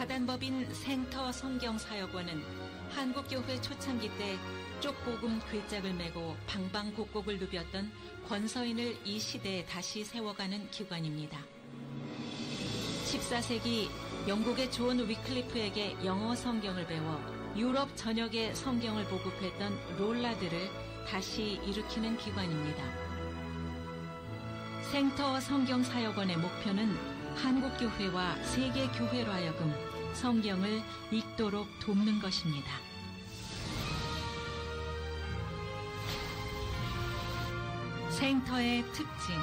사단법인 생터 성경사역원은 한국교회 초창기 때 쪽복음 괴짝을 메고 방방곡곡을 누볐던 권서인을 이 시대에 다시 세워가는 기관입니다. 14세기 영국의 존 위클리프에게 영어 성경을 배워 유럽 전역에 성경을 보급했던 롤라드를 다시 일으키는 기관입니다. 생터 성경사역원의 목표는 한국교회와 세계교회로 하여금 성경을 읽도록 돕는 것입니다. 생터의 특징.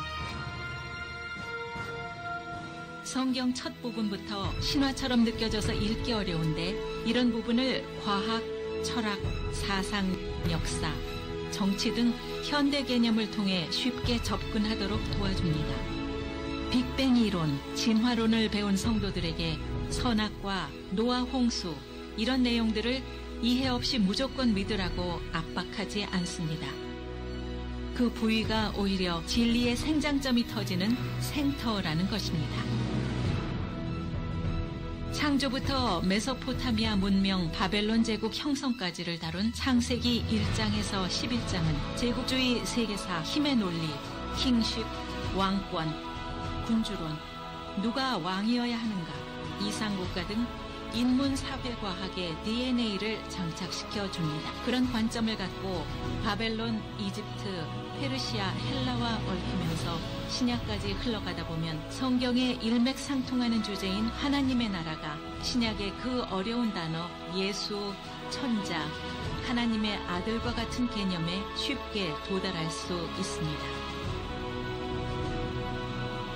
성경 첫 부분부터 신화처럼 느껴져서 읽기 어려운데 이런 부분을 과학, 철학, 사상, 역사, 정치 등 현대 개념을 통해 쉽게 접근하도록 도와줍니다. 빅뱅 이론, 진화론을 배운 성도들에게 선악과 노아 홍수 이런 내용들을 이해 없이 무조건 믿으라고 압박하지 않습니다. 그 부위가 오히려 진리의 생장점이 터지는 생터라는 것입니다. 창조부터 메소포타미아 문명 바벨론 제국 형성까지를 다룬 창세기 1장에서 11장은 제국주의 세계사, 힘의 논리, 킹십, 왕권, 군주론, 누가 왕이어야 하는가, 이상국가 등 인문 사회과학의 DNA를 장착시켜 줍니다. 그런 관점을 갖고 바벨론, 이집트, 페르시아, 헬라와 얽히면서 신약까지 흘러가다 보면 성경에 일맥상통하는 주제인 하나님의 나라가 신약의 그 어려운 단어 예수, 천자, 하나님의 아들과 같은 개념에 쉽게 도달할 수 있습니다.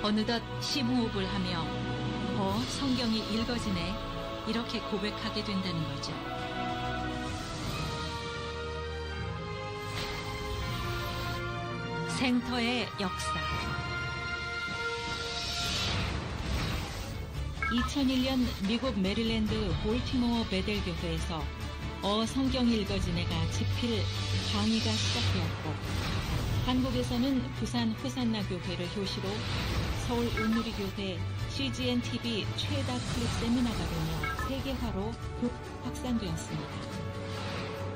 어느덧 심호흡을 하며 성경이 읽어지네 이렇게 고백하게 된다는 거죠. 생터의 역사. 2001년 미국 메릴랜드 볼티모어 베델 교회에서 성경이 읽어지네가 집필 강의가 시작되었고 한국에서는 부산 호산나 교회를 효시로 서울 온누리 교회 CGN-TV 최다 클립 세미나가 되며 세계화로 급 확산되었습니다.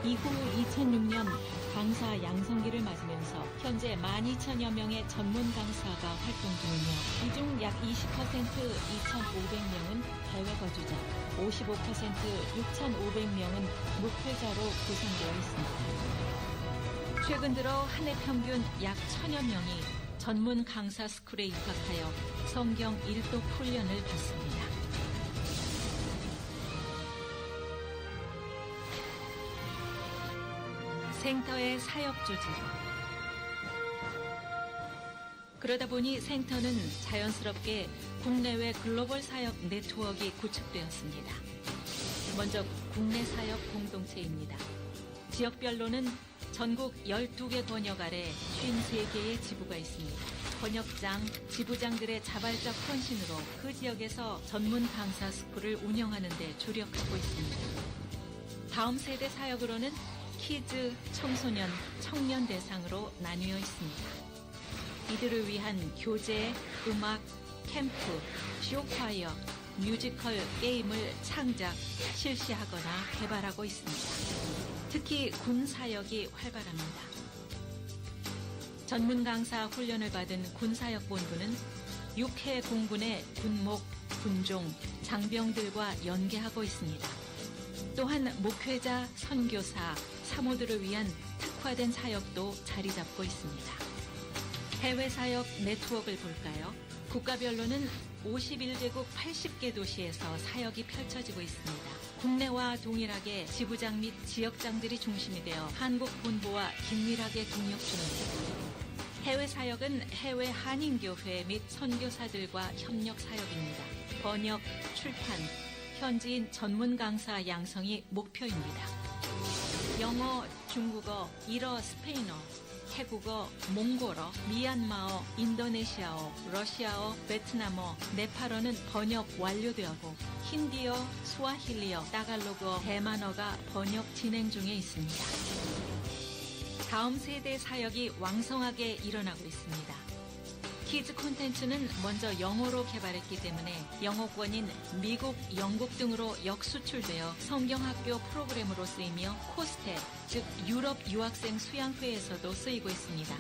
이후 2006년 강사 양성기를 맞으면서 현재 12,000여 명의 전문 강사가 활동 중이며 이 중 약 20% 2,500명은 해외 거주자, 55% 6,500명은 목회자로 구성되어 있습니다. 최근 들어 한 해 평균 약 1,000여 명이 전문 강사 스쿨에 입학하여 성경 일독 훈련을 받습니다. 생터의 사역 조직. 그러다 보니 생터는 자연스럽게 국내외 글로벌 사역 네트워크가 구축되었습니다. 먼저 국내 사역 공동체입니다. 지역별로는 전국 12개 권역 아래 53개의 지부가 있습니다. 권역장, 지부장들의 자발적 헌신으로 그 지역에서 전문 강사 스쿨을 운영하는 데 조력하고 있습니다. 다음 세대 사역으로는 키즈, 청소년, 청년 대상으로 나뉘어 있습니다. 이들을 위한 교재, 음악, 캠프, 쇼파이어, 뮤지컬, 게임을 창작, 실시하거나 개발하고 있습니다. 특히 군 사역이 활발합니다. 전문 강사 훈련을 받은 군사역본부는 6해 공군의 군목, 군종, 장병들과 연계하고 있습니다. 또한 목회자, 선교사, 사모들을 위한 특화된 사역도 자리 잡고 있습니다. 해외 사역 네트워크를 볼까요? 국가별로는 51개국 80개 도시에서 사역이 펼쳐지고 있습니다. 국내와 동일하게 지부장 및 지역장들이 중심이 되어 한국 본부와 긴밀하게 동력 중입니다. 해외 사역은 해외 한인교회 및 선교사들과 협력 사역입니다. 번역, 출판, 현지인 전문 강사 양성이 목표입니다. 영어, 중국어, 일어, 스페인어, 태국어, 몽골어, 미얀마어, 인도네시아어, 러시아어, 베트남어, 네팔어는 번역 완료되었고 힌디어, 스와힐리어, 따갈로그어, 대만어가 번역 진행 중에 있습니다. 다음 세대 사역이 왕성하게 일어나고 있습니다. 키즈 콘텐츠는 먼저 영어로 개발했기 때문에 영어권인 미국, 영국 등으로 역수출되어 성경학교 프로그램으로 쓰이며 코스테, 즉 유럽 유학생 수양회에서도 쓰이고 있습니다.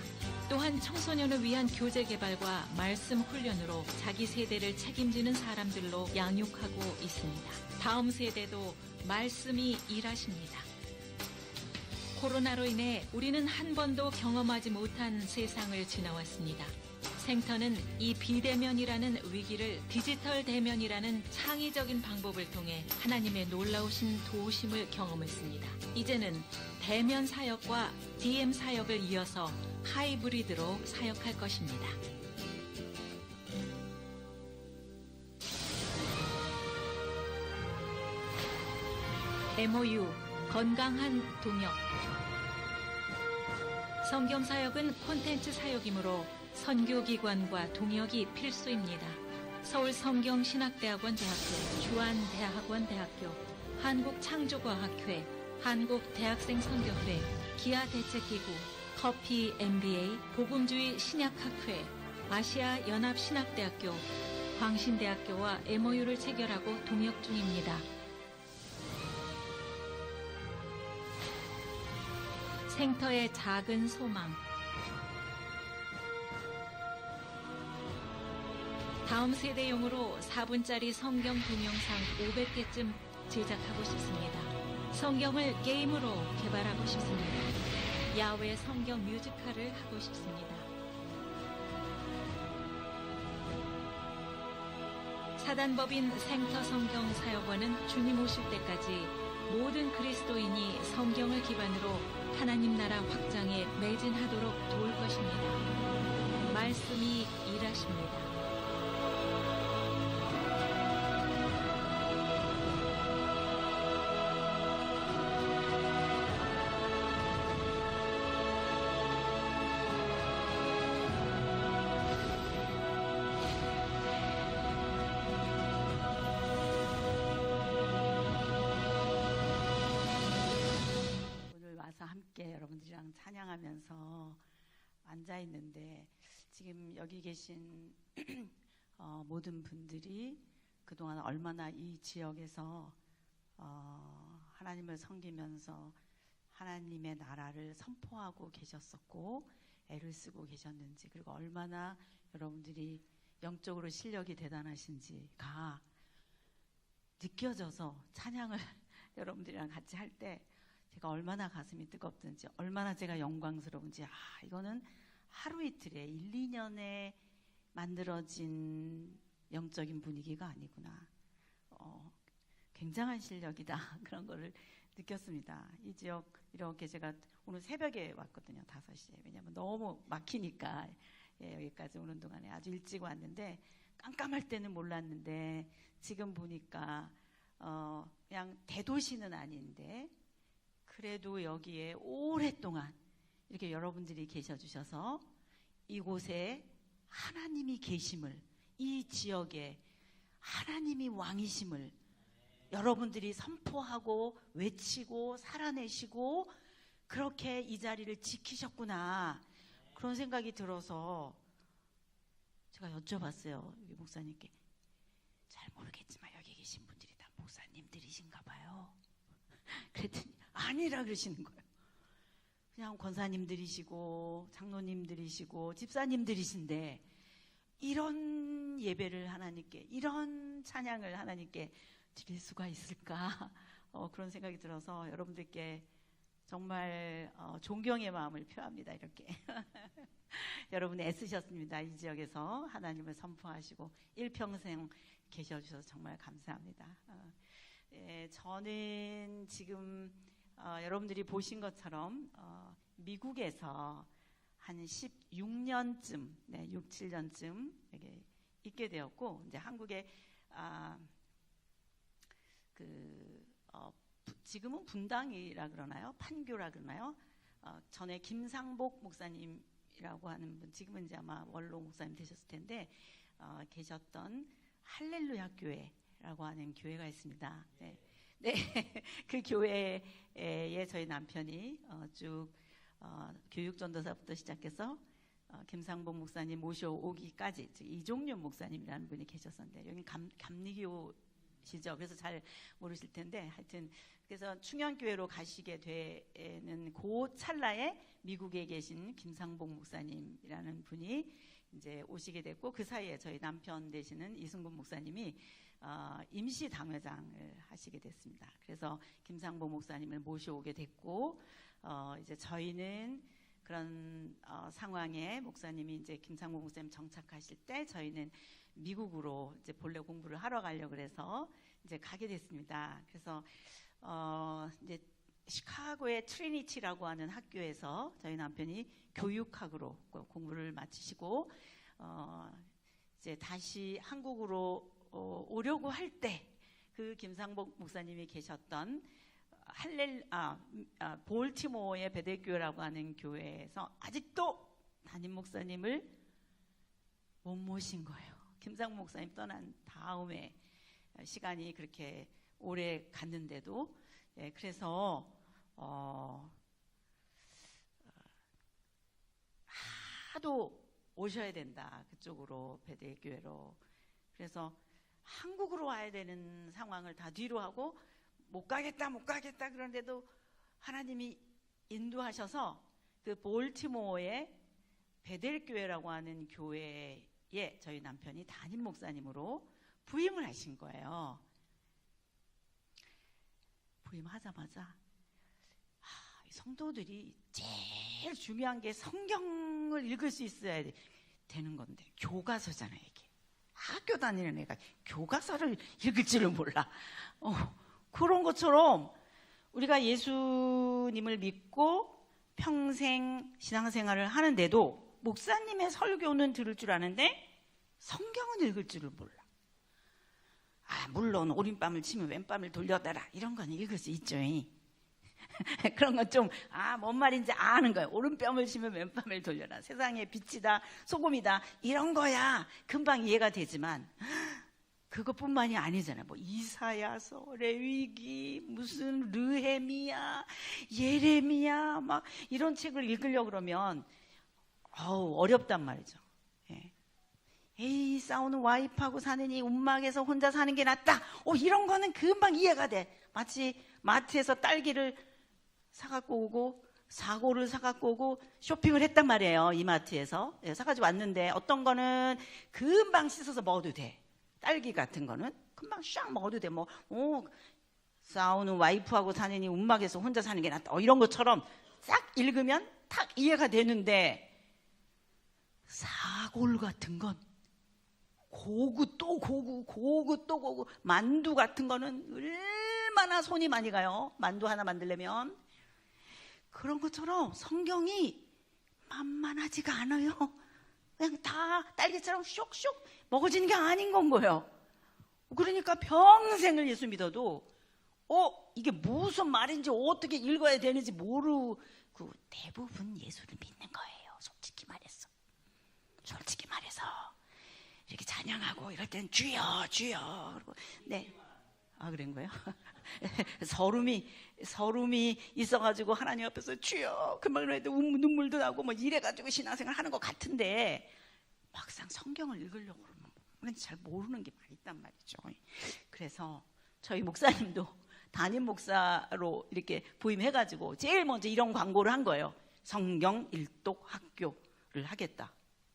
또한 청소년을 위한 교재 개발과 말씀 훈련으로 자기 세대를 책임지는 사람들로 양육하고 있습니다. 다음 세대도 말씀이 일하십니다. 코로나로 인해 우리는 한 번도 경험하지 못한 세상을 지나왔습니다. 생터는 이 비대면이라는 위기를 디지털 대면이라는 창의적인 방법을 통해 하나님의 놀라우신 도우심을 경험했습니다. 이제는 대면 사역과 DM 사역을 이어서 하이브리드로 사역할 것입니다. MOU 건강한 동역. 성경 사역은 콘텐츠 사역이므로 선교기관과 동역이 필수입니다. 서울성경신학대학원 대학교, 주한대학원 대학교, 한국창조과학회, 한국대학생선교회, 기아대책기구, 커피 MBA, 복음주의 신약학회, 아시아연합신학대학교, 광신대학교와 MOU를 체결하고 동역 중입니다. 생터의 작은 소망. 다음 세대용으로 4분짜리 성경 동영상 500개쯤 제작하고 싶습니다. 성경을 게임으로 개발하고 싶습니다. 야외 성경 뮤지컬을 하고 싶습니다. 사단법인 생터 성경 사역원은 주님 오실 때까지 모든 그리스도인이 성경을 기반으로 하나님 나라 확장에 매진하도록 도울 것입니다. 말씀이 일하십니다. 함께 여러분들이랑 찬양하면서 앉아 있는데 지금 여기 계신 모든 분들이 그동안 얼마나 이 지역에서 하나님을 섬기면서 하나님의 나라를 선포하고 계셨었고 애를 쓰고 계셨는지, 그리고 얼마나 여러분들이 영적으로 실력이 대단하신지가 느껴져서 찬양을 여러분들이랑 같이 할 때 제가 얼마나 가슴이 뜨겁든지, 얼마나 제가 영광스러운지, 이거는 하루 이틀에 1, 2년에 만들어진 영적인 분위기가 아니구나. 굉장한 실력이다. 그런 거를 느꼈습니다. 이 지역 이렇게 제가 오늘 새벽에 왔거든요. 5시에. 왜냐하면 너무 막히니까 여기까지 오는 동안에 아주 일찍 왔는데 깜깜할 때는 몰랐는데 지금 보니까 그냥 대도시는 아닌데 그래도 여기에 오랫동안 이렇게 여러분들이 계셔 주셔서 이곳에 하나님이 계심을, 이 지역에 하나님이 왕이심을 여러분들이 선포하고 외치고 살아내시고 그렇게 이 자리를 지키셨구나, 그런 생각이 들어서 제가 여쭤봤어요. 여기 목사님께. 잘 모르겠지만 여기 계신 분들이 다 목사님들이신가 봐요. 그랬더니 아니라 그러시는 거예요. 그냥 권사님들이시고 장로님들이시고 집사님들이신데 이런 예배를 하나님께, 이런 찬양을 하나님께 드릴 수가 있을까, 그런 생각이 들어서 여러분들께 정말 존경의 마음을 표합니다. 이렇게 여러분 애쓰셨습니다. 이 지역에서 하나님을 선포하시고 일평생 계셔주셔서 정말 감사합니다. 저는 지금 여러분들이 보신 것처럼 미국에서 한 16년쯤, 6, 7년쯤 이렇게 있게 되었고, 이제 한국에 지금은 분당이라 그러나요? 판교라 그러나요? 전에 김상복 목사님이라고 하는 분, 지금은 이제 아마 원로 목사님 되셨을 텐데 계셨던 할렐루야 교회라고 하는 교회가 있습니다. 네. 그 교회에 저희 남편이 쭉 교육전도사부터 시작해서 김상복 목사님 모셔오기까지 이종윤 목사님이라는 분이 계셨었는데 여기 감리교시죠. 그래서 잘 모르실 텐데 하여튼 그래서 충현교회로 가시게 되는 그 찰나에 미국에 계신 김상복 목사님이라는 분이 이제 오시게 됐고 그 사이에 저희 남편 되시는 이승근 목사님이 임시 당회장을 하시게 됐습니다. 그래서 김상복 목사님을 모셔오게 됐고 이제 저희는 그런 상황에 목사님이 이제 김상복 목사님 정착하실 때 저희는 미국으로 이제 본래 공부를 하러 가려고 그래서 이제 가게 됐습니다. 그래서 이제 시카고의 트리니티라고 하는 학교에서 저희 남편이 교육학으로 공부를 마치시고 이제 다시 한국으로 오려고 할 때 그 김상복 목사님이 계셨던 볼티모어의 베델교회라고 하는 교회에서 아직도 담임 목사님을 못 모신 거예요. 김상복 목사님 떠난 다음에 시간이 그렇게 오래 갔는데도 그래서 하도 오셔야 된다 그쪽으로 베델교회로. 그래서 한국으로 와야 되는 상황을 다 뒤로 하고 못 가겠다 그런데도 하나님이 인도하셔서 그 볼티모어의 베델교회라고 하는 교회에 저희 남편이 담임 목사님으로 부임을 하신 거예요. 부임하자마자 성도들이 제일 중요한 게 성경을 읽을 수 있어야 되는 건데 교과서잖아요. 이게 학교 다니는 애가 교과서를 읽을 줄을 몰라. 그런 것처럼 우리가 예수님을 믿고 평생 신앙생활을 하는데도 목사님의 설교는 들을 줄 아는데 성경은 읽을 줄을 몰라. 물론 오른밤을 치면 왼밤을 돌려다라 이런 건 읽을 수 있죠. 그런 건 좀 뭔 말인지 아는 거예요. 오른뺨을 치면 왼뺨을 돌려라. 세상의 빛이다 소금이다 이런 거야 금방 이해가 되지만 그것뿐만이 아니잖아요. 뭐 이사야서, 레위기, 무슨 르헤미야, 예레미야 막 이런 책을 읽으려고 그러면 어렵단 말이죠. 에이 싸우는 와이프하고 사느니 움막에서 혼자 사는 게 낫다. 이런 거는 금방 이해가 돼. 마치 마트에서 딸기를 사갖고 오고 사고를 사갖고 오고 쇼핑을 했단 말이에요. 이마트에서 사가지고 왔는데 어떤 거는 금방 씻어서 먹어도 돼. 딸기 같은 거는 금방 샥 먹어도 돼. 싸우는 와이프하고 사느니 움막에서 혼자 사는 게 낫다. 이런 것처럼 싹 읽으면 탁 이해가 되는데 사골 같은 건 고구 또 고구 만두 같은 거는 얼마나 손이 많이 가요. 만두 하나 만들려면. 그런 것처럼 성경이 만만하지가 않아요. 그냥 다 딸기처럼 쇽쇽 먹어지는 게 아닌 건 거예요. 그러니까 평생을 예수 믿어도 이게 무슨 말인지 어떻게 읽어야 되는지 모르고 대부분 예수를 믿는 거예요. 솔직히 말해서 이렇게 찬양하고 이럴 때는 주여 그리고 그런 거예요? 서름이 있어가지고 하나님 앞에서 주여 금방 이럴 때 눈물도 나고 이래가지고 신앙생활 하는 것 같은데 막상 성경을 읽으려고 그러면 잘 모르는 게 많이 있단 말이죠. 그래서 저희 목사님도 담임 목사로 이렇게 부임해가지고 제일 먼저 이런 광고를 한 거예요. 성경 일독 학교를 하겠다.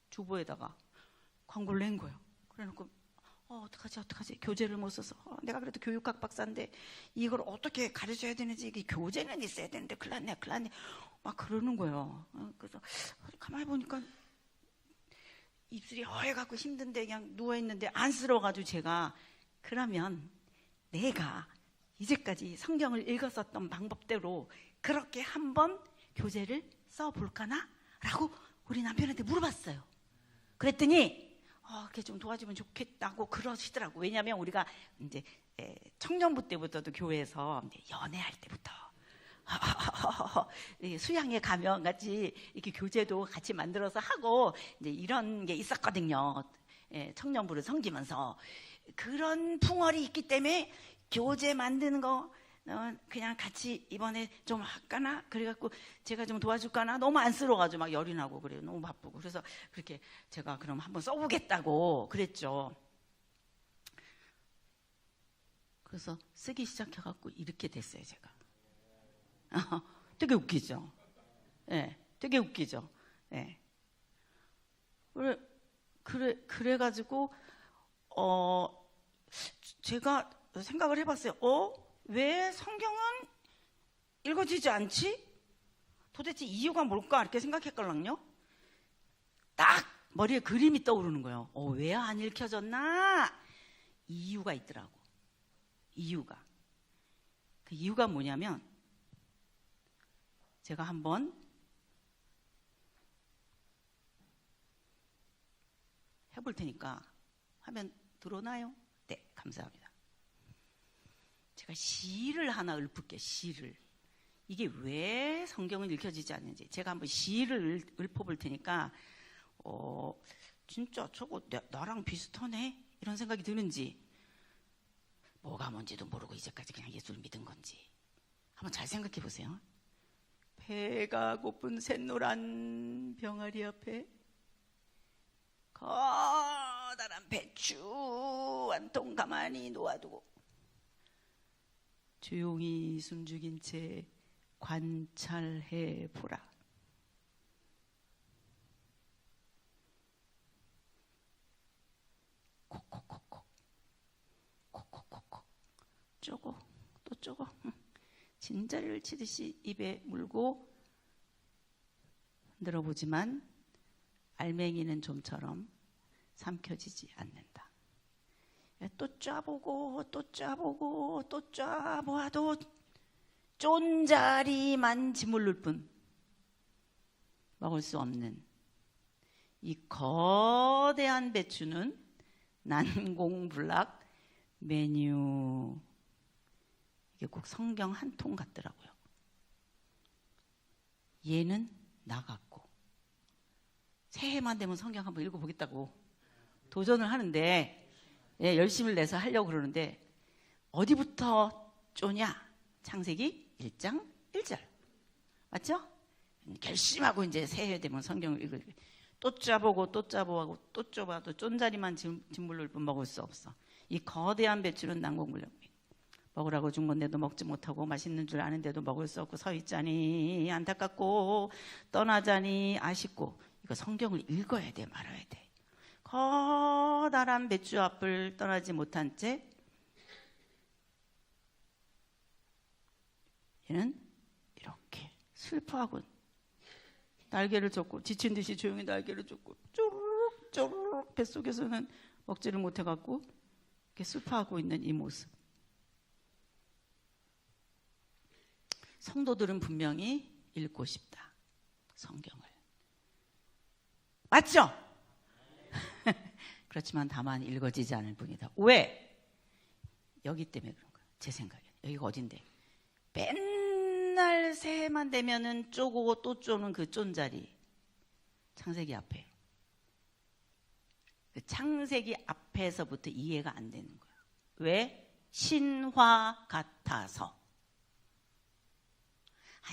주보에다가 광고를 낸 거예요. 그래놓고 어떡하지? 교재를 못 써서 내가 그래도 교육학 박사인데 이걸 어떻게 가르쳐야 되는지 이게 교재는 있어야 되는데 큰일 났네 막 그러는 거예요. 그래서 가만히 보니까 입술이 허해갖고 힘든데 그냥 누워있는데 안쓰러워가지고 제가 그러면 내가 이제까지 성경을 읽었었던 방법대로 그렇게 한번 교재를 써볼까나? 라고 우리 남편한테 물어봤어요. 그랬더니 그게 좀 도와주면 좋겠다고 그러시더라고. 왜냐하면 우리가 이제 청년부 때부터도 교회에서 연애할 때부터 수양회 가면 같이 이렇게 교재도 같이 만들어서 하고 이제 이런 게 있었거든요. 청년부를 섬기면서 그런 풍월이 있기 때문에 교재 만드는 거 그냥 같이 이번에 좀 할까나? 그래갖고 제가 좀 도와줄까나? 너무 안쓰러워가지고 막 열이 나고 그래요. 너무 바쁘고. 그래서 그렇게 제가 그럼 한번 써보겠다고 그랬죠. 그래서 쓰기 시작해갖고 이렇게 됐어요, 제가. 되게 웃기죠? 예, 되게 웃기죠? 예. 그래가지고, 제가 생각을 해봤어요. 왜 성경은 읽어지지 않지? 도대체 이유가 뭘까? 이렇게 생각했걸랑요. 딱 머리에 그림이 떠오르는 거예요. 왜 안 읽혀졌나? 이유가 있더라고. 이유가. 그 이유가 뭐냐면, 제가 한번 해볼 테니까 화면 들어오나요? 네, 감사합니다. 제가 시를 하나 읊을게요. 시를. 이게 왜 성경은 읽혀지지 않는지 제가 한번 시를 읊어볼 테니까 진짜 저거 나랑 비슷하네? 이런 생각이 드는지, 뭐가 뭔지도 모르고 이제까지 그냥 예수를 믿은 건지 한번 잘 생각해 보세요. 배가 고픈 샛노란 병아리 앞에 커다란 배추 한 통 가만히 놓아두고 조용히 숨죽인 채 관찰해 보라. 콕콕콕콕 콕콕콕콕 쪼고 또 쪼고 진자리를 치듯이 입에 물고 늘어보지만 알맹이는 좀처럼 삼켜지지 않는다. 또 쪄보고 또 쪄보고 또 쪄보아도 쫀자리만 짓물를 뿐 먹을 수 없는 이 거대한 배추는 난공불락 메뉴. 이게 꼭 성경 한 통 같더라고요. 얘는 나갔고 새해만 되면 성경 한번 읽어보겠다고 도전을 하는데, 예, 열심을 내서 하려고 그러는데 어디부터 쪼냐? 창세기 1장 1절 맞죠? 결심하고 이제 새해 되면 성경을 읽을, 또 짜보고 또 짜보고 또 쪼봐도 쫀자리만 짓물을 뿐 먹을 수 없어. 이 거대한 배추는 난공불락. 먹으라고 준 건데도 먹지 못하고 맛있는 줄 아는데도 먹을 수 없고 서 있자니 안타깝고 떠나자니 아쉽고. 이거 성경을 읽어야 돼, 말아야 돼. 커다란 배추 앞을 떠나지 못한 채 얘는 이렇게 슬퍼하고 날개를 젓고 지친 듯이 조용히 날개를 젓고 쪼르륵 쪼르륵 뱃속에서는 먹지를 못해갖고 이렇게 슬퍼하고 있는 이 모습. 성도들은 분명히 읽고 싶다, 성경을. 맞죠? 그렇지만 다만 읽어지지 않을 뿐이다. 왜? 여기 때문에 그런 거예요. 제 생각에. 여기가 어딘데? 맨날 새해만 되면은 쪼고 또 쪼는 그 쫀자리. 창세기 앞에. 그 창세기 앞에서부터 이해가 안 되는 거예요. 왜? 신화 같아서.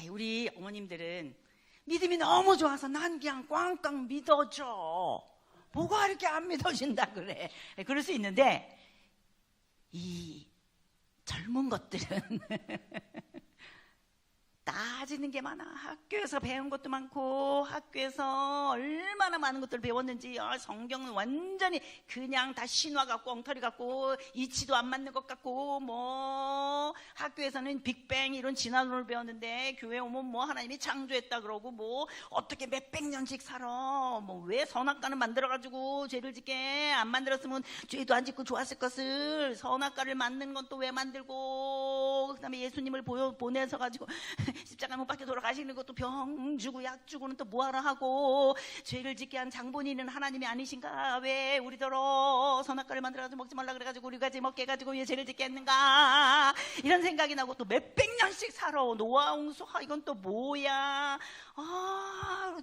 우리 어머님들은 믿음이 너무 좋아서 난 그냥 꽝꽝 믿어줘. 뭐가 이렇게 안 믿어진다 그래. 그럴 수 있는데 이 젊은 것들은 따지는 게 많아. 학교에서 배운 것도 많고 학교에서 얼마나 많은 것들을 배웠는지. 성경은 완전히 그냥 다 신화 같고 엉터리 같고 이치도 안 맞는 것 같고, 뭐 학교에서는 빅뱅 이런 진화론을 배웠는데 교회 오면 뭐 하나님이 창조했다 그러고 뭐 어떻게 몇백 년씩 살아. 뭐 왜 선악과는 만들어가지고 죄를 짓게, 안 만들었으면 죄도 안 짓고 좋았을 것을 선악과를 만든 건 또 왜 만들고, 그 다음에 예수님을 보내서 가지고 십자가 못 박혀 돌아가시는 것도 병 주고 약 주고는 또 뭐하러 하고, 죄를 짓게 한 장본인은 하나님이 아니신가? 왜 우리더러 선악과를 만들어가지고 먹지 말라 그래가지고 우리까지 먹게 해가지고 왜 죄를 짓게 했는가? 이런 생각이 나고 또 몇백 년씩 살아. 노아 홍수, 이건 또 뭐야?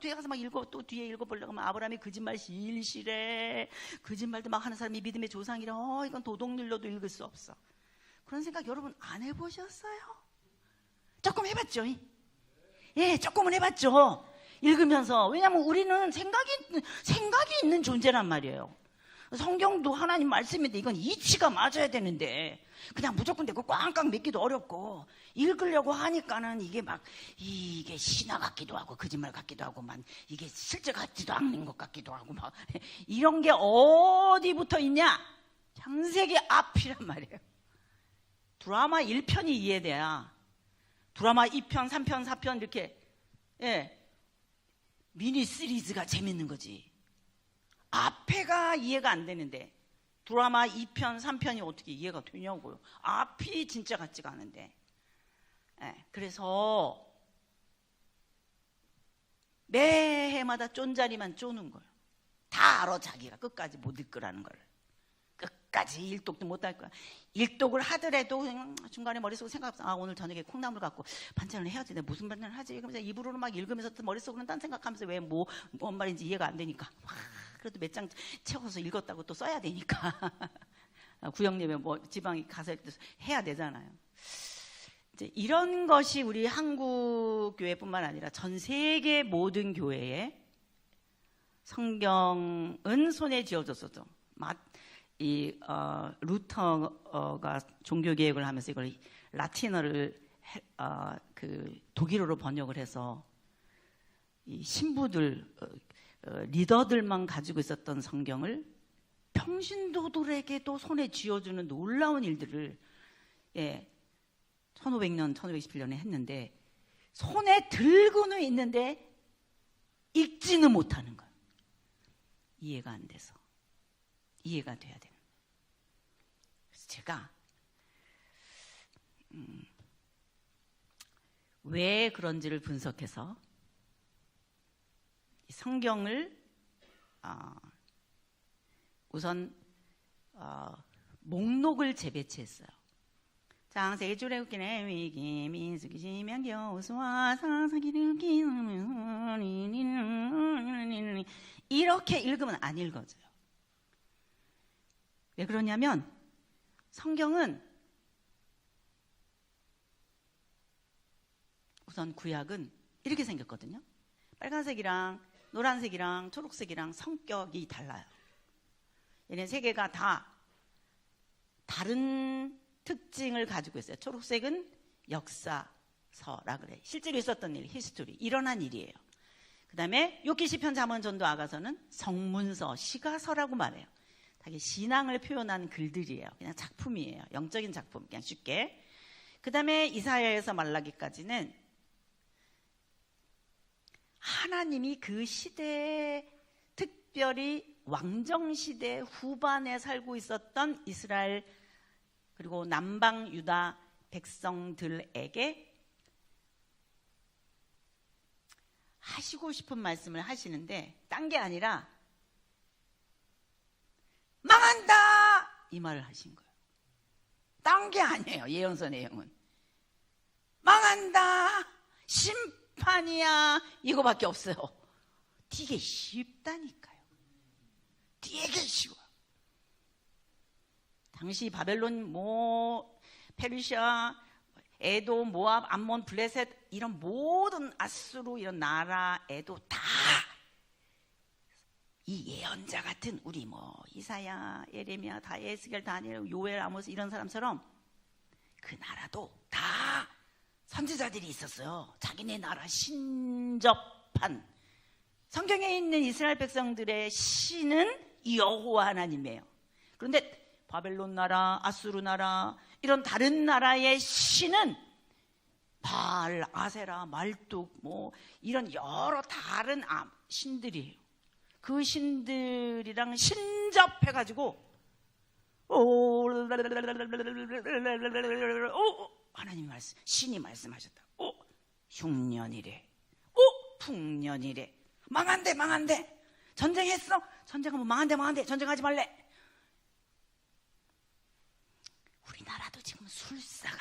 뒤에 가서 막 또 뒤에 읽어보려고 하면 아브라함이 거짓말 실실해. 거짓말도 막 하는 사람이 믿음의 조상이라. 이건 도둑 눌러도 읽을 수 없어. 그런 생각 여러분 안 해보셨어요? 조금 해봤죠? 예, 조금은 해봤죠. 읽으면서. 왜냐하면 우리는 생각이 있는 존재란 말이에요. 성경도 하나님 말씀인데 이건 이치가 맞아야 되는데 그냥 무조건 되고 꽝꽝 믿기도 어렵고 읽으려고 하니까는 이게 신화 같기도 하고 거짓말 같기도 하고 이게 실제 같지도 않는 것 같기도 하고 이런 게 어디부터 있냐? 창세기 앞이란 말이에요. 드라마 1편이 이해돼야 드라마 2편, 3편, 4편 이렇게 미니 시리즈가 재밌는 거지. 앞에가 이해가 안 되는데 드라마 2편, 3편이 어떻게 이해가 되냐고요. 앞이 진짜 같지가 않은데. 그래서 매해마다 쫀자리만 쪼는 거예요. 다 알아 자기가 끝까지 못 읽으라는 걸. 끝까지 일독도 못 할 거야. 일독을 하더라도 중간에 머릿속으로 생각하면서 오늘 저녁에 콩나물 갖고 반찬을 해야지. 내가 무슨 반찬을 하지? 그러면서 입으로는 막 읽으면서 머릿속으로는 딴 생각하면서 왜 뭔 말인지 이해가 안 되니까 그래도 몇 장 채워서 읽었다고 또 써야 되니까 구역님의 지방에 가서 해야 되잖아요. 이제 이런 것이 우리 한국 교회뿐만 아니라 전 세계 모든 교회에 성경은 손에 쥐어졌었죠. 루터가 종교 개혁을 하면서 이걸 라틴어를 독일어로 번역을 해서 이 신부들 리더들만 가지고 있었던 성경을 평신도들에게도 손에 쥐어주는 놀라운 일들을 1500년, 1527년에 했는데 손에 들고는 있는데 읽지는 못하는 거예요. 이해가 안 돼서. 이해가 돼야 돼요. 그래서 제가 왜 그런지를 분석해서 이 성경을 우선 목록을 재배치했어요. 창세기 출애굽기는 위기 민수기 시면 여호수아 사사기를 기는 이렇게 읽으면 안 읽어져요. 왜 그러냐면 성경은 우선 구약은 이렇게 생겼거든요. 빨간색이랑 노란색이랑 초록색이랑 성격이 달라요. 얘네 세 개가 다 다른 특징을 가지고 있어요. 초록색은 역사서라 그래. 실제로 있었던 일, 히스토리, 일어난 일이에요. 그 다음에 욥기 시편 잠언 전도 아가서는 성문서, 시가서라고 말해요. 자기 신앙을 표현한 글들이에요. 그냥 작품이에요. 영적인 작품, 그냥 쉽게. 그 다음에 이사야에서 말라기까지는 하나님이 그 시대에 특별히 왕정시대 후반에 살고 있었던 이스라엘 그리고 남방 유다 백성들에게 하시고 싶은 말씀을 하시는데 딴 게 아니라 망한다! 이 말을 하신 거예요. 딴 게 아니에요. 예언서 내용은. 망한다! 심판이야! 이거밖에 없어요. 되게 쉽다니까요. 되게 쉬워. 당시 바벨론, 페르시아, 에도, 모압, 암몬, 블레셋 이런 모든 아수르 이런 나라에도 다 이 예언자 같은 우리 이사야, 예레미야, 다 에스겔, 다니엘, 요엘, 아모스 이런 사람처럼 그 나라도 다 선지자들이 있었어요. 자기네 나라 신접한 성경에 있는 이스라엘 백성들의 신은 여호와 하나님이에요. 그런데 바벨론 나라, 아수르 나라 이런 다른 나라의 신은 바알, 아세라, 말뚝 이런 여러 다른 신들이에요. 그 신들이랑 신접해가지고 하나님 말씀, 신이 말씀하셨다. 흉년이래. 풍년이래. 망한대. 전쟁했어? 전쟁하면 망한대. 전쟁하지 말래. 우리나라도 지금 술사가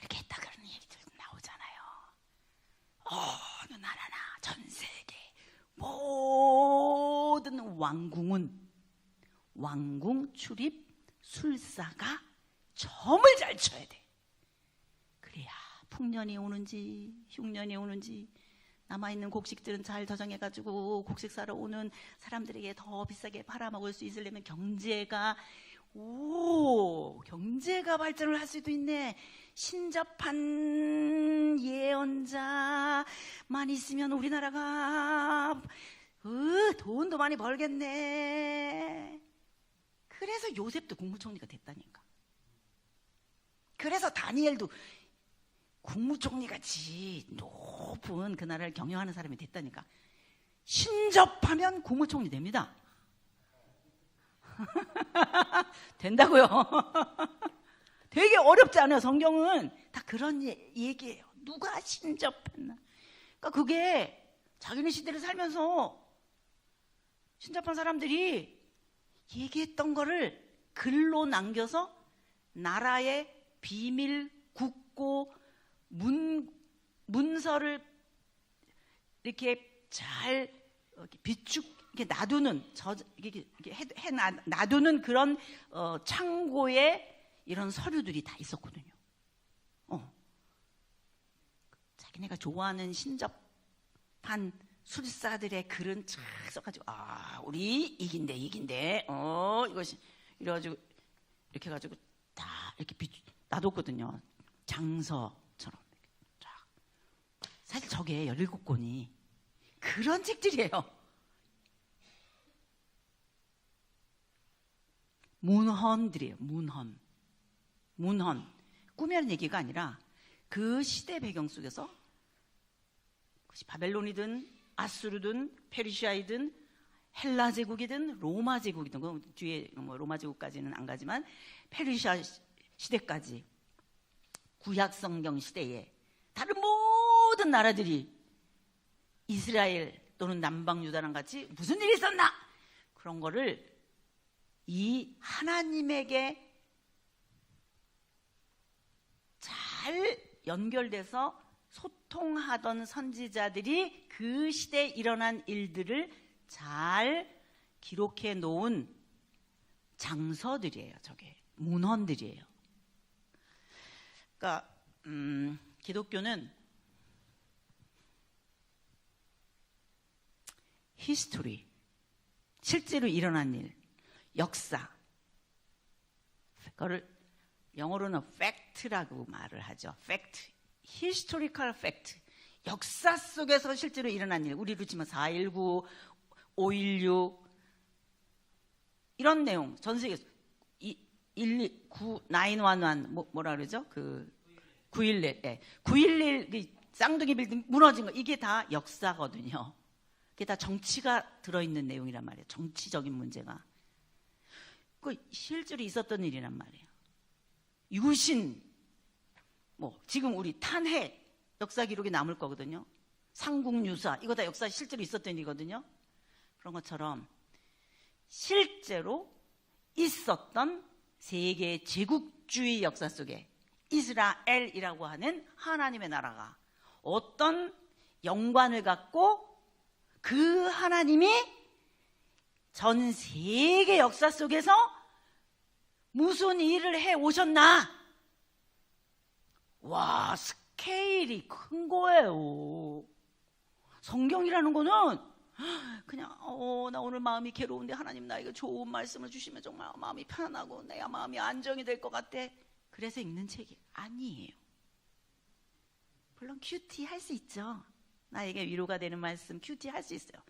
이렇게 했다 그런 얘기들 나오잖아요. 어느 나라나 전 세계 모든 왕궁은 왕궁 출입 술사가 점을 잘 쳐야 돼. 그래야 풍년이 오는지 흉년이 오는지 남아있는 곡식들은 잘 저장해가지고 곡식 사러 오는 사람들에게 더 비싸게 팔아먹을 수 있으려면 경제가 발전을 할 수도 있네. 신접한 예언자만 있으면 우리나라가 돈도 많이 벌겠네. 그래서 요셉도 국무총리가 됐다니까. 그래서 다니엘도 국무총리같이 높은 그 나라를 경영하는 사람이 됐다니까. 신접하면 국무총리 됩니다. 된다고요. 되게 어렵지 않아요. 성경은 다 그런 얘기예요. 누가 신접했나. 그러니까 그게 자기네 시대를 살면서 신접한 사람들이 얘기했던 거를 글로 남겨서 나라의 비밀 국고 문서를 이렇게 잘 비축 놔두는 놔두는 그런 창고에 이런 서류들이 다 있었거든요. 자기네가 좋아하는 신접한 술사들의 글은 쫙 써가지고 우리 이긴대 이것이 이래가지고 이렇게 해가지고 다 이렇게 놔뒀거든요. 장서처럼. 사실 저게 17권이 그런 책들이에요. 문헌들이에요. 문헌. 꾸며낸 얘기가 아니라 그 시대 배경 속에서 바벨론이든 아수르든 페르시아이든 헬라 제국이든 로마 제국이든 그 뒤에 로마 제국까지는 안 가지만 페르시아 시대까지 구약 성경 시대에 다른 모든 나라들이 이스라엘 또는 남방 유다랑 같이 무슨 일이 있었나 그런 거를 이 하나님에게 잘 연결돼서 소통하던 선지자들이 그 시대에 일어난 일들을 잘 기록해 놓은 장서들이에요. 저게 문헌들이에요. 그러니까 기독교는 히스토리, 실제로 일어난 일, 역사, 그거를 영어로는 팩트라고 말을 하죠. 팩트, historical fact, 역사 속에서 실제로 일어난 일, 우리로 치면 4.19, 5.16 이런 내용, 전 세계에서 911 뭐라 그러죠? 그 9.11, 9.11 쌍둥이 빌딩 무너진 거 이게 다 역사거든요. 그게 다 정치가 들어있는 내용이란 말이에요. 정치적인 문제가. 그 실제로 있었던 일이란 말이에요. 유신, 지금 우리 탄핵 역사 기록이 남을 거거든요. 삼국유사 이거 다 역사 실제로 있었던 일이거든요. 그런 것처럼 실제로 있었던 세계 제국주의 역사 속에 이스라엘이라고 하는 하나님의 나라가 어떤 연관을 갖고 그 하나님이 전 세계 역사 속에서 무슨 일을 해 오셨나? 와, 스케일이 큰 거예요. 성경이라는 거는 그냥 나 오늘 마음이 괴로운데 하나님 나에게 좋은 말씀을 주시면 정말 마음이 편안하고 내가 마음이 안정이 될 것 같아. 그래서 읽는 책이 아니에요. 물론 큐티 할 수 있죠. 나에게 위로가 되는 말씀 큐티 할 수 있어요.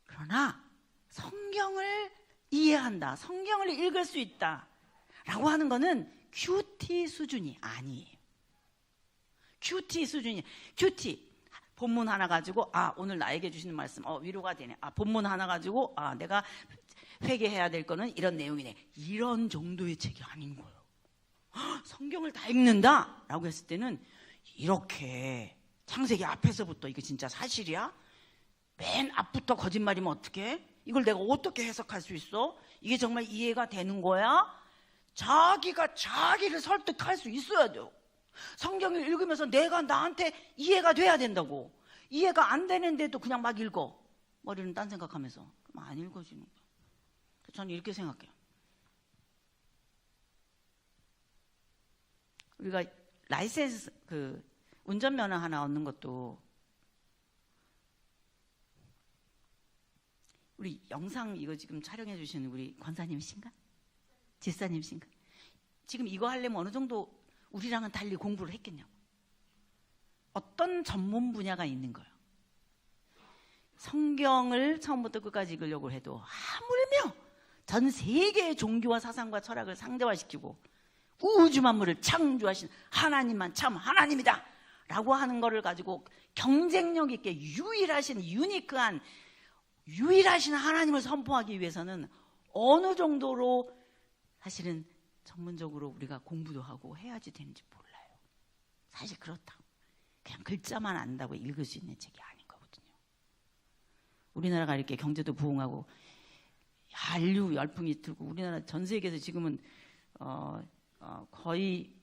그러나 성경을 이해한다, 성경을 읽을 수 있다 라고 하는 거는 큐티 수준이 아니에요. 큐티 수준이, 큐티 본문 하나 가지고 오늘 나에게 주시는 말씀 위로가 되네. 본문 하나 가지고 내가 회개해야 될 거는 이런 내용이네. 이런 정도의 책이 아닌 거예요. 성경을 다 읽는다 라고 했을 때는 이렇게 창세기 앞에서부터 이게 진짜 사실이야? 맨 앞부터 거짓말이면 어떡해? 이걸 내가 어떻게 해석할 수 있어? 이게 정말 이해가 되는 거야? 자기가 자기를 설득할 수 있어야 돼요. 성경을 읽으면서 내가 나한테 이해가 돼야 된다고. 이해가 안 되는데도 그냥 막 읽어. 머리는 딴 생각하면서. 그럼 안 읽어지는 거야. 저는 이렇게 생각해요. 우리가 라이센스 운전면허 하나 얻는 것도 우리 영상 이거 지금 촬영해 주시는 우리 권사님이신가? 집사님이신가? 지금 이거 하려면 어느 정도 우리랑은 달리 공부를 했겠냐고. 어떤 전문 분야가 있는 거예요. 성경을 처음부터 끝까지 읽으려고 해도 하물며 전 세계의 종교와 사상과 철학을 상대화시키고 우주 만물을 창조하신 하나님만 참 하나님이다 라고 하는 거를 가지고 경쟁력 있게 유일하신 하나님을 선포하기 위해서는 어느 정도로 사실은 전문적으로 우리가 공부도 하고 해야지 되는지 몰라요. 사실 그렇다고 그냥 글자만 안다고 읽을 수 있는 책이 아닌 거거든요. 우리나라가 이렇게 경제도 부흥하고 한류 열풍이 들고 우리나라 전 세계에서 지금은 거의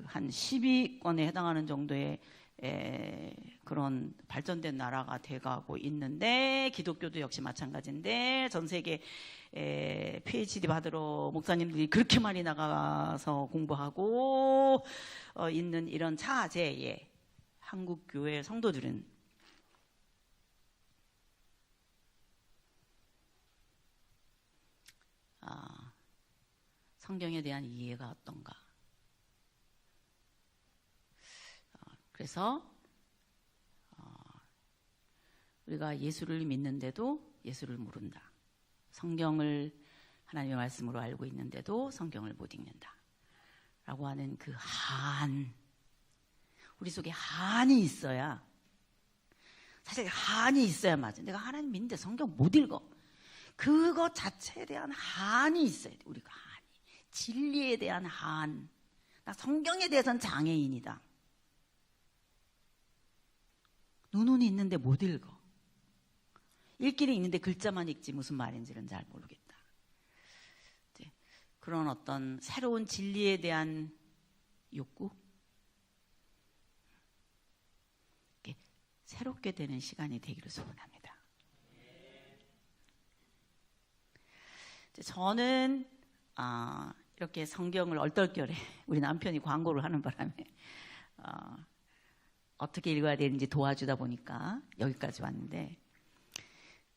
한 10위권에 해당하는 정도의 그런 발전된 나라가 돼가고 있는데, 기독교도 역시 마찬가지인데 전 세계 PhD 받으러 목사님들이 그렇게 많이 나가서 공부하고 있는 이런 차제에 한국 교회 성도들은 성경에 대한 이해가 어떤가? 그래서 우리가 예수를 믿는데도 예수를 모른다. 성경을 하나님의 말씀으로 알고 있는데도 성경을 못 읽는다. 라고 하는 그 우리 속에 한이 있어야, 사실 한이 있어야 맞아. 내가 하나님 믿는데 성경 못 읽어. 그것 자체에 대한 한이 있어야 돼. 우리가 진리에 대한 나 성경에 대해서는 장애인이다. 눈은 있는데 못 읽어. 읽기는 읽는데 글자만 읽지 무슨 말인지는 잘 모르겠다. 그런 어떤 새로운 진리에 대한 욕구? 새롭게 되는 시간이 되기를 소원합니다. 저는 이렇게 성경을 얼떨결에 우리 남편이 광고를 하는 바람에 어떻게 읽어야 되는지 도와주다 보니까 여기까지 왔는데,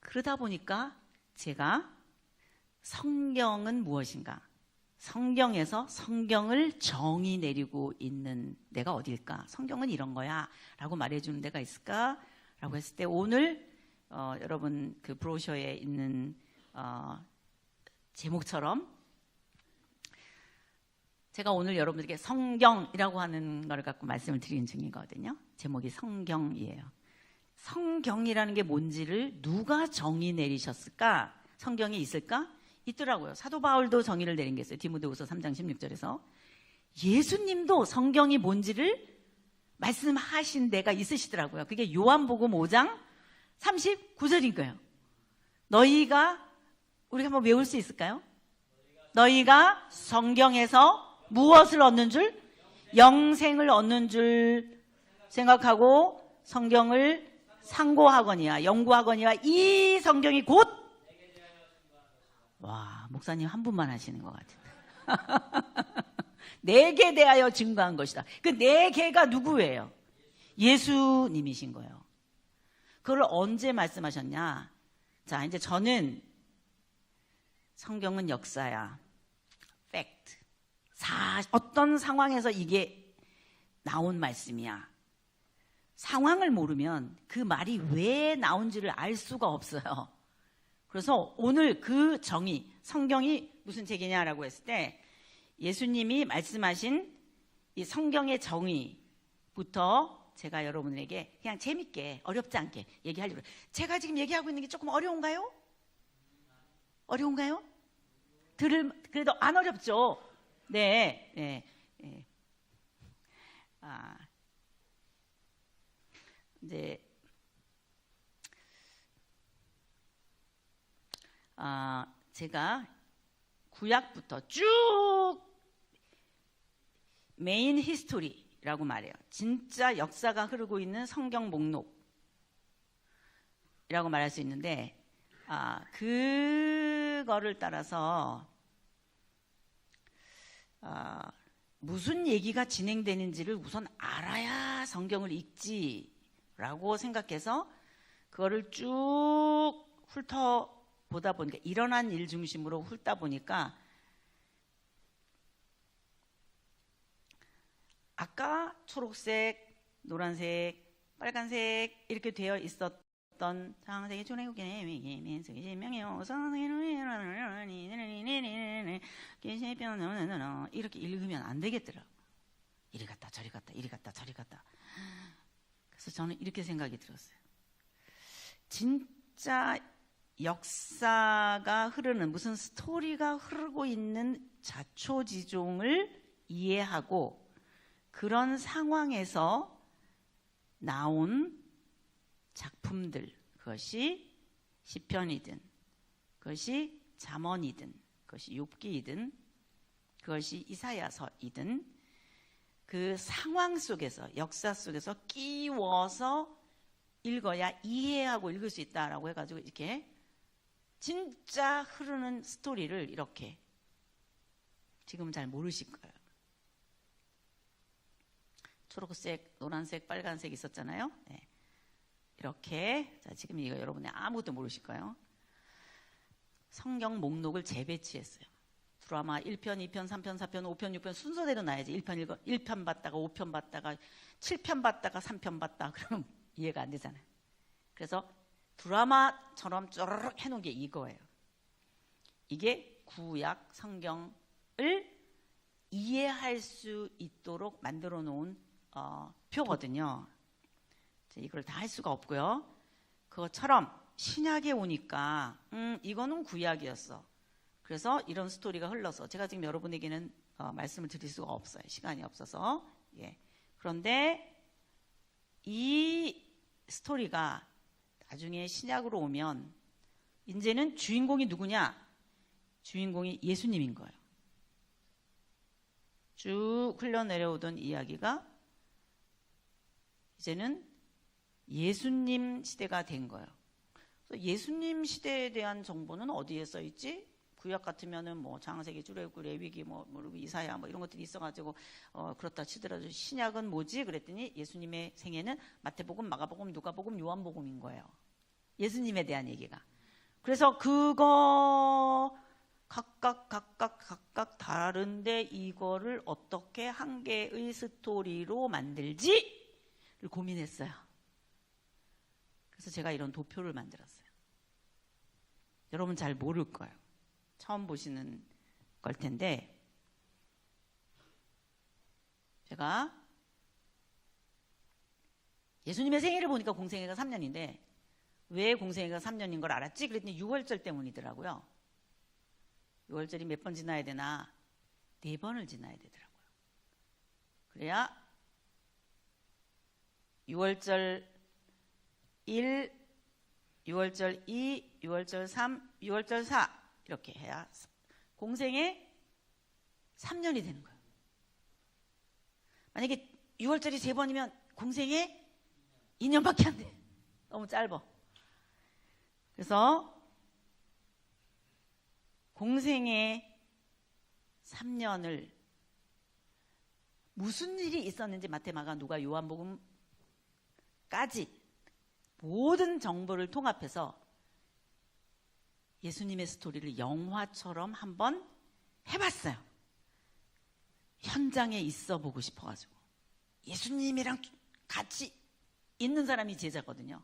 그러다 보니까 제가 성경은 무엇인가, 성경에서 성경을 정의 내리고 있는 데가 어딜까, 성경은 이런 거야 라고 말해주는 데가 있을까 라고 했을 때, 오늘 여러분 그 브로셔에 있는 제목처럼 제가 오늘 여러분들에게 성경이라고 하는 걸 갖고 말씀을 드리는 중이거든요. 제목이 성경이에요. 성경이라는 게 뭔지를 누가 정의 내리셨을까? 성경에 있을까? 있더라고요. 사도 바울도 정의를 내린 게 있어요. 디모데후서 3장 16절에서 예수님도 성경이 뭔지를 말씀하신 데가 있으시더라고요. 그게 요한복음 5장 39절인 거예요. 우리가 한번 외울 수 있을까요? 너희가 성경에서 무엇을 얻는 줄? 영생을 얻는 줄 생각하고 성경을 상고하거니와 연구하거니와 이 성경이 곧, 와, 목사님 한 분만 하시는 것 같아요. 내게 대하여 증거한 것이다. 그 내게가 누구예요? 예수님이신 거예요. 그걸 언제 말씀하셨냐? 자, 이제 저는 성경은 역사야, 팩트, 어떤 상황에서 이게 나온 말씀이야. 상황을 모르면 그 말이 왜 나온지를 알 수가 없어요. 그래서 오늘 그 정의, 성경이 무슨 책이냐라고 했을 때 예수님이 말씀하신 이 성경의 정의부터 제가 여러분에게 그냥 재밌게 어렵지 않게 얘기하려고 해요. 제가 지금 얘기하고 있는 게 조금 어려운가요? 어려운가요? 그래도 안 어렵죠? 네. 이제 제가 구약부터 쭉 메인 히스토리라고 말해요. 진짜 역사가 흐르고 있는 성경 목록이라고 말할 수 있는데, 그거를 따라서 무슨 얘기가 진행되는지를 우선 알아야 성경을 읽지라고 생각해서 그거를 쭉 훑어보다 보니까, 일어난 일 중심으로 훑다 보니까 아까 초록색, 노란색, 빨간색 이렇게 되어 있었던 장세기 출애굽기의 민수기 신명이요 이렇게 읽으면 안 되겠더라고. 이리 갔다 저리 갔다 이리 갔다 저리 갔다. 그래서 저는 이렇게 생각이 들었어요. 진짜 역사가 흐르는, 무슨 스토리가 흐르고 있는 자초지종을 이해하고 그런 상황에서 나온 작품들, 그것이 시편이든 그것이 잠언이든 그것이 욥기이든 그것이 이사야서이든 그 상황 속에서, 역사 속에서 끼워서 읽어야 이해하고 읽을 수 있다라고 해가지고 이렇게 진짜 흐르는 스토리를 이렇게, 지금은 잘 모르실 거예요. 초록색, 노란색, 빨간색 있었잖아요. 네. 이렇게, 자, 지금 이거 여러분이 아무것도 모르실 거예요. 성경 목록을 재배치했어요. 드라마 1편, 2편, 3편, 4편, 5편, 6편 순서대로 놔야지. 1편 봤다가 5편 봤다가 7편 봤다가 3편 봤다 그러면 이해가 안 되잖아요. 그래서 드라마처럼 쪼르륵 해놓은 게 이거예요. 이게 구약 성경을 이해할 수 있도록 만들어 놓은 표거든요. 이걸 다 할 수가 없고요. 그것처럼 신약에 오니까 이거는 구약이었어. 그래서 이런 스토리가 흘러서 제가 지금 여러분에게는 말씀을 드릴 수가 없어요. 시간이 없어서. 예. 그런데 이 스토리가 나중에 신약으로 오면 이제는 주인공이 누구냐? 주인공이 예수님인 거예요. 쭉 흘러내려오던 이야기가 이제는 예수님 시대가 된 거예요. 그래서 예수님 시대에 대한 정보는 어디에 써 있지? 구약 같으면은 뭐 창세기, 출애굽기, 레위기, 뭐 이사야 뭐 이런 것들이 있어가지고 그렇다 치더라도 신약은 뭐지? 그랬더니 예수님의 생애는 마태복음, 마가복음, 누가복음, 요한복음인 거예요. 예수님에 대한 얘기가. 그래서 그거 각각 다른데 이거를 어떻게 한 개의 스토리로 만들지를 고민했어요. 그래서 제가 이런 도표를 만들었어요. 여러분 잘 모를 거예요. 처음 보시는 걸 텐데, 제가 예수님의 생일을 보니까 공생애가 3년인데 왜 공생애가 3년인 걸 알았지? 그랬더니 6월절 때문이더라고요. 6월절이 몇 번 지나야 되나? 4번을 지나야 되더라고요. 그래야 6월절 1, 6월절 2, 6월절 3, 6월절 4 이렇게 해야 공생애 3년이 되는 거예요. 만약에 6월절이 3번이면 공생애 2년밖에 안 돼. 너무 짧아. 그래서 공생애 3년을 무슨 일이 있었는지 마태, 마가, 누가, 요한복음까지 모든 정보를 통합해서 예수님의 스토리를 영화처럼 한번 해봤어요. 현장에 있어 보고 싶어가지고. 예수님이랑 같이 있는 사람이 제자거든요.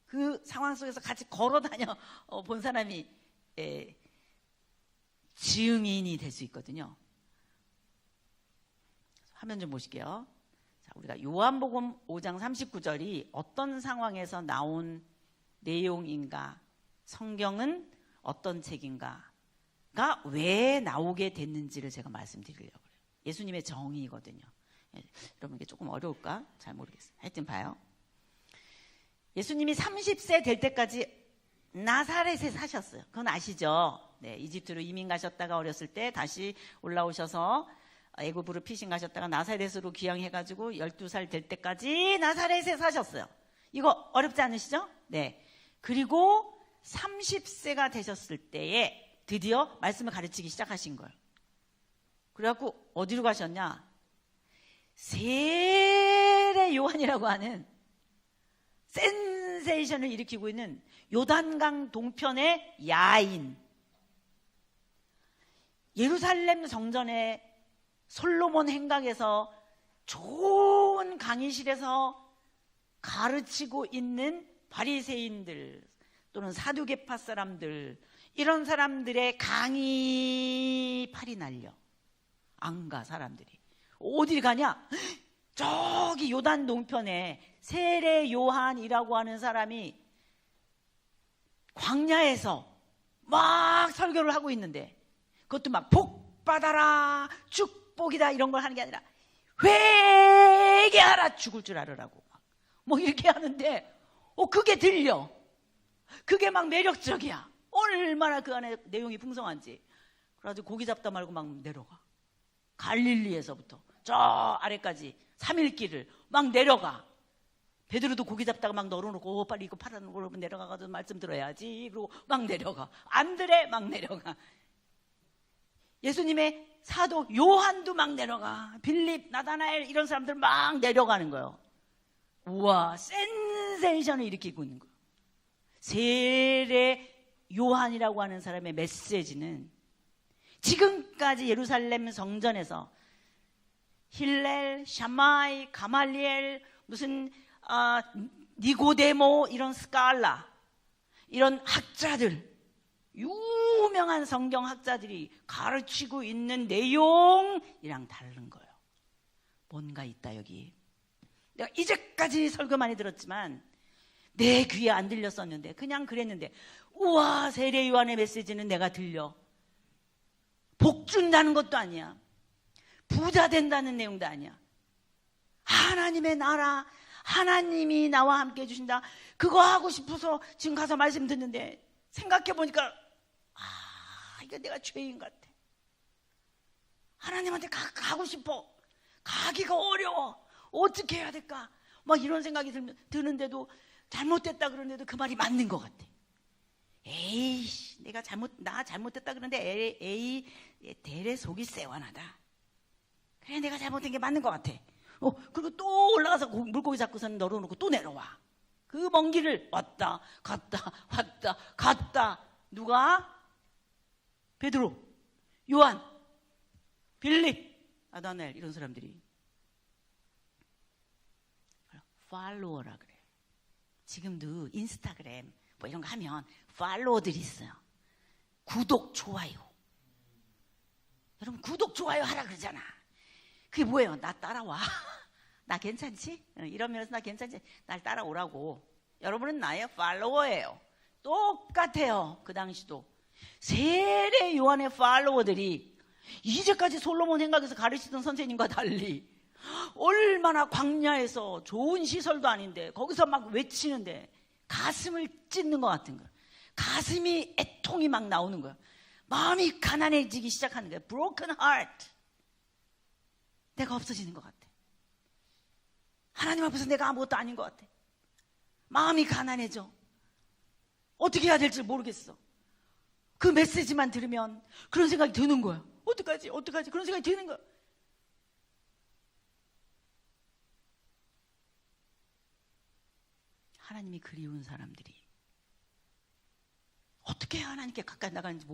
그 상황 속에서 같이 걸어다녀 본 사람이 증인이 될 수 있거든요. 화면 좀 보실게요. 자, 우리가 요한복음 5장 39절이 어떤 상황에서 나온 내용인가, 성경은 어떤 책인가가 왜 나오게 됐는지를 제가 말씀드리려고 해요. 예수님의 정의거든요. 여러분 이게 조금 어려울까? 잘 모르겠어요. 하여튼 봐요. 예수님이 30세 될 때까지 나사렛에 사셨어요. 그건 아시죠? 네, 이집트로 이민 가셨다가 어렸을 때 다시 올라오셔서 애굽으로 피신 가셨다가 나사렛으로 귀향해가지고 12살 될 때까지 나사렛에 사셨어요. 이거 어렵지 않으시죠? 네. 그리고 30세가 되셨을 때에 드디어 말씀을 가르치기 시작하신 거예요. 그래갖고 어디로 가셨냐? 세례 요한이라고 하는 센세이션을 일으키고 있는 요단강 동편의 야인, 예루살렘 성전의 솔로몬 행각에서 좋은 강의실에서 가르치고 있는 바리새인들 또는 사두개파 사람들, 이런 사람들의 강의팔이 날려 안 가. 사람들이 어딜 가냐? 저기 요단 동편에 세례 요한이라고 하는 사람이 광야에서 막 설교를 하고 있는데, 그것도 막 복 받아라, 축복이다 이런 걸 하는 게 아니라 회개하라, 죽을 줄 알으라고 뭐 이렇게 하는데, 그게 들려. 그게 막 매력적이야. 얼마나 그 안에 내용이 풍성한지. 그래가지고 고기 잡다 말고 막 내려가. 갈릴리에서부터 저 아래까지 3일 길을 막 내려가. 베드로도 고기 잡다가 막 널어놓고 빨리 이거 팔아놓고 내려가가지고 말씀 들어야지. 그러고 막 내려가. 안드레 막 내려가. 예수님의 사도 요한도 막 내려가. 빌립, 나다나엘 이런 사람들 막 내려가는 거예요. 우와, 센세이션을 일으키고 있는 거예요. 세례 요한이라고 하는 사람의 메시지는 지금까지 예루살렘 성전에서 힐렐, 샤마이, 가말리엘, 무슨 니고데모 이런 스칼라, 이런 학자들, 유명한 성경 학자들이 가르치고 있는 내용이랑 다른 거예요. 뭔가 있다 여기. 내가 이제까지 설교 많이 들었지만 내 귀에 안 들렸었는데 그냥 그랬는데, 우와, 세례 요한의 메시지는 내가 들려. 복 준다는 것도 아니야. 부자 된다는 내용도 아니야. 하나님의 나라, 하나님이 나와 함께 해주신다. 그거 하고 싶어서 지금 가서 말씀 듣는데 생각해보니까 이거 내가 죄인 같아. 하나님한테 가고 싶어. 가기가 어려워. 어떻게 해야 될까? 막 이런 생각이 드는데도, 잘못됐다 그러는데도 그 말이 맞는 것 같아. 에이씨, 나 잘못됐다 그러는데 에이, 대래 속이 세완하다. 그래, 내가 잘못된 게 맞는 것 같아. 그리고 또 올라가서 물고기 잡고서는 널어놓고 또 내려와. 그 먼 길을 왔다 갔다. 누가? 베드로, 요한, 빌립, 나다나엘 이런 사람들이 팔로워라 그래. 지금도 인스타그램 뭐 이런 거 하면 팔로워들이 있어요. 구독, 좋아요. 여러분, 구독, 좋아요 하라 그러잖아. 그게 뭐예요? 나 따라와. 나 괜찮지? 이러면서 나 괜찮지? 날 따라오라고. 여러분은 나의 팔로워예요. 똑같아요. 그 당시도 세례 요한의 팔로워들이 이제까지 솔로몬 행각에서 가르치던 선생님과 달리 얼마나 광야에서 좋은 시설도 아닌데 거기서 막 외치는데 가슴을 찢는 것 같은 거예요. 가슴이 애통이 막 나오는 거예요. 마음이 가난해지기 시작하는 거예요. Broken heart. 내가 없어지는 것 같아. 하나님 앞에서 내가 아무것도 아닌 것 같아. 마음이 가난해져. 어떻게 해야 될지 모르겠어. 그 메시지만 들으면 그런 생각이 드는 거야. 어떡하지? 그런 생각이 드는 거야. 하나님이 그리운 사람들이 어떻게 하나님께 가까이 나가는지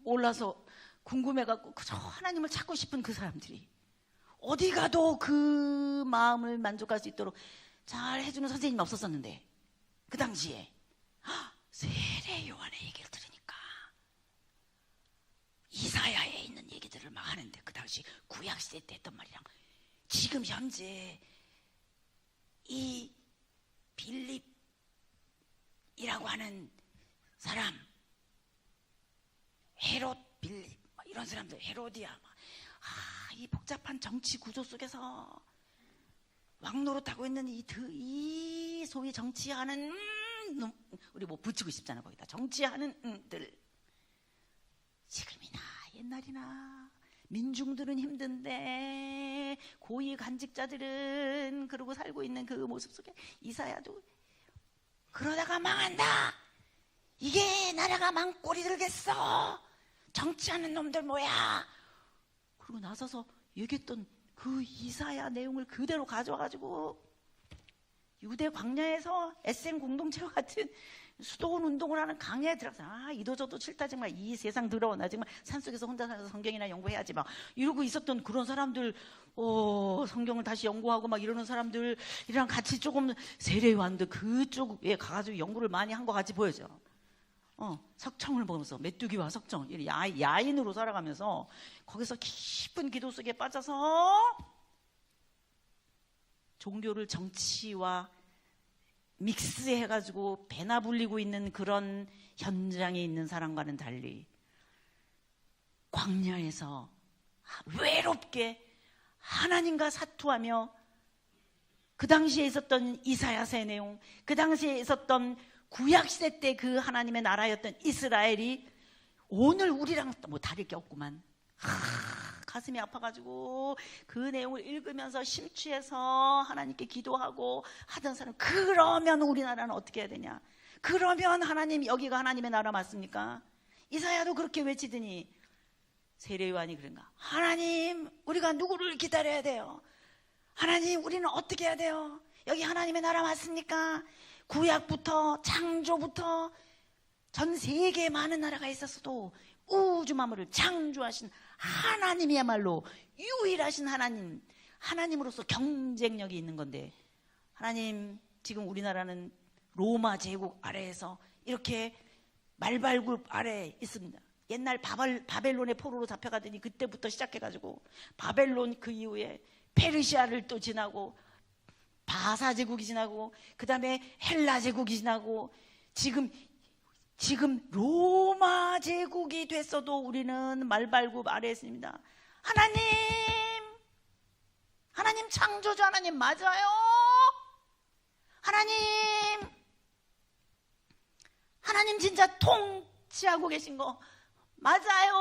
몰라서 궁금해갖고 그저 하나님을 찾고 싶은 그 사람들이 어디 가도 그 마음을 만족할 수 있도록 잘 해주는 선생님이 없었었는데, 그 당시에 세례 요한의 얘기를 들으니까 이사야에 있는 얘기들을 막 하는데, 그 당시 구약시대 때 했던 말이랑 지금 현재 이 빌립이라고 하는 사람, 헤롯, 빌립 이런 사람들, 헤로디아, 이 복잡한 정치 구조 속에서 왕노릇하고 있는 이 소위 정치하는 우리 뭐 붙이고 싶잖아 거기다. 정치하는 들, 지금이나 옛날이나 민중들은 힘든데 고위 간직자들은 그러고 살고 있는 그 모습 속에 이사야도 그러다가 망한다. 이게 나라가 망꼬리 들겠어. 정치하는 놈들 뭐야. 그러고 나서서 얘기했던 그 이사야 내용을 그대로 가져와가지고 유대 광야에서 SM 공동체와 같은 수도원 운동을 하는 강야에 들어가서 이도저도 싫다 정말 이 세상 더러워 나 정말 산속에서 혼자 살아서 성경이나 연구해야지 막 이러고 있었던 그런 사람들 성경을 다시 연구하고 막 이러는 사람들이랑 같이 조금 세례요한도 그쪽에 가가지고 연구를 많이 한 것 같이 보여져. 석청을 보면서 메뚜기와 석청 야인으로 살아가면서 거기서 깊은 기도 속에 빠져서 종교를 정치와 믹스해가지고 배나 불리고 있는 그런 현장에 있는 사람과는 달리 광야에서 외롭게 하나님과 사투하며 그 당시에 있었던 이사야서의 내용, 그 당시에 있었던 구약시대 때 그 하나님의 나라였던 이스라엘이 오늘 우리랑 뭐 다를 게 없구만. 가슴이 아파가지고 그 내용을 읽으면서 심취해서 하나님께 기도하고 하던 사람, 그러면 우리나라는 어떻게 해야 되냐? 그러면 하나님, 여기가 하나님의 나라 맞습니까? 이사야도 그렇게 외치더니 세례요한이 그런가? 하나님, 우리가 누구를 기다려야 돼요? 하나님, 우리는 어떻게 해야 돼요? 여기 하나님의 나라 맞습니까? 구약부터 창조부터 전 세계에 많은 나라가 있었어도 우주 만물을 창조하신 하나님이야말로 유일하신 하나님으로서 경쟁력이 있는 건데, 하나님, 지금 우리나라는 로마 제국 아래에서 이렇게 말발굽 아래에 있습니다. 옛날 바벨론의 포로로 잡혀가더니 그때부터 시작해가지고 바벨론, 그 이후에 페르시아를 또 지나고 바사 제국이 지나고 그 다음에 헬라 제국이 지나고 지금 로마 제국이 됐어도 우리는 말발굽 아래에 있습니다. 하나님 창조주 하나님 맞아요? 하나님 진짜 통치하고 계신 거 맞아요?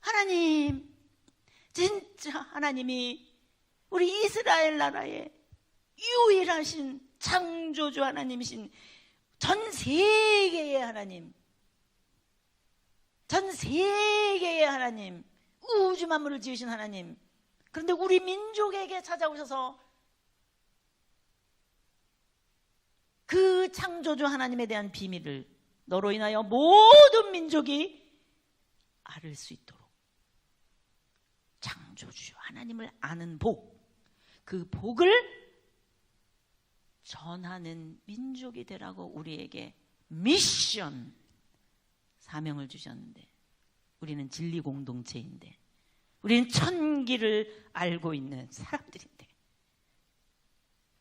하나님 진짜 하나님이 우리 이스라엘 나라의 유일하신 창조주 하나님이신 전 세계의 하나님, 전 세계의 하나님, 우주 만물을 지으신 하나님, 그런데 우리 민족에게 찾아오셔서 그 창조주 하나님에 대한 비밀을 너로 인하여 모든 민족이 알을 수 있도록 창조주 하나님을 아는 복, 그 복을 전하는 민족이 되라고 우리에게 미션, 사명을 주셨는데, 우리는 진리 공동체인데, 우리는 천기를 알고 있는 사람들인데,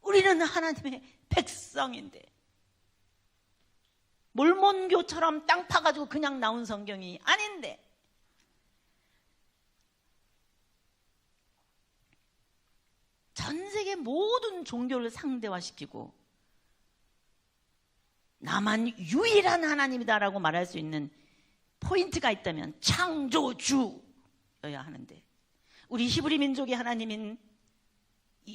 우리는 하나님의 백성인데, 몰몬교처럼 땅 파가지고 그냥 나온 성경이 아닌데, 전 세계 모든 종교를 상대화시키고 나만 유일한 하나님이다라고 말할 수 있는 포인트가 있다면 창조주여야 하는데, 우리 히브리 민족의 하나님인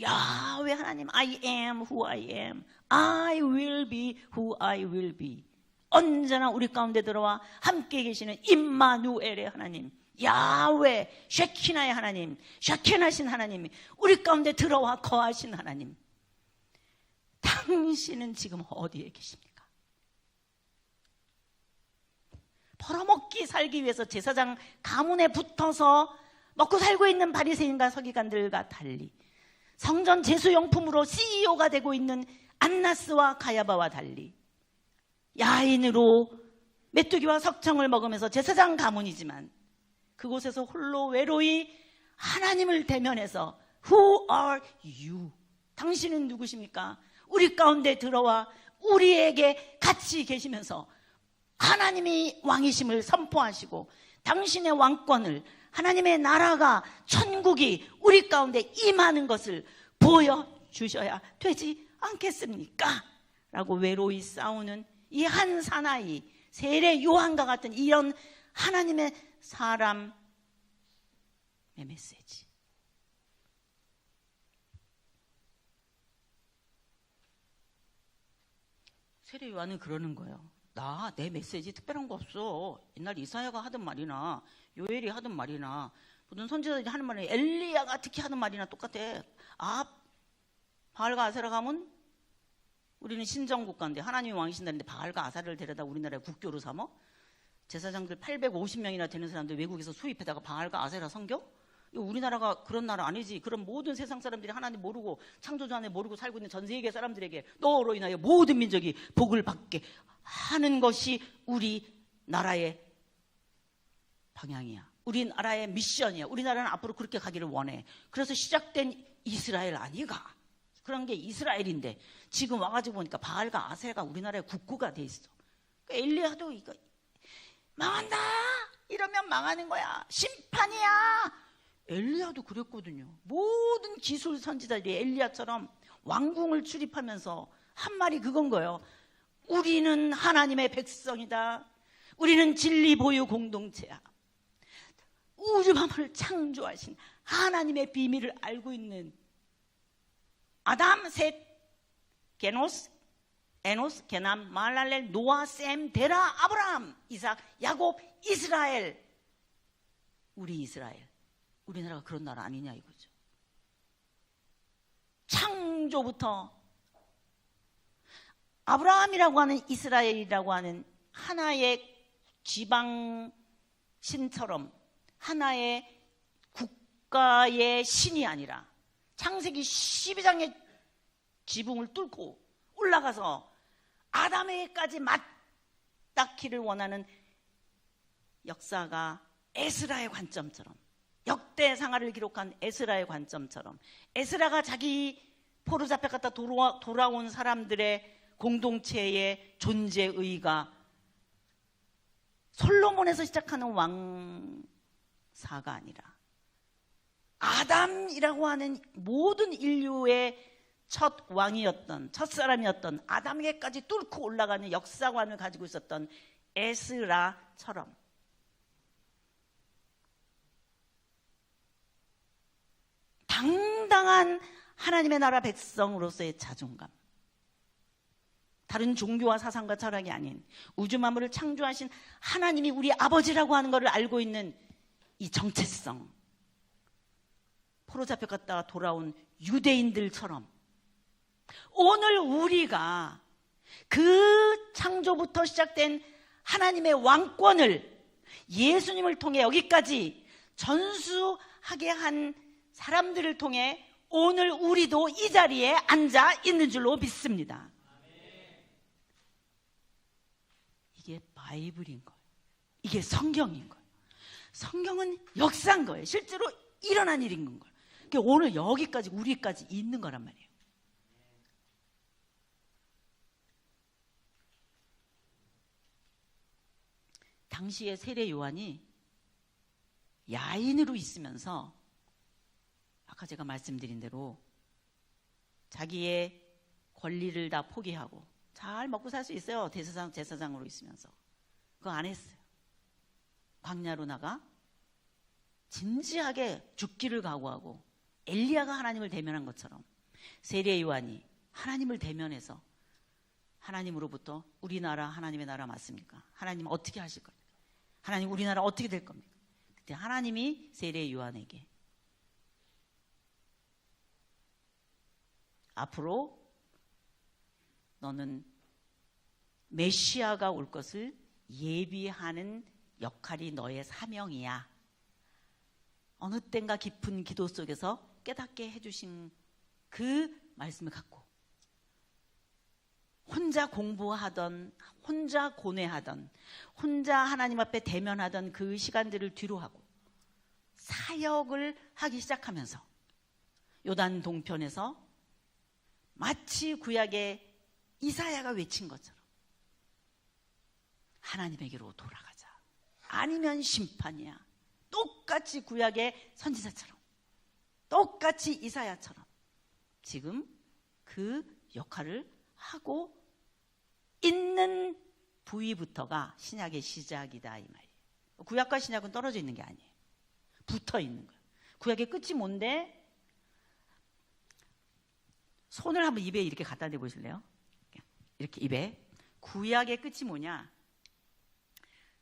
야훼 하나님, I am who I am, I will be who I will be, 언제나 우리 가운데 들어와 함께 계시는 임마누엘의 하나님, 야훼 쉐키나의 하나님, 쉐키나신 하나님이 우리 가운데 들어와 거하신 하나님, 당신은 지금 어디에 계십니까? 벌어먹기 살기 위해서 제사장 가문에 붙어서 먹고 살고 있는 바리새인과 서기관들과 달리, 성전 제수용품으로 CEO가 되고 있는 안나스와 가야바와 달리, 야인으로 메뚜기와 석청을 먹으면서 제사장 가문이지만 그곳에서 홀로 외로이 하나님을 대면해서 Who are you? 당신은 누구십니까? 우리 가운데 들어와 우리에게 같이 계시면서 하나님이 왕이심을 선포하시고 당신의 왕권을, 하나님의 나라가, 천국이 우리 가운데 임하는 것을 보여주셔야 되지 않겠습니까? 라고 외로이 싸우는 이 한 사나이, 세례 요한과 같은 이런 하나님의 사람의 메시지. 세례 요한은 그러는 거예요. 내 메시지 특별한 거 없어. 옛날 이사야가 하던 말이나 요엘이 하던 말이나 모든 선지자들이 하는 말이 엘리야가 특히 하는 말이나 똑같아. 바알과 아세라 가면 우리는 신정국가인데 하나님이 왕이신다는데 바알과 아세라를 데려다 우리나라의 국교로 삼어? 제사장들 850명이나 되는 사람들 외국에서 수입해다가 바알과 아세라 섬겨? 이거 우리나라가 그런 나라 아니지. 그럼 모든 세상 사람들이 하나님 모르고 창조주 안에 모르고 살고 있는 전 세계 사람들에게 너로 인하여 모든 민족이 복을 받게 하는 것이 우리나라의 방향이야. 우리나라의 미션이야. 우리나라는 앞으로 그렇게 가기를 원해. 그래서 시작된 이스라엘 아니가? 그런 게 이스라엘인데 지금 와가지고 보니까 바알과 아세라가 우리나라의 국고가 돼 있어. 그러니까 엘리야도 이거 망한다 이러면 망하는 거야. 심판이야. 엘리야도 그랬거든요. 모든 기술 선지자들이 엘리야처럼 왕궁을 출입하면서 한 말이 그건 거예요. 우리는 하나님의 백성이다. 우리는 진리 보유 공동체야. 우주 만물을 창조하신 하나님의 비밀을 알고 있는 아담, 셋, 게노스, 에노스, 게남, 말랄렐, 노아, 셈, 데라, 아브라함, 이삭, 야곱, 이스라엘. 우리 이스라엘. 우리나라가 그런 나라 아니냐 이거죠. 창조부터 아브라함이라고 하는 이스라엘이라고 하는 하나의 지방신처럼 하나의 국가의 신이 아니라 창세기 12장의 지붕을 뚫고 올라가서 아담에게까지 맞닿기를 원하는 역사가 에스라의 관점처럼 역대상하를 기록한 에스라의 관점처럼 에스라가 자기 포로 잡혀갔다 돌아온 사람들의 공동체의 존재의가 솔로몬에서 시작하는 왕사가 아니라 아담이라고 하는 모든 인류의 첫 왕이었던 첫 사람이었던 아담에게까지 뚫고 올라가는 역사관을 가지고 있었던 에스라처럼 당당한 하나님의 나라 백성으로서의 자존감, 다른 종교와 사상과 철학이 아닌 우주 만물을 창조하신 하나님이 우리 아버지라고 하는 것을 알고 있는 이 정체성, 포로 잡혀갔다가 돌아온 유대인들처럼 오늘 우리가 그 창조부터 시작된 하나님의 왕권을 예수님을 통해 여기까지 전수하게 한 사람들을 통해 오늘 우리도 이 자리에 앉아 있는 줄로 믿습니다. 이게 바이블인 거예요. 이게 성경인 거예요. 성경은 역사인 거예요. 실제로 일어난 일인 거예요. 그러니까 오늘 여기까지 우리까지 있는 거란 말이에요. 당시에 세례 요한이 야인으로 있으면서 아까 제가 말씀드린 대로 자기의 권리를 다 포기하고 잘 먹고 살 수 있어요. 제사장으로 있으면서. 그거 안 했어요. 광야로 나가 진지하게 죽기를 각오하고 엘리야가 하나님을 대면한 것처럼 세례 요한이 하나님을 대면해서 하나님으로부터 우리나라 하나님의 나라 맞습니까? 하나님 어떻게 하실 겁니까? 하나님 우리나라 어떻게 될 겁니까? 그때 하나님이 세례 요한에게 앞으로 너는 메시아가 올 것을 예비하는 역할이 너의 사명이야. 어느 땐가 깊은 기도 속에서 깨닫게 해주신 그 말씀을 갖고 혼자 공부하던, 혼자 고뇌하던, 혼자 하나님 앞에 대면하던 그 시간들을 뒤로하고 사역을 하기 시작하면서 요단 동편에서 마치 구약의 이사야가 외친 것처럼 하나님에게로 돌아가자. 아니면 심판이야. 똑같이 구약의 선지자처럼, 똑같이 이사야처럼 지금 그 역할을 하고 있는 부위부터가 신약의 시작이다 이 말이에요. 구약과 신약은 떨어져 있는 게 아니에요. 붙어 있는 거예요. 구약의 끝이 뭔데? 손을 한번 입에 이렇게 갖다 대 보실래요? 이렇게 입에. 구약의 끝이 뭐냐?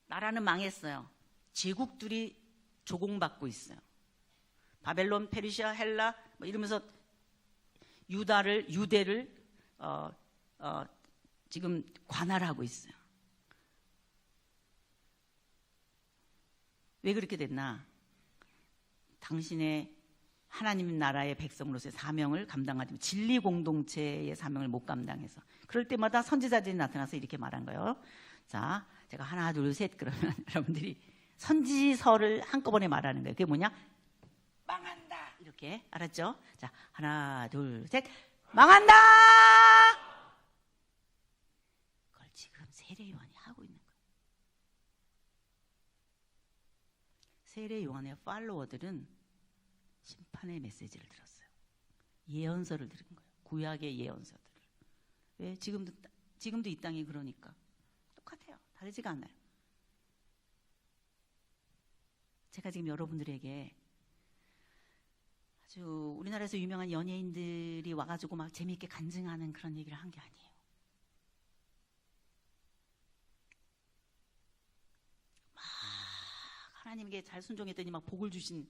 나라는 망했어요. 제국들이 조공받고 있어요. 바벨론, 페르시아, 헬라 뭐 이러면서 유대를 지금 관할하고 있어요. 왜 그렇게 됐나? 당신의 하나님 나라의 백성으로서의 사명을 감당하지 진리 공동체의 사명을 못 감당해서 그럴 때마다 선지자들이 나타나서 이렇게 말한 거예요. 자, 제가 하나 둘 셋 그러면 여러분들이 선지서를 한꺼번에 말하는 거예요. 그게 뭐냐? 망한다 이렇게 알았죠? 자, 하나 둘 셋 망한다. 그걸 지금 세례 요한이 하고 있는 거예요. 세례 요한의 팔로워들은 심판의 메시지를 들었어요. 예언서를 들은 거예요. 구약의 예언서들을. 왜? 지금도 이 땅이 그러니까 똑같아요. 다르지가 않아요. 제가 지금 여러분들에게 아주 우리나라에서 유명한 연예인들이 와가지고 막 재미있게 간증하는 그런 얘기를 한 게 아니에요. 하나님께 잘 순종했더니 막 복을 주신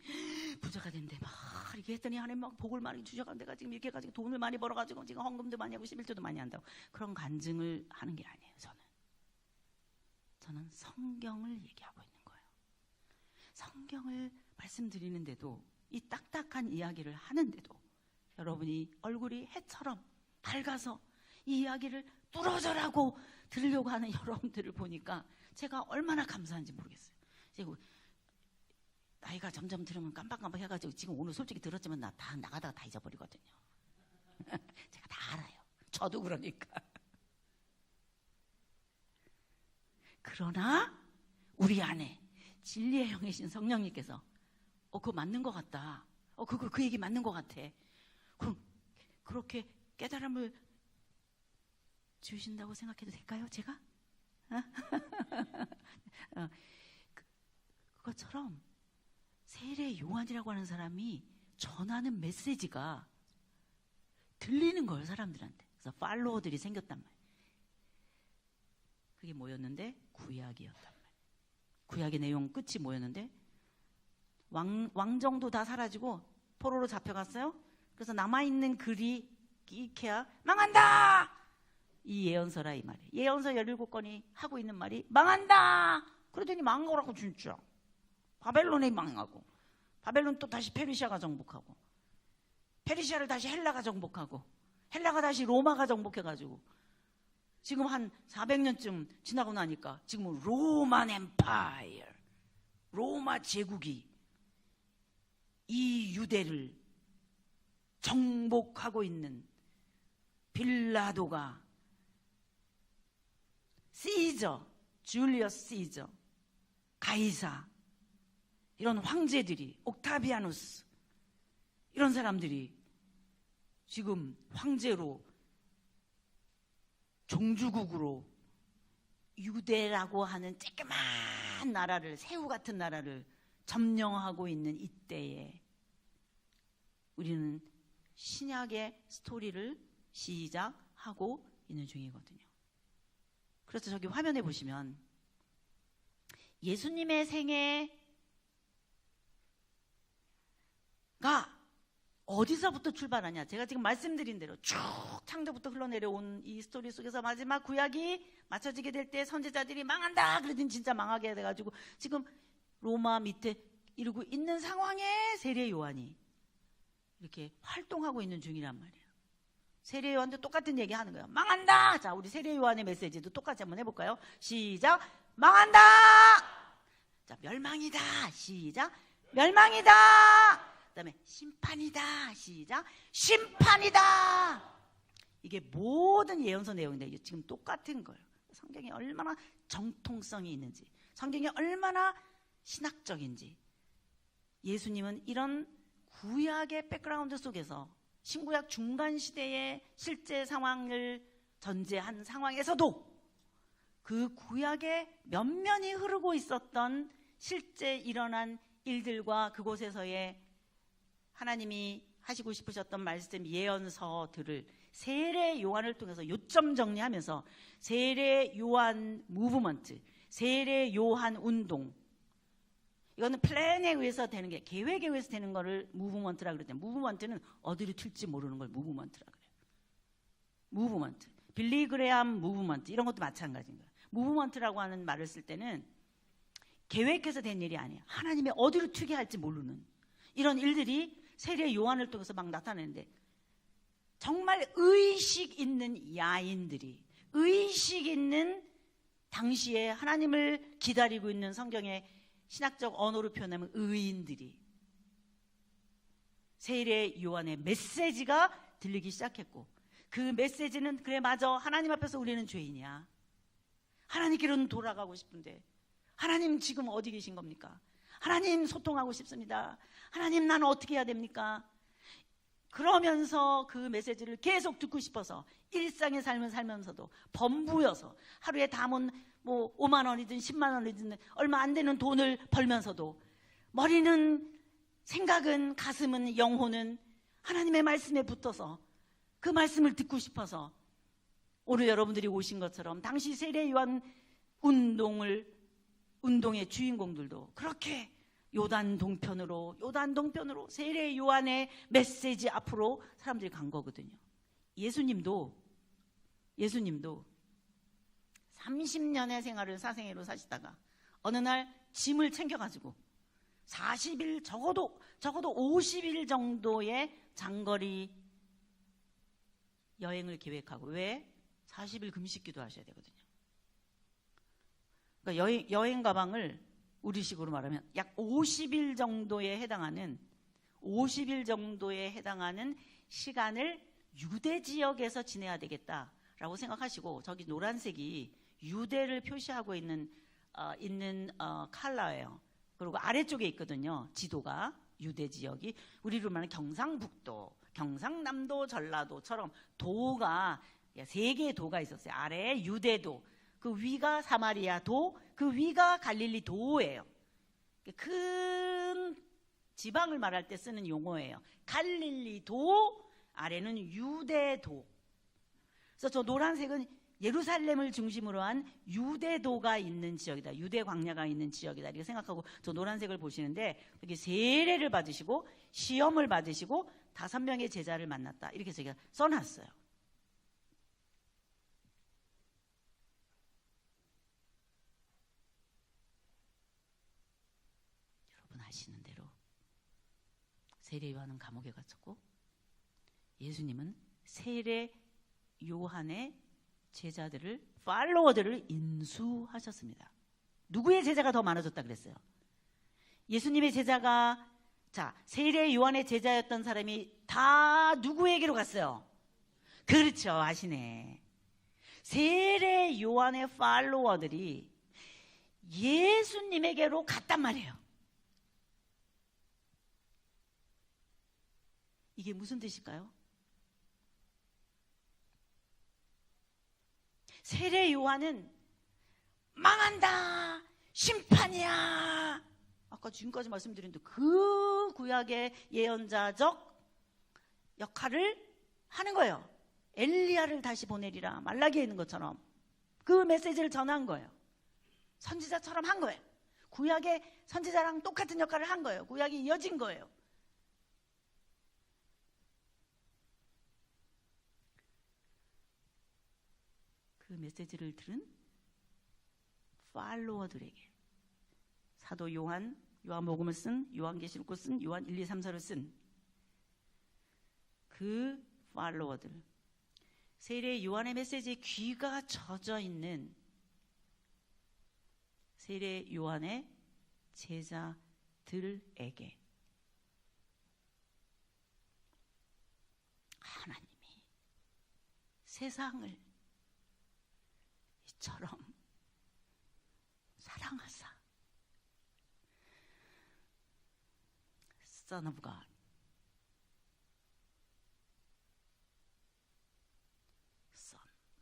부자가 된대. 막 이렇게 했더니 하나님 막 복을 많이 주셔가지고 내가 지금 이렇게 해가지고 돈을 많이 벌어가지고 지금 헌금도 많이 하고 11조도 많이 한다고. 그런 간증을 하는 게 아니에요. 저는 성경을 얘기하고 있는 거예요. 성경을 말씀드리는데도 이 딱딱한 이야기를 하는데도 여러분이 얼굴이 해처럼 밝아서 이 이야기를 뚫어져라고 들으려고 하는 여러분들을 보니까 제가 얼마나 감사한지 모르겠어요. 나이가 점점 들으면 깜빡깜빡 해가지고 지금 오늘 솔직히 들었지만 나 다 나가다가 다 잊어버리거든요. 제가 다 알아요. 저도 그러니까. 그러나 우리 안에 진리의 영이신 성령님께서 그거 맞는 것 같다. 그 얘기 맞는 것 같아. 그럼 그렇게 깨달음을 주신다고 생각해도 될까요? 제가? 그것처럼 세례 요한이라고 하는 사람이 전하는 메시지가 들리는 거예요, 사람들한테. 그래서 팔로워들이 생겼단 말이에요. 그게 뭐였는데? 구약이었단 말이에요. 구약의 내용 끝이 뭐였는데? 왕정도 다 사라지고 포로로 잡혀갔어요. 그래서 남아있는 글이 이케야 망한다! 이 예언서라 이 말이에요. 예언서 17건이 하고 있는 말이 망한다! 그러더니 망한 거라고 진짜. 바벨론이 망하고 바벨론 또 다시 페르시아가 정복하고 페르시아를 다시 헬라가 정복하고 헬라가 다시 로마가 정복해가지고 지금 한 400년쯤 지나고 나니까 지금은 로만 엠파이어 로마 제국이 이 유대를 정복하고 있는 빌라도가 시저 줄리어스 시저 가이사 이런 황제들이 옥타비아누스 이런 사람들이 지금 황제로 종주국으로 유대라고 하는 쬐끄만 나라를 새우 같은 나라를 점령하고 있는 이때에 우리는 신약의 스토리를 시작하고 있는 중이거든요. 그래서 저기 화면에 보시면 예수님의 생애가 어디서부터 출발하냐. 제가 지금 말씀드린 대로 쭉 창조부터 흘러내려온 이 스토리 속에서 마지막 구약이 맞춰지게 될 때 선지자들이 망한다 그러더니 진짜 망하게 돼가지고 지금 로마 밑에 이르고 있는 상황에 세례 요한이 이렇게 활동하고 있는 중이란 말이에요. 세례 요한도 똑같은 얘기 하는 거예요. 망한다! 자, 우리 세례 요한의 메시지도 똑같이 한번 해볼까요? 시작! 망한다! 자, 멸망이다! 시작! 멸망이다! 그 다음에 심판이다! 시작! 심판이다! 이게 모든 예언서 내용인데 지금 똑같은 거예요. 성경이 얼마나 정통성이 있는지, 성경이 얼마나 신학적인지. 예수님은 이런 구약의 백그라운드 속에서 신구약 중간 시대의 실제 상황을 전제한 상황에서도 그 구약의 면면이 흐르고 있었던 실제 일어난 일들과 그곳에서의 하나님이 하시고 싶으셨던 말씀 예언서들을 세례 요한을 통해서 요점 정리하면서 세례 요한 무브먼트, 세례 요한 운동, 이거는 플랜에 의해서 되는 게, 계획에 의해서 되는 거를 무브먼트라 그러잖아요. 무브먼트는 어디로 튈지 모르는 걸 무브먼트라 그래요. 무브먼트. 빌리 그레함 무브먼트 이런 것도 마찬가지인 거예요. 무브먼트라고 하는 말을 쓸 때는 계획해서 된 일이 아니에요. 하나님이 어디로 튀게 할지 모르는 이런 일들이 세례 요한을 통해서 막 나타내는데, 정말 의식 있는 야인들이, 의식 있는 당시에 하나님을 기다리고 있는 성경의 신학적 언어로 표현하면 의인들이 세례 요한의 메시지가 들리기 시작했고, 그 메시지는 그래 맞아, 하나님 앞에서 우리는 죄인이야, 하나님께로는 돌아가고 싶은데 하나님 지금 어디 계신 겁니까? 하나님 소통하고 싶습니다. 하나님 나는 어떻게 해야 됩니까? 그러면서 그 메시지를 계속 듣고 싶어서 일상의 삶을 살면서도 범부여서 하루에 담은 뭐 5만 원이든 10만 원이든 얼마 안 되는 돈을 벌면서도 머리는, 생각은, 가슴은, 영혼은 하나님의 말씀에 붙어서 그 말씀을 듣고 싶어서, 오늘 여러분들이 오신 것처럼 당시 세례 요한 운동의 주인공들도 그렇게 요단 동편으로 세례 요한의 메시지 앞으로 사람들이 간 거거든요. 예수님도 30년의 생활을 사생애로 사시다가 어느 날 짐을 챙겨가지고 40일, 적어도 50일 정도의 장거리 여행을 계획하고, 왜? 40일 금식기도 하셔야 되거든요. 그러니까 여행 가방을 우리식으로 말하면 약 50일 정도에 해당하는 시간을 유대 지역에서 지내야 되겠다라고 생각하시고, 저기 노란색이 유대를 표시하고 있는 컬러예요. 그리고 아래쪽에 있거든요. 지도가, 유대 지역이 우리로 말하면 경상북도, 경상남도, 전라도처럼 도가 3개의 도가 있었어요. 아래에 유대도, 그 위가 사마리아 도, 그 위가 갈릴리 도예요. 큰 지방을 말할 때 쓰는 용어예요. 갈릴리 도, 아래는 유대도. 그래서 저 노란색은 예루살렘을 중심으로 한 유대도가 있는 지역이다, 유대 광야가 있는 지역이다, 이렇게 생각하고 저 노란색을 보시는데, 여기 세례를 받으시고 시험을 받으시고 5명의 제자를 만났다, 이렇게 제가 써놨어요. 여러분 아시는 대로 세례 요한은 감옥에 갇혔고, 예수님은 세례 요한의 제자들을, 팔로워들을 인수하셨습니다. 누구의 제자가 더 많아졌다 그랬어요? 예수님의 제자가, 세례 요한의 제자였던 사람이 다 누구에게로 갔어요? 그렇죠, 아시네. 세례 요한의 팔로워들이 예수님에게로 갔단 말이에요. 이게 무슨 뜻일까요? 세례 요한은 망한다, 심판이야, 아까 지금까지 말씀드린 그 구약의 예언자적 역할을 하는 거예요. 엘리야를 다시 보내리라, 말라기에 있는 것처럼 그 메시지를 전한 거예요. 선지자처럼 한 거예요. 구약의 선지자랑 똑같은 역할을 한 거예요. 구약이 이어진 거예요. 그 메시지를 들은 팔로워들에게, 사도 요한, 요한복음을 쓴, 요한계시록을 쓴, 요한 1, 2, 3, 4를 쓴 그 팔로워들, 세례 요한의 메시지에 귀가 젖어 있는 세례 요한의 제자들에게 하나님이 세상을 이처럼 사랑하사 Son of God,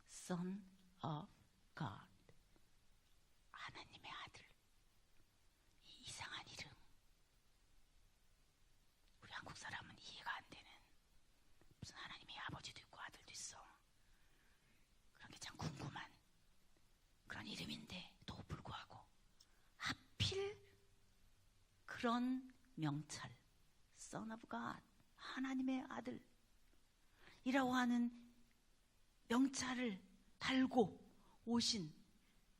Son of God, 하나님의 아들. 이 이상한 이름, 우리 한국 사람은 이해가 안 되는, 무슨 하나님의 아버지도 있고 아들도 있어, 그런 게 참 궁금한 그런 이름인데도 불구하고 하필 그런 명찰, Son of God, 하나님의 아들이라고 하는 명찰을 달고 오신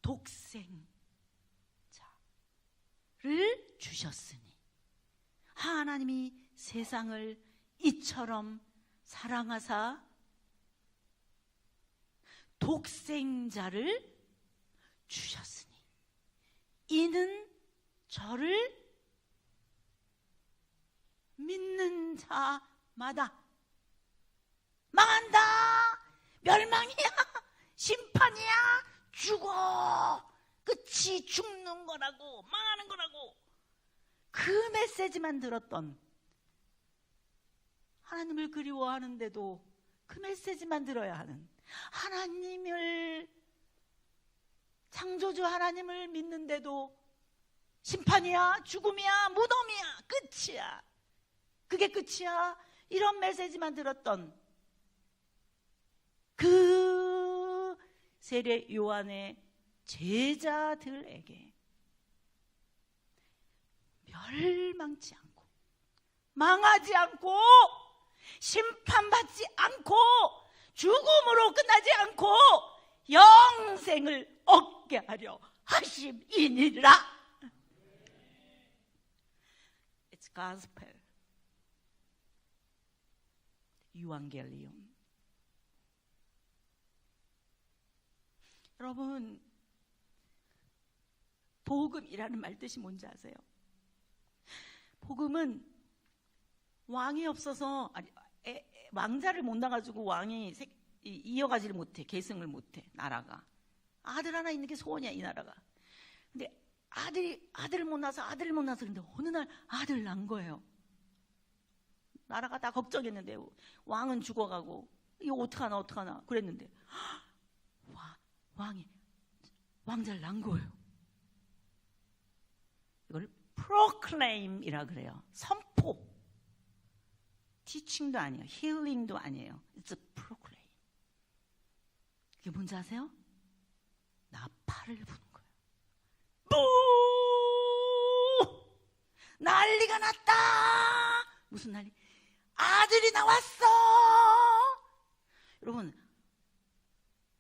독생자를 주셨으니 하나님이 세상을 이처럼 사랑하사 독생자를 주셨으니 이는 저를 믿는 자마다 망한다, 멸망이야, 심판이야, 죽어, 끝이 죽는 거라고, 망하는 거라고, 그 메시지만 들었던, 하나님을 그리워하는데도 그 메시지만 들어야 하는, 하나님을, 창조주 하나님을 믿는데도 심판이야, 죽음이야, 무덤이야, 끝이야, 그게 끝이야, 이런 메시지만 들었던 그 세례 요한의 제자들에게 멸망치 않고 망하지 않고 심판받지 않고 죽음으로 끝나지 않고 영생을 얻게 하려 하심이니라. It's gospel. 유앙겔리온. 여러분, 복음이라는 말 뜻이 뭔지 아세요? 복음은 왕이 없어서, 왕자를 못 낳아가지고 왕이 이어가지를 못해, 계승을 못해, 나라가. 아들 하나 있는 게 소원이야, 이 나라가. 근데 아들을 못 낳아서 근데 어느 날 아들 낳은 거예요. 나라가 다 걱정했는데 왕은 죽어가고 이거 어떡하나 그랬는데 왕이 왕자를 낳은 거예요. 이걸 proclaim이라 그래요. 선포. teaching도 아니에요. healing도 아니에요. It's a proclaim. 이게 뭔지 아세요? 나팔을 부는 거예요. 뿌! 난리가 났다. 무슨 난리? 아들이 나왔어. 여러분,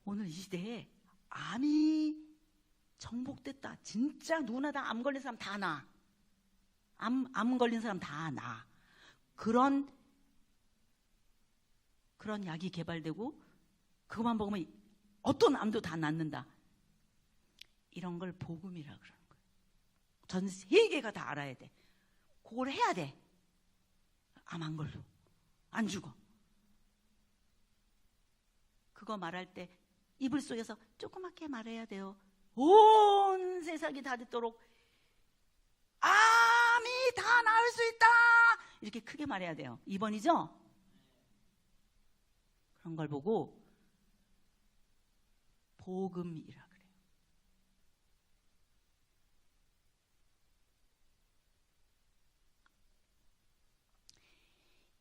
오늘 이 시대에 암이 정복됐다. 진짜 누구나 다 암 걸린 사람 다 나. 암 걸린 사람 다 나. 그런 약이 개발되고 그것만 먹으면 어떤 암도 다 낫는다. 이런 걸 복음이라 그러는 거예요. 전 세계가 다 알아야 돼. 그걸 해야 돼. 암 안 걸려. 안 죽어. 그거 말할 때 이불 속에서 조그맣게 말해야 돼요. 온 세상이 다 듣도록 암이 다 나을 수 있다. 이렇게 크게 말해야 돼요. 2번이죠? 그런 걸 보고 복음이라 그래요.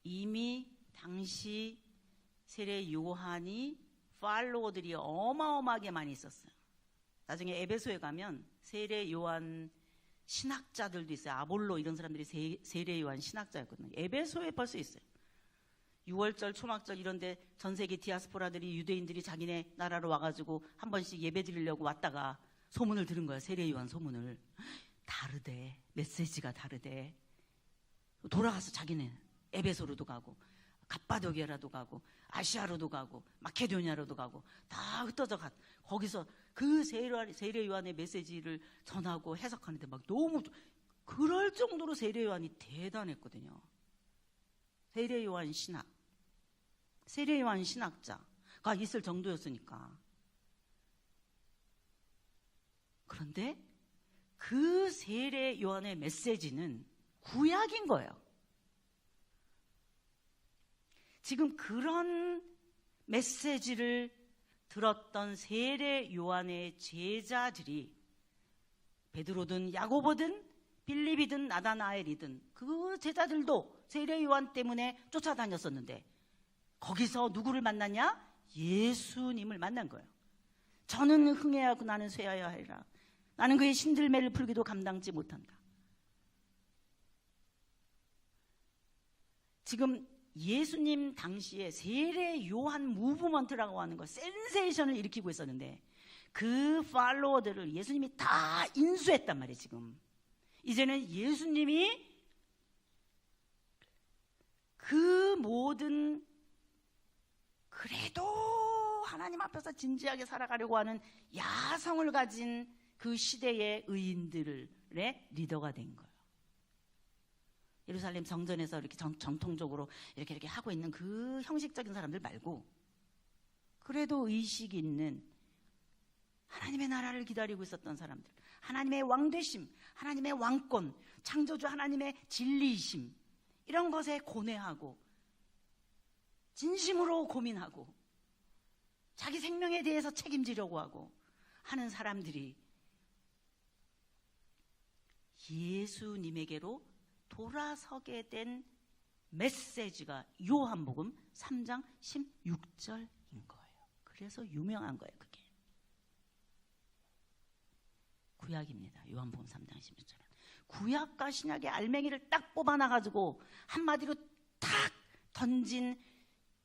이미 당시 세례 요한이 팔로워들이 어마어마하게 많이 있었어요. 나중에 에베소에 가면 세례 요한 신학자들도 있어요. 아볼로 이런 사람들이 세례 요한 신학자였거든요. 에베소에 벌써 있어요. 6월절, 초막절 이런데 전 세계 디아스포라들이, 유대인들이 자기네 나라로 와가지고 한 번씩 예배 드리려고 왔다가 소문을 들은 거야. 세례 요한 소문을. 다르대. 메시지가 다르대. 돌아가서 자기네 에베소로도 가고 갑바도기아라도 가고 아시아로도 가고 마케도니아로도 가고 다 흩어져 가. 거기서 그 세례 요한의 메시지를 전하고 해석하는데 막 너무 그럴 정도로 세례 요한이 대단했거든요. 세례 요한 신학, 세례 요한 신학자가 있을 정도였으니까. 그런데 그 세례 요한의 메시지는 구약인 거예요. 지금 그런 메시지를 들었던 세례 요한의 제자들이 베드로든 야고보든 빌립이든 나다나엘이든 그 제자들도 세례 요한 때문에 쫓아다녔었는데 거기서 누구를 만났냐? 예수님을 만난 거예요. 저는 흥해야 하고 나는 쇠하여야 하리라. 나는 그의 신들매를 풀기도 감당치 못한다. 지금 예수님 당시에 세례 요한 무브먼트라고 하는 거 센세이션을 일으키고 있었는데 그 팔로워들을 예수님이 다 인수했단 말이에요. 지금 이제는 예수님이 그 모든 그래도 하나님 앞에서 진지하게 살아가려고 하는 야성을 가진 그 시대의 의인들의 리더가 된 거예요. 예루살렘 성전에서 이렇게 전통적으로 이렇게 하고 있는 그 형식적인 사람들 말고 그래도 의식 있는 하나님의 나라를 기다리고 있었던 사람들, 하나님의 왕되심, 하나님의 왕권, 창조주 하나님의 진리이심, 이런 것에 고뇌하고 진심으로 고민하고 자기 생명에 대해서 책임지려고 하고 하는 사람들이 예수님에게로 돌아서게 된 메시지가 요한복음 3장 16절인 거예요. 그래서 유명한 거예요. 그게 구약입니다. 요한복음 3장 16절은 구약과 신약의 알맹이를 딱 뽑아놔가지고 한마디로 탁 던진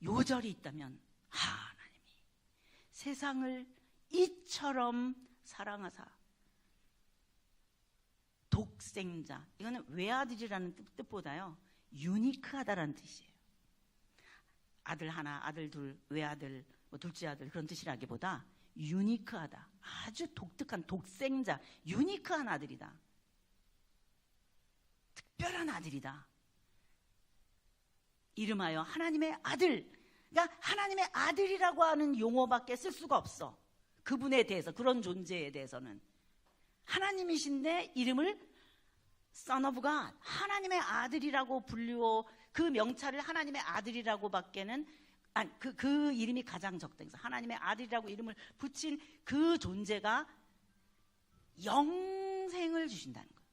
요절이 있다면 하나님이 세상을 이처럼 사랑하사 독생자, 이거는 외아들이라는 뜻보다요 유니크하다라는 뜻이에요. 아들 하나, 아들 둘, 외아들, 뭐 둘째 아들 그런 뜻이라기보다 유니크하다, 아주 독특한 독생자, 유니크한 아들이다, 특별한 아들이다. 이름하여 하나님의 아들. 그러니까 하나님의 아들이라고 하는 용어밖에 쓸 수가 없어. 그분에 대해서, 그런 존재에 대해서는 하나님이신데 이름을 Son of God, 하나님의 아들이라고 불리워 그 명찰을 하나님의 아들이라고 밖에는 그 이름이 가장 적다. 그래서 하나님의 아들이라고 이름을 붙인 그 존재가 영생을 주신다는 거예요.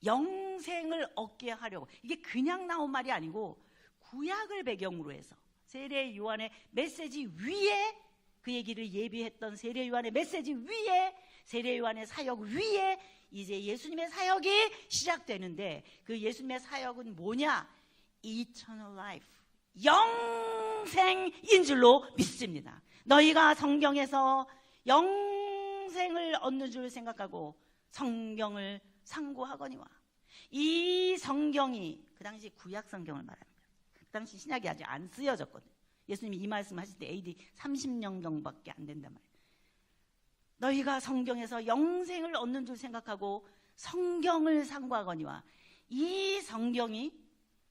영생을 얻게 하려고. 이게 그냥 나온 말이 아니고 구약을 배경으로 해서 세례 요한의 메시지 위에, 그 얘기를 예비했던 세례 요한의 메시지 위에, 세례 요한의 사역 위에 이제 예수님의 사역이 시작되는데, 그 예수님의 사역은 뭐냐? Eternal life, 영생인 줄로 믿습니다. 너희가 성경에서 영생을 얻는 줄 생각하고 성경을 상고하거니와. 이 성경이 그 당시 구약 성경을 말합니다. 그 당시 신약이 아직 안 쓰여졌거든요. 예수님이 이 말씀 하실 때 AD 30년 정도밖에 안 된단 말이에요. 너희가 성경에서 영생을 얻는 줄 생각하고 성경을 상고하거니와. 이 성경이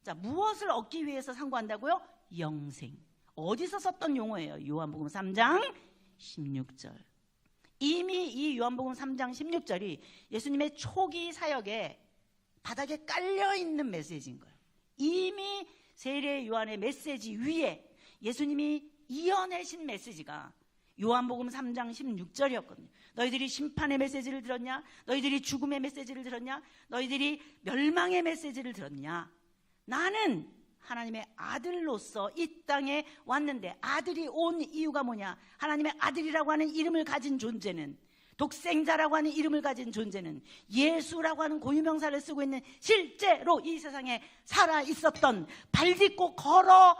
자, 무엇을 얻기 위해서 상고한다고요? 영생. 어디서 썼던 용어예요? 요한복음 3장 16절. 이미 이 요한복음 3장 16절이 예수님의 초기 사역에 바닥에 깔려있는 메시지인 거예요. 이미 세례 요한의 메시지 위에 예수님이 이어내신 메시지가 요한복음 3장 16절이었거든요. 너희들이 심판의 메시지를 들었냐? 너희들이 죽음의 메시지를 들었냐? 너희들이 멸망의 메시지를 들었냐? 나는 하나님의 아들로서 이 땅에 왔는데, 아들이 온 이유가 뭐냐? 하나님의 아들이라고 하는 이름을 가진 존재는, 독생자라고 하는 이름을 가진 존재는, 예수라고 하는 고유명사를 쓰고 있는 실제로 이 세상에 살아 있었던, 발딛고 걸어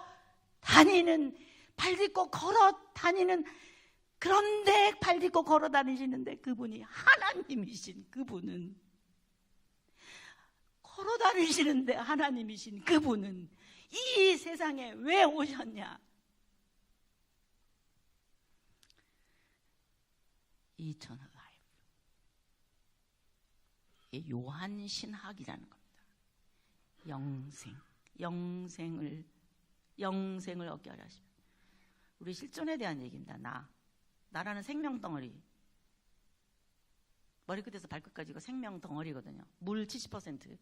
다니는, 그런데 발딛고 걸어 다니시는데 그분이 하나님이신 그분은, 걸어 다니시는데 하나님이신 그분은 이 세상에 왜 오셨냐? Eternal life. 이 요한 신학이라는 겁니다. 영생을 얻게 하려 하십니다. 우리 실존에 대한 얘기입니다. 나라는 생명 덩어리. 머리끝에서 발끝까지 이거 생명 덩어리거든요. 물 70%.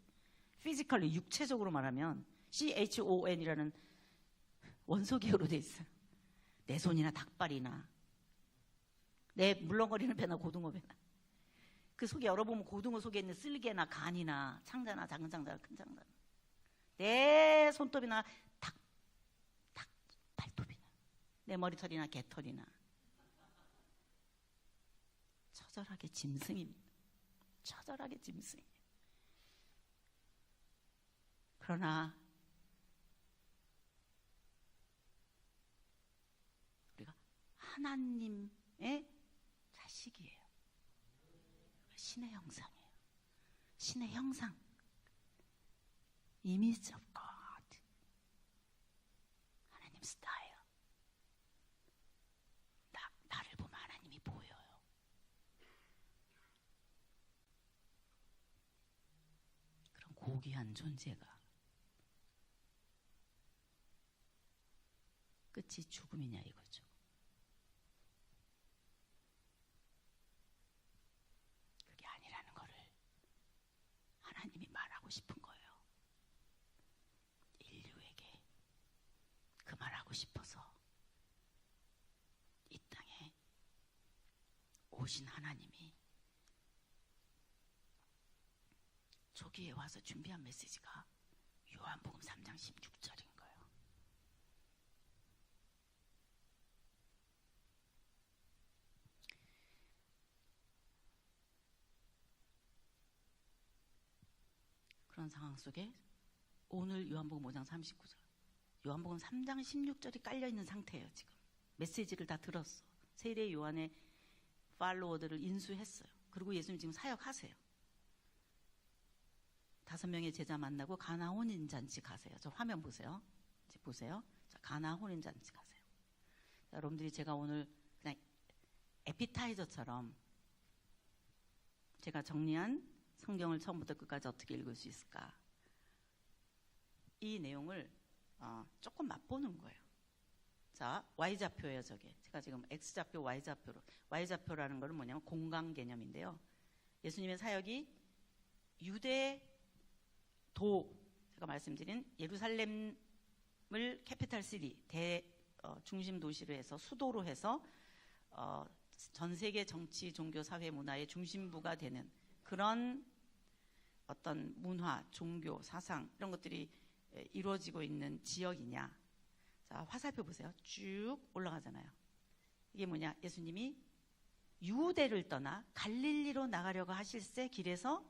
피지컬리, 육체적으로 말하면 CHON이라는 원소 기호로 돼 있어요. 내 손이나 닭발이나 내 물렁거리는 배나 고등어 배나, 그 속에 열어보면 고등어 속에 있는 쓸개나 간이나 창자나 작은 창자나 큰 창자, 내 손톱이나 닭 발톱이나 내 머리털이나 개털이나 처절하게 짐승입니다. 처절하게 짐승이에요. 그러나 하나님의 자식이에요. 신의 형상이에요. 신의 형상. Image of God. 하나님 스타일. 나를 보면 하나님이 보여요. 그런 고귀한 존재가 끝이 죽음이냐 이거죠. 그게 아니라는 거를 하나님이 말하고 싶은 거예요. 인류에게 그 말하고 싶어서 이 땅에 오신 하나님이 초기에 와서 준비한 메시지가 요한복음 3장 16절인 거예요. 그런 상황 속에 오늘 요한복음 5장 39절, 요한복음 3장 16절이 깔려있는 상태예요. 지금 메시지를 다 들었어. 세례 요한의 팔로워들을 인수했어요. 그리고 예수님 지금 사역하세요. 5명의 제자 만나고 가나 혼인잔치 가세요. 저 화면 보세요. 이제 보세요. 자, 가나 혼인잔치 가세요. 자, 여러분들이 제가 오늘 그냥 에피타이저처럼 제가 정리한 성경을 처음부터 끝까지 어떻게 읽을 수 있을까? 이 내용을 조금 맛보는 거예요. 자, Y좌표예요, 저게. 제가 지금 X좌표, Y좌표로. Y좌표라는 거는 뭐냐면 공간 개념인데요. 예수님의 사역이 유대도, 제가 말씀드린 예루살렘을 캐피탈 시티, 중심 도시로 해서, 수도로 해서 전 세계 정치, 종교, 사회, 문화의 중심부가 되는 그런 어떤 문화, 종교, 사상 이런 것들이 이루어지고 있는 지역이냐. 자, 화살표 보세요. 쭉 올라가잖아요. 이게 뭐냐? 예수님이 유대를 떠나 갈릴리로 나가려고 하실새 길에서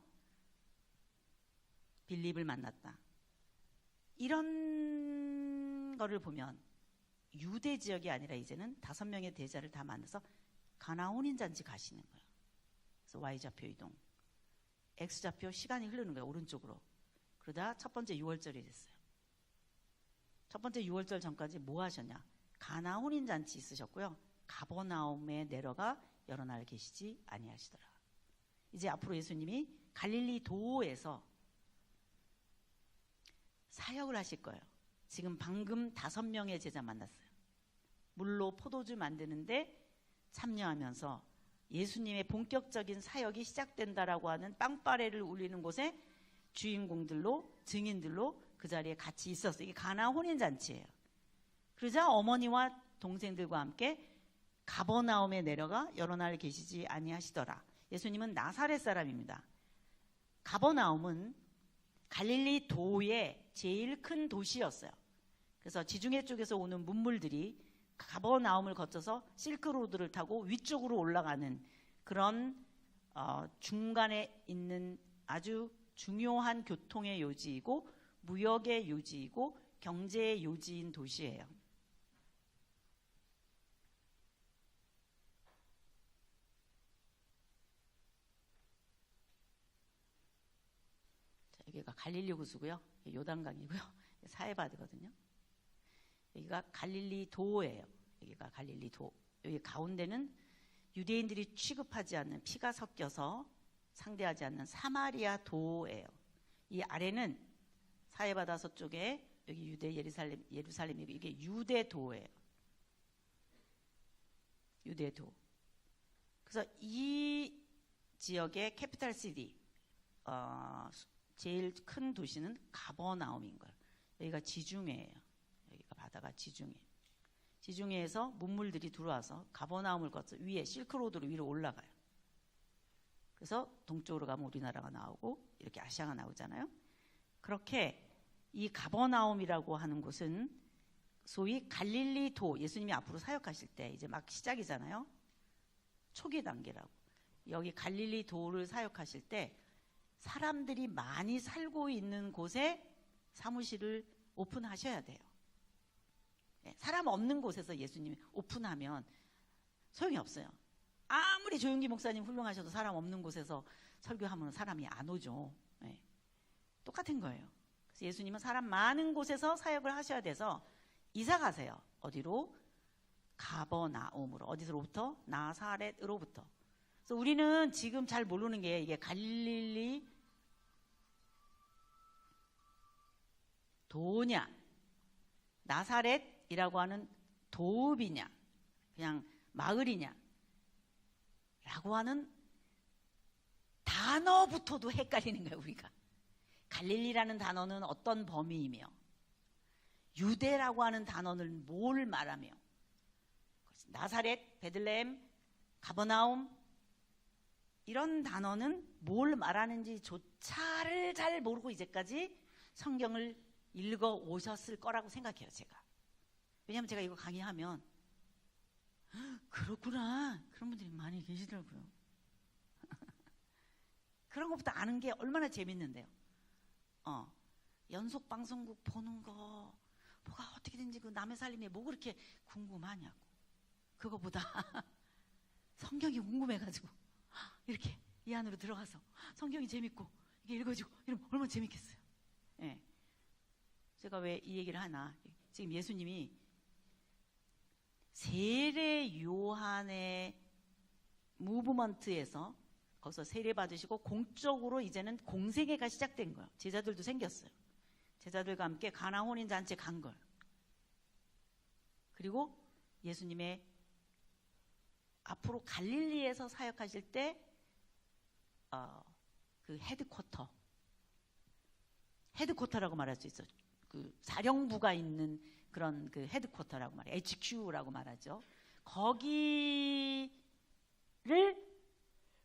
빌립을 만났다. 이런 거를 보면 유대 지역이 아니라 이제는 5명의 대자를 다 만나서 가나 혼인잔치 가시는 거예요. 그래서 Y좌표 이동. X좌표 시간이 흐르는 거예요. 오른쪽으로. 그러다 첫 번째 6월절이 됐어요. 첫 번째 6월절 전까지 뭐 하셨냐? 가나 혼인잔치 있으셨고요. 가버나움에 내려가 여러 날 계시지 아니하시더라. 이제 앞으로 예수님이 갈릴리 도에서 사역을 하실 거예요. 지금 방금 5명의 제자 만났어요. 물로 포도주 만드는데 참여하면서 예수님의 본격적인 사역이 시작된다라고 하는 빵빠레를 울리는 곳에 주인공들로, 증인들로 그 자리에 같이 있었어요. 이게 가나 혼인잔치예요. 그러자 어머니와 동생들과 함께 가버나움에 내려가 여러 날 계시지 아니하시더라. 예수님은 나사렛 사람입니다. 가버나움은 갈릴리 도의 제일 큰 도시였어요. 그래서 지중해 쪽에서 오는 문물들이 가버나움을 거쳐서 실크로드를 타고 위쪽으로 올라가는 그런 중간에 있는 아주 중요한 교통의 요지이고 무역의 요지이고 경제의 요지인 도시예요. 자, 여기가 갈릴리 호수고요. 요단강이고요. 사해바드거든요. 여기가 갈릴리 도예요. 여기가 갈릴리 도. 여기 가운데는 유대인들이 취급하지 않는, 피가 섞여서 상대하지 않는 사마리아 도예요. 이 아래는 사해바다 서쪽에 여기 유대 예루살렘이고 이게 유대도예요. 유대도. 그래서 이 지역의 캐피탈 시티, 제일 큰 도시는 가버나움인 거예요. 여기가 지중해예요. 여기가 바다가 지중해. 지중해에서 문물들이 들어와서 가버나움을 거쳐 위에 실크로드로 위로 올라가요. 그래서 동쪽으로 가면 우리나라가 나오고 이렇게 아시아가 나오잖아요. 그렇게 이 가버나움이라고 하는 곳은 소위 갈릴리 도, 예수님이 앞으로 사역하실 때 이제 막 시작이잖아요. 초기 단계라고. 여기 갈릴리 도를 사역하실 때 사람들이 많이 살고 있는 곳에 사무실을 오픈하셔야 돼요. 사람 없는 곳에서 예수님이 오픈하면 소용이 없어요. 아무리 조용기 목사님 훌륭하셔도 사람 없는 곳에서 설교하면 사람이 안 오죠. 네. 똑같은 거예요. 그래서 예수님은 사람 많은 곳에서 사역을 하셔야 돼서 이사 가세요. 어디로? 가버나움으로. 어디서로부터? 나사렛으로부터. 그래서 우리는 지금 잘 모르는 게 이게 갈릴리 도냐, 나사렛이라고 하는 도읍이냐, 그냥 마을이냐 라고 하는 단어부터도 헷갈리는 거예요. 우리가 갈릴리라는 단어는 어떤 범위이며 유대라고 하는 단어는 뭘 말하며 나사렛, 베들레헴, 가버나움 이런 단어는 뭘 말하는지조차를 잘 모르고 이제까지 성경을 읽어 오셨을 거라고 생각해요. 제가. 왜냐하면 제가 이거 강의하면 그렇구나 그런 분들이 많이 계시더라고요. 그런 것부터 아는 게 얼마나 재밌는데요. 연속 방송국 보는 거 뭐가 어떻게 된지 그 남의 살림에 뭐 그렇게 궁금하냐고. 그거보다 성경이 궁금해가지고 이렇게 이 안으로 들어가서 성경이 재밌고 이게 읽어지고 이러면 얼마나 재밌겠어요. 예. 제가 왜 이 얘기를 하나. 지금 예수님이 세례 요한의 무브먼트에서 거기서 세례 받으시고 공적으로 이제는 공생애가 시작된 거예요. 제자들도 생겼어요. 제자들과 함께 가나 혼인 잔치에 간 거예요. 그리고 예수님의 앞으로 갈릴리에서 사역하실 때 그 헤드쿼터라고 말할 수 있어요. 그 사령부가 있는 그런 그 헤드쿼터라고 말해요. HQ라고 말하죠. 거기를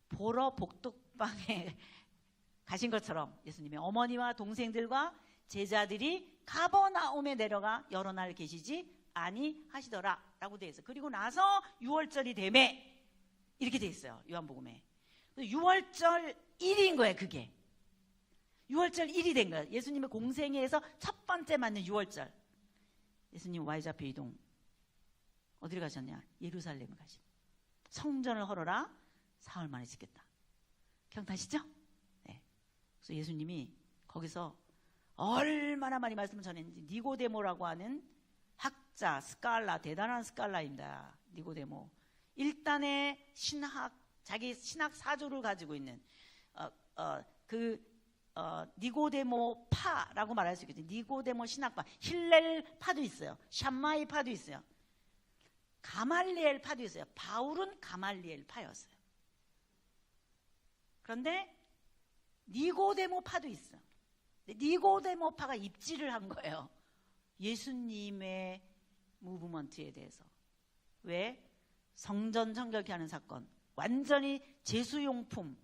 보러 복덕방에 가신 것처럼 예수님의 어머니와 동생들과 제자들이 가버나움에 내려가 여러 날 계시지 아니하시더라 라고 되어 있어요. 그리고 나서 6월절이 되매 이렇게 되어 있어요. 요한복음에. 6월절 1인 거예요. 그게 6월절 1이 된 거예요. 예수님의 공생애에서 첫 번째 맞는 6월절. 예수님 Y좌표 이동 어디를 가셨냐? 예루살렘을 가신. 성전을 헐어라 사흘 만에 짓겠다. 기억나시죠? 네. 그래서 예수님이 거기서 얼마나 많이 말씀을 전했는지 니고데모라고 하는 학자, 스칼라, 대단한 스칼라입니다. 니고데모. 일단의 신학, 자기 신학 사조를 가지고 있는 니고데모 파라고 말할 수 있겠죠. 니고데모 신학파, 힐렐 파도 있어요. 샴마이 파도 있어요. 가말리엘 파도 있어요. 바울은 가말리엘 파였어요. 그런데 니고데모 파도 있어요. 니고데모 파가 입지를 한 거예요. 예수님의 무브먼트에 대해서. 왜? 성전 청결케 하는 사건. 완전히 제수용품.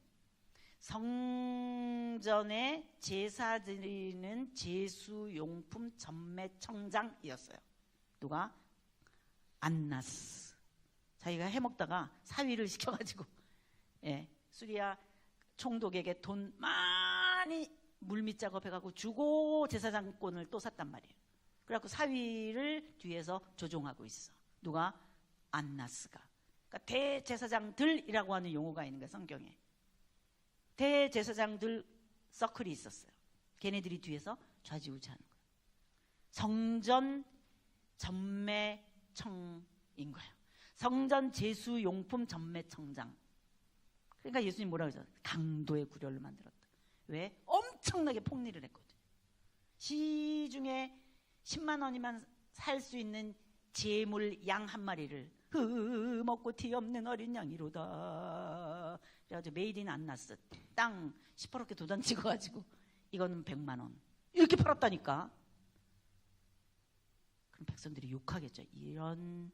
성전에 제사 드리는 제수용품 전매청장이었어요. 누가? 안나스. 자기가 해먹다가 사위를 시켜가지고 수리아 총독에게 돈 많이 물밑 작업해가지고 주고 제사장권을 또 샀단 말이에요. 그래갖고 사위를 뒤에서 조종하고 있어. 누가? 안나스가. 그러니까 대제사장들이라고 하는 용어가 있는 거예요. 성경에. 대제사장들 서클이 있었어요. 걔네들이 뒤에서 좌지우지하는 거예요. 성전 전매청인 거예요. 성전 제수용품 전매청장. 그러니까 예수님 뭐라고 그러죠? 강도의 구렬을 만들었다. 왜? 엄청나게 폭리를 했거든요. 시중에 10만 원이면 살 수 있는 재물 양 한 마리를 먹고 티 없는 어린 양이로다. 그래가지고 메이드 인 안나스 땅 시퍼렇게 도장 찍어가지고 이거는 100만 원 이렇게 팔았다니까. 그럼 백성들이 욕하겠죠. 이런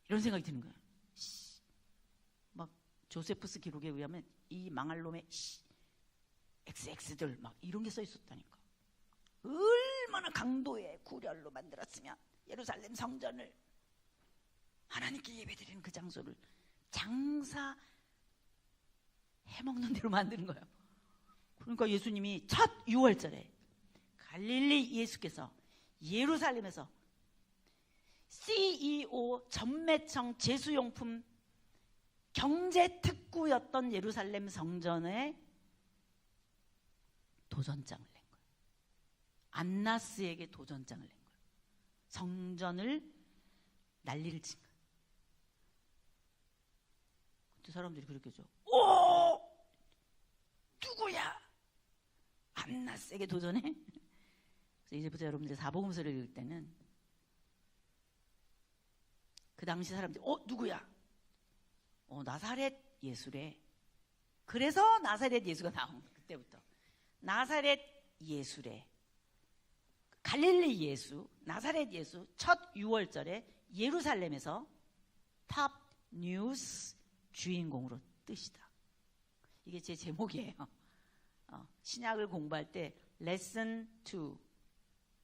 생각이 드는 거예요. 막 조세푸스 기록에 의하면 이 망할 놈의 XX들 막 이런 게 써 있었다니까. 얼마나 강도의 구렬로 만들었으면 예루살렘 성전을 하나님께 예배드리는 그 장소를 장사 해먹는 대로 만드는 거예요. 그러니까 예수님이 첫 6월절에 갈릴리 예수께서 예루살렘에서 CEO 전매청 제수용품 경제특구였던 예루살렘 성전에 도전장을 낸 거예요. 안나스에게 도전장을 낸 거예요. 성전을 난리를 친 거예요. 그때 사람들이 그렇게 죠. 오! 누구야? 안나스에게 도전해? 그래서 이제부터 여러분들 사복음서를 읽을 때는 그 당시 사람들이 누구야? 나사렛 예수래. 그래서 나사렛 예수가 나온 거예요. 그때부터 나사렛 예수래. 갈릴리 예수, 나사렛 예수 첫 6월절에 예루살렘에서 탑 뉴스 주인공으로 뜨시다. 이게 제 제목이에요. 신약을 공부할 때 레슨 2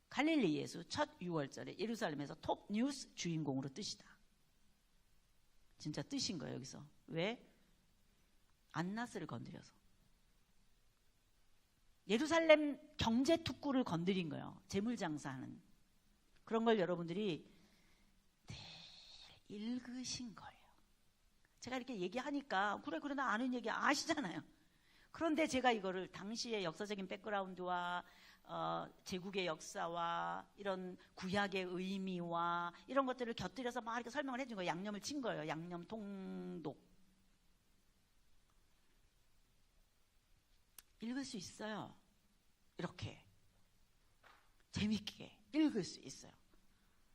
갈릴리 예수 첫 6월절에 예루살렘에서 톱 뉴스 주인공으로 뜨시다. 진짜 뜨신 거예요. 여기서. 왜? 안나스를 건드려서. 예루살렘 경제특구를 건드린 거예요. 재물장사하는. 그런 걸 여러분들이 읽으신 거예요. 제가 이렇게 얘기하니까 그래 나 아는 얘기 아시잖아요. 그런데 제가 이거를 당시의 역사적인 백그라운드와 제국의 역사와 이런 구약의 의미와 이런 것들을 곁들여서 막 이렇게 설명을 해준 거예요. 양념을 친 거예요. 양념 통독. 읽을 수 있어요. 이렇게 재밌게 읽을 수 있어요.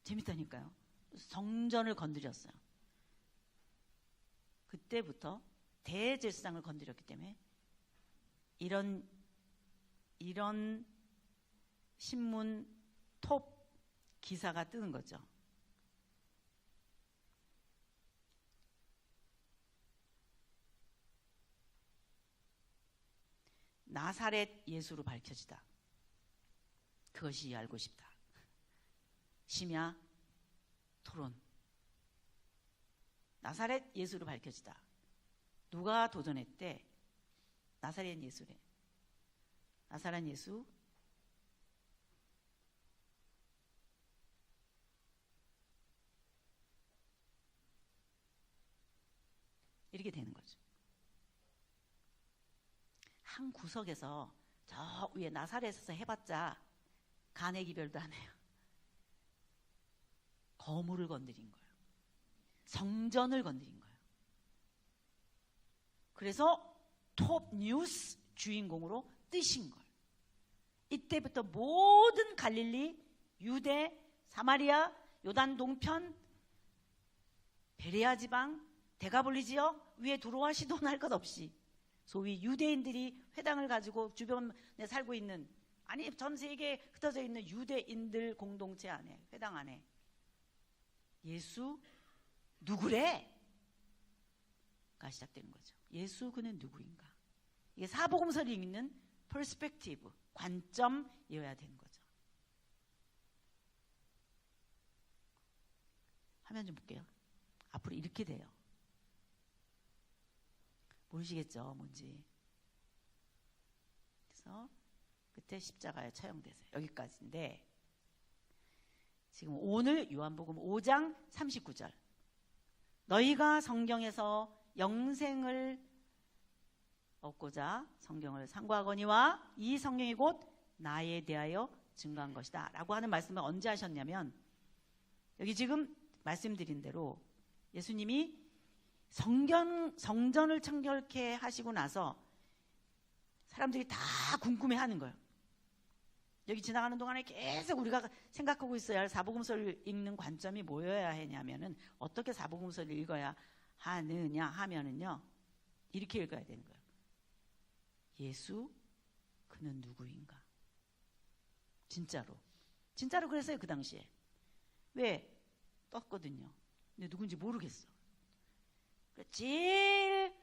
재밌다니까요. 성전을 건드렸어요. 그때부터 대제사장을 건드렸기 때문에 이런 신문 톱 기사가 뜨는 거죠. 나사렛 예수로 밝혀지다. 그것이 알고 싶다. 심야 토론. 나사렛 예수로 밝혀지다. 누가 도전했대? 나사렛 예수래. 나사렛 예수 이렇게 되는 거죠. 한 구석에서 저 위에 나사렛에서 해봤자 간의 기별도 안 해요. 거물을 건드린 거예요. 성전을 건드린 거예요. 그래서 톱 뉴스 주인공으로 뜨신 거예요. 이때부터 모든 갈릴리, 유대, 사마리아, 요단 동편, 베레아 지방, 데가볼리 지역 위에 두로와 시돈 할 것 없이 소위 유대인들이 회당을 가지고 주변에 살고 있는, 아니 전 세계에 흩어져 있는 유대인들 공동체 안에, 회당 안에 예수 누구래? 가 시작되는 거죠. 예수 그는 누구인가? 이게 사복음서를 읽는 퍼스펙티브, 관점이어야 되는 거죠. 화면 좀 볼게요. 앞으로 이렇게 돼요. 모르시겠죠? 뭔지. 그래서 그때 십자가에 처형되세요. 여기까지인데 지금 오늘 요한복음 5장 39절, 너희가 성경에서 영생을 얻고자 성경을 상고하거니와 이 성경이 곧 나에 대하여 증거한 것이다 라고 하는 말씀을 언제 하셨냐면, 여기 지금 말씀드린 대로 예수님이 성전을 청결케 하시고 나서 사람들이 다 궁금해하는 거예요. 여기 지나가는 동안에 계속 우리가 생각하고 있어야 할 사복음서를 읽는 관점이 뭐여야 하냐면은, 어떻게 사복음서를 읽어야 하느냐 하면은요, 이렇게 읽어야 되는 거예요. 예수 그는 누구인가? 진짜로 그랬어요. 그 당시에. 왜? 떴거든요. 근데 누군지 모르겠어. 제일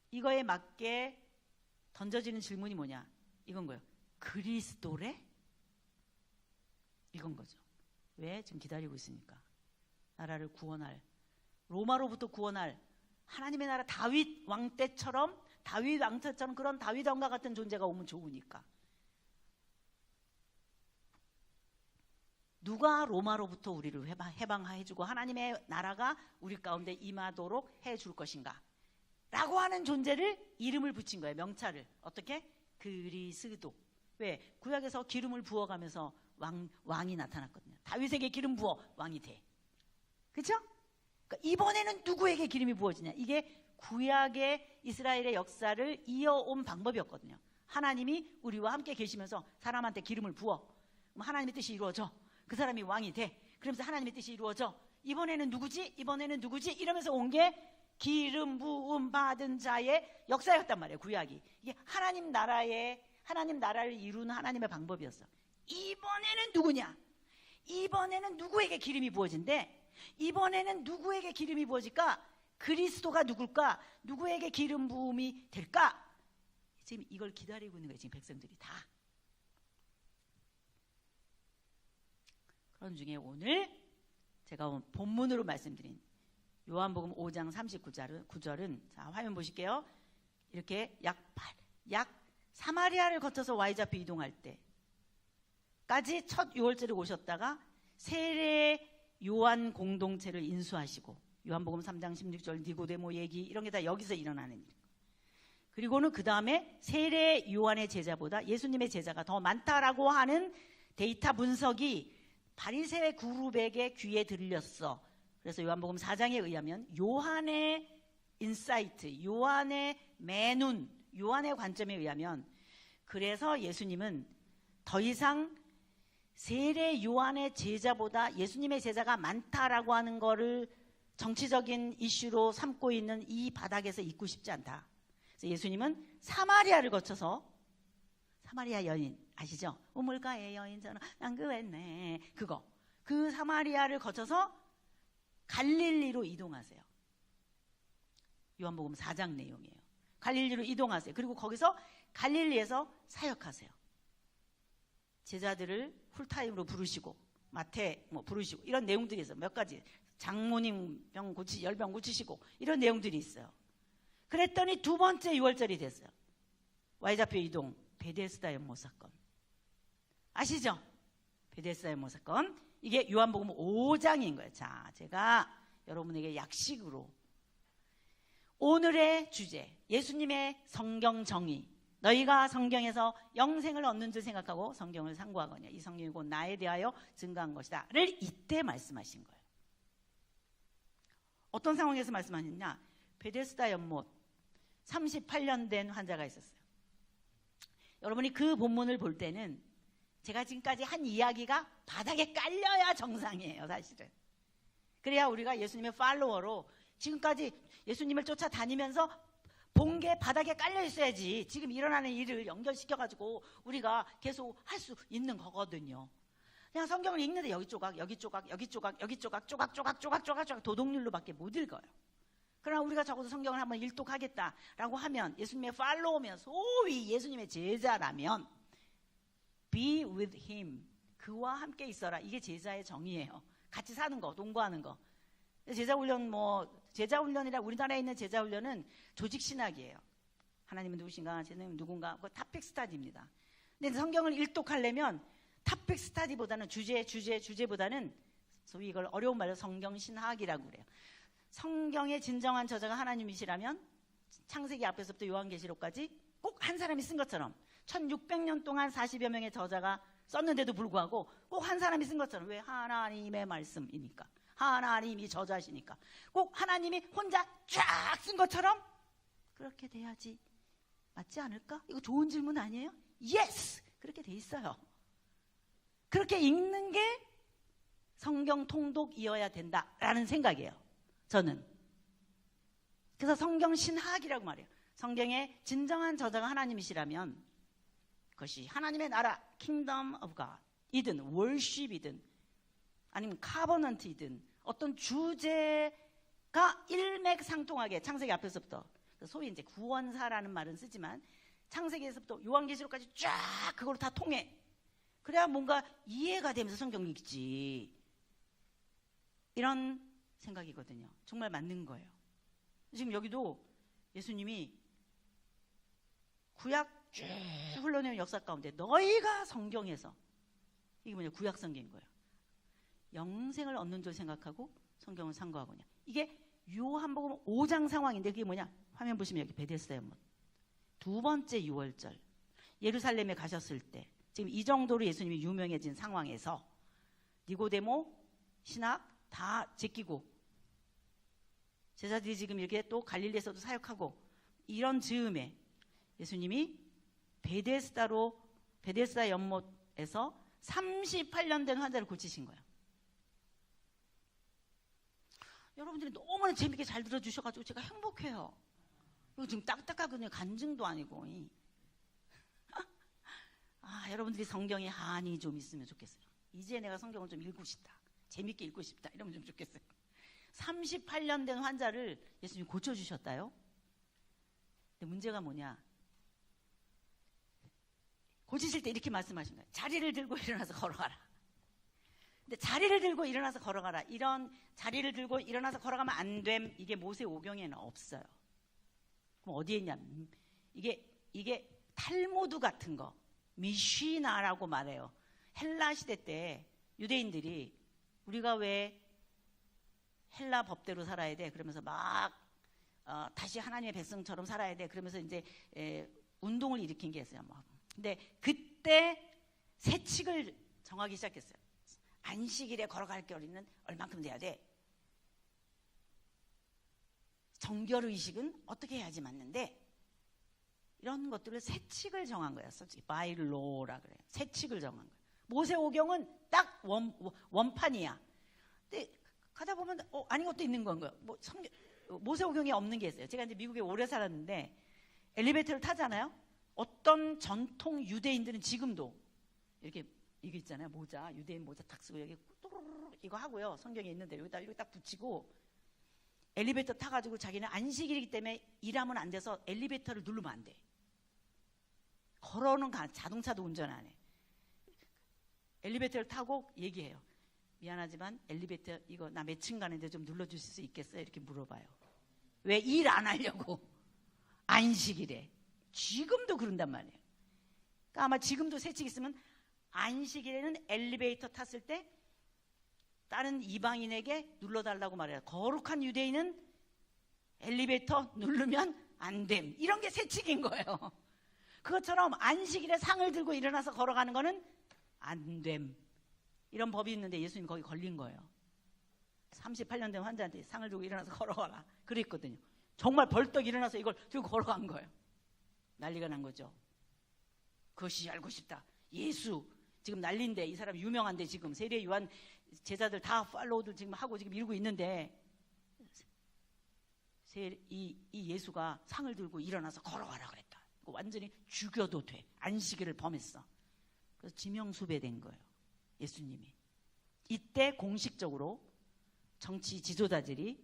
이거에 맞게 던져지는 질문이 뭐냐? 이건 거예요. 그리스도래? 이건 거죠. 왜? 지금 기다리고 있으니까. 나라를 구원할, 로마로부터 구원할 하나님의 나라 다윗 왕 때처럼 그런 다윗 왕과 같은 존재가 오면 좋으니까. 누가 로마로부터 우리를 해방해주고 하나님의 나라가 우리 가운데 임하도록 해줄 것인가 라고 하는 존재를 이름을 붙인 거예요. 명찰을. 어떻게? 그리스도. 왜? 구약에서 기름을 부어가면서 왕이 나타났거든요. 다윗에게 기름 부어 왕이 돼. 그렇죠? 그러니까 이번에는 누구에게 기름이 부어지냐. 이게 구약의 이스라엘의 역사를 이어온 방법이었거든요. 하나님이 우리와 함께 계시면서 사람한테 기름을 부어. 그럼 하나님의 뜻이 이루어져. 그 사람이 왕이 돼. 그러면서 하나님의 뜻이 이루어져. 이번에는 누구지? 이번에는 누구지? 이러면서 온 게 기름 부음 받은 자의 역사였단 말이에요. 구약이. 이게 하나님 나라를 이루는 하나님의 방법이었어. 이번에는 누구냐? 이번에는 누구에게 기름이 부어진대? 이번에는 누구에게 기름이 부어질까? 그리스도가 누굴까? 누구에게 기름 부음이 될까? 지금 이걸 기다리고 있는 거예요. 지금 백성들이 다. 그런 중에 오늘 제가 본문으로 말씀드린 요한복음 5장 39절은 자, 화면 보실게요. 이렇게 약 사마리아를 거쳐서 Y좌표 이동할 때까지 첫 6월절에 오셨다가 세례 요한 공동체를 인수하시고 요한복음 3장 16절 니고데모 얘기 이런 게 다 여기서 일어나는 일. 그리고는 그 다음에 세례 요한의 제자보다 예수님의 제자가 더 많다라고 하는 데이터 분석이 바리새의 그룹에게 귀에 들렸어. 그래서 요한복음 4장에 의하면 요한의 인사이트, 요한의 매눈, 요한의 관점에 의하면 그래서 예수님은 더 이상 세례 요한의 제자보다 예수님의 제자가 많다라고 하는 거를 정치적인 이슈로 삼고 있는 이 바닥에서 있고 싶지 않다. 그래서 예수님은 사마리아를 거쳐서 사마리아 여인 아시죠? 우물가의 여인 저는 난그했네 그거 그 사마리아를 거쳐서 갈릴리로 이동하세요. 요한복음 4장 내용이에요. 갈릴리로 이동하세요. 그리고 거기서 갈릴리에서 사역하세요. 제자들을 풀타임으로 부르시고 마태 부르시고 이런 내용들이 있어요. 몇 가지 장모님 열병 고치시고 이런 내용들이 있어요. 그랬더니 두 번째 6월절이 됐어요. Y좌표 이동 베데스다 연못 사건 아시죠? 베데스다 연못 사건 이게 요한복음 5장인 거예요. 자, 제가 여러분에게 약식으로 오늘의 주제 예수님의 성경 정의 너희가 성경에서 영생을 얻는 줄 생각하고 성경을 상고하거냐 이 성경이 곧 나에 대하여 증거한 것이다 를 이때 말씀하신 거예요. 어떤 상황에서 말씀하셨냐? 베데스다 연못 38년 된 환자가 있었어요. 여러분이 그 본문을 볼 때는 제가 지금까지 한 이야기가 바닥에 깔려야 정상이에요. 사실은. 그래야 우리가 예수님의 팔로워로 지금까지 예수님을 쫓아다니면서 본 게 바닥에 깔려 있어야지 지금 일어나는 일을 연결시켜가지고 우리가 계속 할 수 있는 거거든요. 그냥 성경을 읽는데 여기 조각 조각 도덕률로밖에 못 읽어요. 그러나 우리가 적어도 성경을 한번 일독하겠다라고 하면 예수님의 팔로우면 소위 예수님의 제자라면 be with him 그와 함께 있어라. 이게 제자의 정의예요. 같이 사는 거, 동거하는 거. 제자훈련이라 우리나라에 있는 제자훈련은 조직신학이에요. 하나님은 누구신가, 쟤는 누군가, 그거 탑픽 스타디입니다. 근데 성경을 일독하려면 탑픽 스타디보다는 주제보다는 소위 이걸 어려운 말로 성경신학이라고 그래요. 성경의 진정한 저자가 하나님이시라면 창세기 앞에서부터 요한계시록까지 꼭 한 사람이 쓴 것처럼 1600년 동안 40여 명의 저자가 썼는데도 불구하고 꼭 한 사람이 쓴 것처럼 왜 하나님의 말씀이니까 하나님이 저자시니까 꼭 하나님이 혼자 쫙 쓴 것처럼 그렇게 돼야지 맞지 않을까? 이거 좋은 질문 아니에요? 예스! 그렇게 돼 있어요. 그렇게 읽는 게 성경 통독이어야 된다라는 생각이에요. 저는. 그래서 성경 신학이라고 말해요. 성경의 진정한 저자가 하나님이시라면 그것이 하나님의 나라, Kingdom of God 이든 worship이든 아니면 카버넌트이든 어떤 주제가 일맥상통하게 창세기 앞에서부터 소위 이제 구원사라는 말은 쓰지만 창세기에서부터 요한계시록까지 쫙 그걸 다 통해. 그래야 뭔가 이해가 되면서 성경 읽지. 이런 생각이거든요. 정말 맞는 거예요. 지금 여기도 예수님이 구약 쭉 흘러내온 역사 가운데 너희가 성경에서 이게 뭐냐 구약 성경인 거예요. 영생을 얻는 줄 생각하고 성경을 상고하거냐. 이게 요한복음 5장 상황인데 그게 뭐냐? 화면 보시면 여기 베데스다 연못. 두 번째 유월절 예루살렘에 가셨을 때 지금 이 정도로 예수님이 유명해진 상황에서 니고데모 신학 다 제끼고 제자들이 지금 이렇게 또 갈릴리에서도 사역하고 이런 즈음에 예수님이 베데스다 연못에서 38년 된 환자를 고치신 거예요. 여러분들이 너무나 재밌게 잘 들어주셔가지고 제가 행복해요. 그리고 지금 딱딱하거든요. 간증도 아니고. 여러분들이 성경에 한이 좀 있으면 좋겠어요. 이제 내가 성경을 좀 읽고 싶다. 재밌게 읽고 싶다. 이러면 좀 좋겠어요. 38년 된 환자를 예수님이 고쳐주셨다요. 근데 문제가 뭐냐? 고치실 때 이렇게 말씀하신 거예요. 자리를 들고 일어나서 걸어가라. 근데 자리를 들고 일어나서 걸어가라. 이런 자리를 들고 일어나서 걸어가면 안 됨. 이게 모세오경에는 없어요. 그럼 어디에 있냐? 이게 탈무드 같은 거. 미쉬나라고 말해요. 헬라 시대 때 유대인들이 우리가 왜 헬라 법대로 살아야 돼? 그러면서 막 다시 하나님의 백성처럼 살아야 돼. 그러면서 이제 운동을 일으킨 게 있어요. 근데 그때 세칙을 정하기 시작했어요. 안식일에 걸어갈 거리는 얼만큼 돼야 돼. 정결의식은 어떻게 해야지 맞는데 이런 것들을 세칙을 정한 거예요. 바이로라 그래요. 세칙을 정한 거예요. 모세오경은 딱 원판이야. 근데 가다 보면 아닌 것도 있는 건 거예요. 모세오경에 없는 게 있어요. 제가 이제 미국에 오래 살았는데 엘리베이터를 타잖아요. 어떤 전통 유대인들은 지금도 이렇게 이거 있잖아요. 모자, 유대인 모자 딱 쓰고 여기 또르르 이거 하고요. 성경에 있는데 여기다 이거 딱 붙이고 엘리베이터 타가지고 자기는 안식일이기 때문에 일하면 안 돼서 엘리베이터를 누르면 안 돼. 걸어는 자동차도 운전 안 해. 엘리베이터를 타고 얘기해요. 미안하지만 엘리베이터 이거 나 몇 층 가는데 좀 눌러주실 수 있겠어요? 이렇게 물어봐요. 왜 일 안 하려고? 안식일에. 지금도 그런단 말이에요. 그러니까 아마 지금도 세칙 있으면 안식일에는 엘리베이터 탔을 때 다른 이방인에게 눌러달라고 말해요. 거룩한 유대인은 엘리베이터 누르면 안 됨. 이런 게 세칙인 거예요. 그것처럼 안식일에 상을 들고 일어나서 걸어가는 거는 안 됨. 이런 법이 있는데 예수님 거기 걸린 거예요. 38년 된 환자한테 상을 들고 일어나서 걸어가라 그랬거든요. 정말 벌떡 일어나서 이걸 들고 걸어간 거예요. 난리가 난 거죠. 그것이 알고 싶다. 예수 지금 난리인데 이 사람 유명한데 지금 세례 요한 제자들 다 팔로우들 지금 하고 지금 이러고 있는데 이 예수가 상을 들고 일어나서 걸어가라 그랬다. 완전히 죽여도 돼. 안식일을 범했어. 그래서 지명수배된 거예요. 예수님이. 이때 공식적으로 정치 지도자들이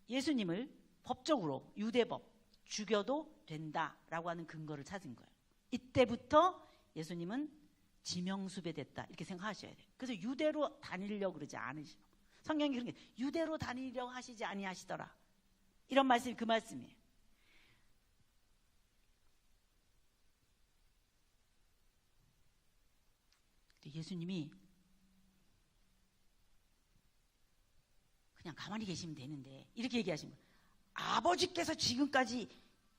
예수님을 법적으로 유대법 죽여도 된다라고 하는 근거를 찾은 거예요. 이때부터 예수님은 지명수배됐다 이렇게 생각하셔야 돼요. 그래서 유대로 다니려고 그러지 않으시고 성경이 그런 게 유대로 다니려고 하시지 아니하시더라. 이런 말씀이 그 말씀이에요. 예수님이 그냥 가만히 계시면 되는데 이렇게 얘기하신 거예요. 아버지께서 지금까지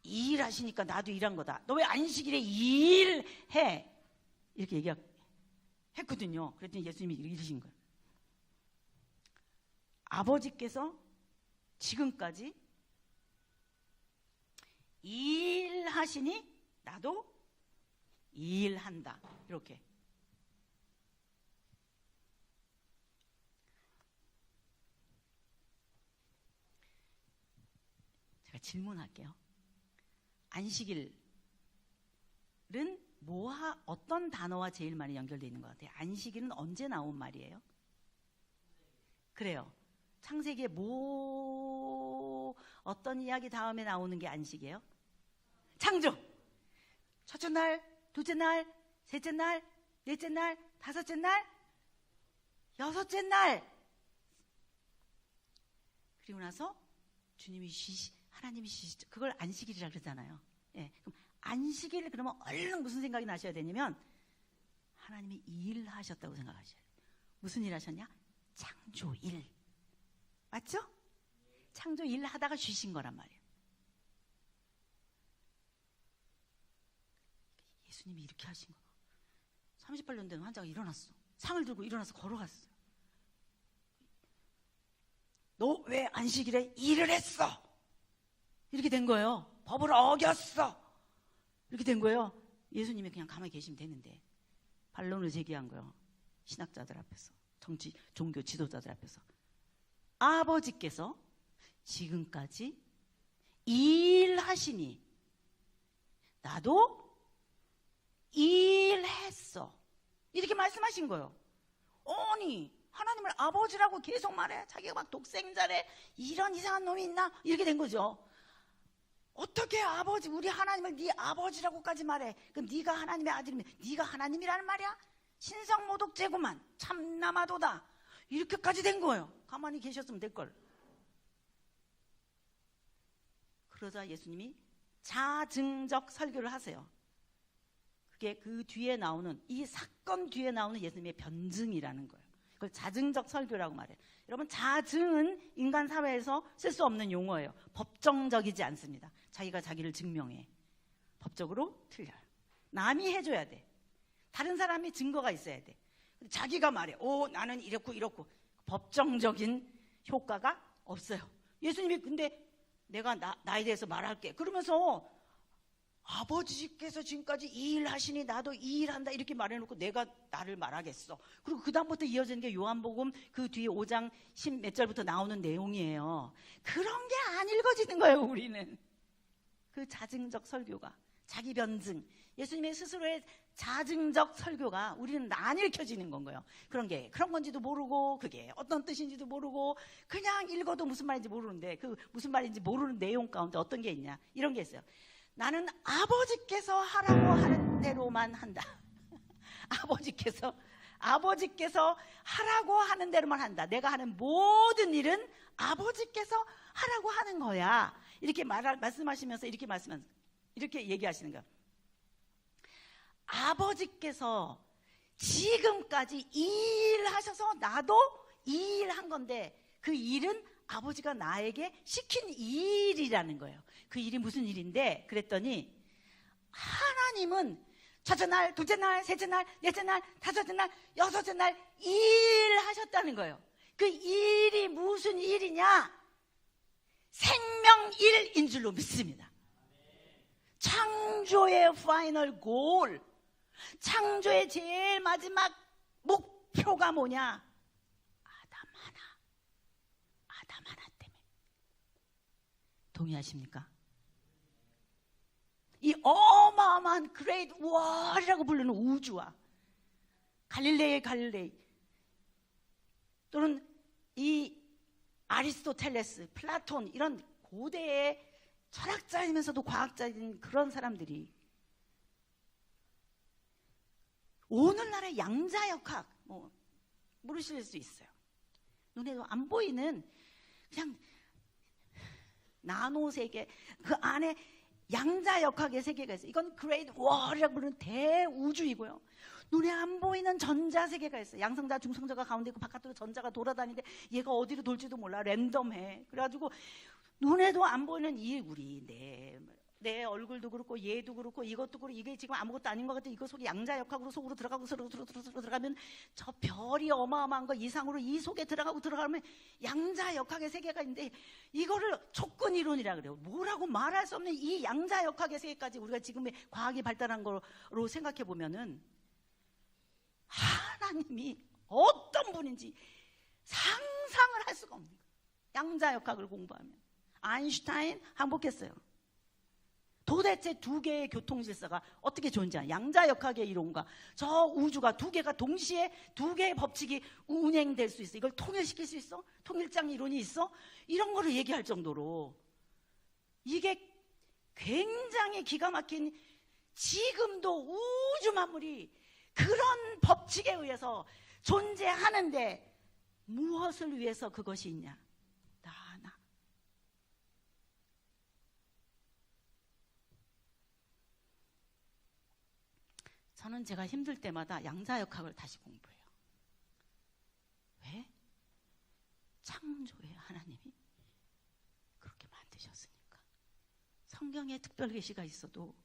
일하시니까 나도 일한 거다. 너 왜 안식일에 일해? 이렇게 얘기했거든요. 그랬더니 예수님이 이러신 거예요. 아버지께서 지금까지 일하시니 나도 일한다. 이렇게. 제가 질문할게요. 안식일은 어떤 단어와 제일 많이 연결되어 있는 것 같아요? 안식일은 언제 나온 말이에요? 그래요. 창세기에 어떤 이야기 다음에 나오는 게 안식이에요? 창조. 첫째 날, 둘째 날, 셋째 날, 넷째 날, 다섯째 날, 여섯째 날. 그리고 나서 주님이 하나님이 쉬시죠. 그걸 안식일이라 그러잖아요. 예. 그럼 안식일 그러면 얼른 무슨 생각이 나셔야 되냐면 하나님이 일하셨다고 생각하셔야 돼요. 무슨 일 하셨냐? 창조 1. 맞죠? 창조 1 하다가 쉬신 거란 말이에요. 예수님이 이렇게 하신 거. 38년 된 환자가 일어났어. 상을 들고 일어나서 걸어갔어요. 너 왜 안식일에 일을 했어? 이렇게 된 거예요. 법을 어겼어. 이렇게 된 거예요. 예수님이 그냥 가만히 계시면 되는데 반론을 제기한 거예요. 신학자들 앞에서, 종교 지도자들 앞에서. 아버지께서 지금까지 일하시니 나도 일했어. 이렇게 말씀하신 거예요. 아니, 하나님을 아버지라고 계속 말해. 자기가 막 독생자래. 이런 이상한 놈이 있나? 이렇게 된 거죠. 어떻게 아버지, 우리 하나님을 네 아버지라고까지 말해? 그럼 네가 하나님의 아들이면 네가 하나님이라는 말이야? 신성모독죄구만. 참나마도다. 이렇게까지 된 거예요. 가만히 계셨으면 될걸. 그러자 예수님이 자증적 설교를 하세요. 그게 그 뒤에 나오는, 이 사건 뒤에 나오는 예수님의 변증이라는 거예요. 그걸 자증적 설교라고 말해요. 여러분, 자증은 인간 사회에서 쓸 수 없는 용어예요. 법정적이지 않습니다. 자기가 자기를 증명해. 법적으로 틀려요. 남이 해줘야 돼. 다른 사람이 증거가 있어야 돼. 자기가 말해. 나는 이렇고 이렇고. 법정적인 효과가 없어요. 예수님이 근데 내가 나에 대해서 말할게. 그러면서 아버지께서 지금까지 이 일 하시니 나도 이 일 한다 이렇게 말해놓고 내가 나를 말하겠어. 그리고 그 다음부터 이어지는 게 요한복음 그 뒤에 5장 10 몇 절부터 나오는 내용이에요. 그런 게 안 읽어지는 거예요. 우리는 그 자증적 설교가, 자기 변증, 예수님의 스스로의 자증적 설교가 우리는 안 읽혀지는 건 거예요. 그런 건지도 모르고 그게 어떤 뜻인지도 모르고 그냥 읽어도 무슨 말인지 모르는데 그 무슨 말인지 모르는 내용 가운데 어떤 게 있냐, 이런 게 있어요. 나는 아버지께서 하라고 하는 대로만 한다. 아버지께서 하라고 하는 대로만 한다. 내가 하는 모든 일은 아버지께서 하라고 하는 거야. 이렇게 말씀하시면서 이렇게 얘기하시는 거야. 아버지께서 지금까지 이 일을 하셔서 나도 이 일을 한 건데 그 일은 아버지가 나에게 시킨 일이라는 거예요. 그 일이 무슨 일인데? 그랬더니 하나님은 첫째 날, 둘째 날, 셋째 날, 넷째 날, 다섯째 날, 여섯째 날 일하셨다는 거예요. 그 일이 무슨 일이냐? 생명일인 줄로 믿습니다. 창조의 파이널 골, 창조의 제일 마지막 목표가 뭐냐? 아담 하나 때문에. 동의하십니까? 이 어마어마한 그레이트 월이라고 부르는 우주와 갈릴레이 또는 이 아리스토텔레스, 플라톤 이런 고대의 철학자이면서도 과학자인 그런 사람들이 오늘날의 양자역학 모르실 수 있어요. 눈에도 안 보이는 그냥 나노 세계, 그 안에 양자역학의 세계가 있어요. 이건 그레이트 월이라고 부르는 대우주이고요. 눈에 안 보이는 전자세계가 있어요. 양성자, 중성자가 가운데 있고 바깥으로 전자가 돌아다니는데 얘가 어디로 돌지도 몰라. 랜덤해. 그래가지고 눈에도 안 보이는 우리 내 얼굴도 그렇고 얘도 그렇고 이것도 그렇고 이게 지금 아무것도 아닌 것 같아. 이거 속에 양자역학으로 속으로 들어가고 들어가면 저 별이 어마어마한 거 이상으로 이 속에 들어가면 양자역학의 세계가 있는데 이거를 촉근 이론이라 그래요. 뭐라고 말할 수 없는 이 양자역학의 세계까지 우리가 지금의 과학이 발달한 거로 생각해 보면은 하나님이 어떤 분인지 상상을 할 수가 없는 거예요. 양자역학을 공부하면. 아인슈타인 항복했어요. 도대체 두 개의 교통질서가 어떻게 존재하냐. 양자역학의 이론과 저 우주가 두 개가 동시에 두 개의 법칙이 운행될 수 있어. 이걸 통일시킬 수 있어? 통일장 이론이 있어? 이런 거를 얘기할 정도로 이게 굉장히 기가 막힌, 지금도 우주 만물이 그런 법칙에 의해서 존재하는데 무엇을 위해서 그것이 있냐? 나. 저는 제가 힘들 때마다 양자역학을 다시 공부해요. 왜? 창조의 하나님이 그렇게 만드셨으니까. 성경에 특별 계시가 있어도,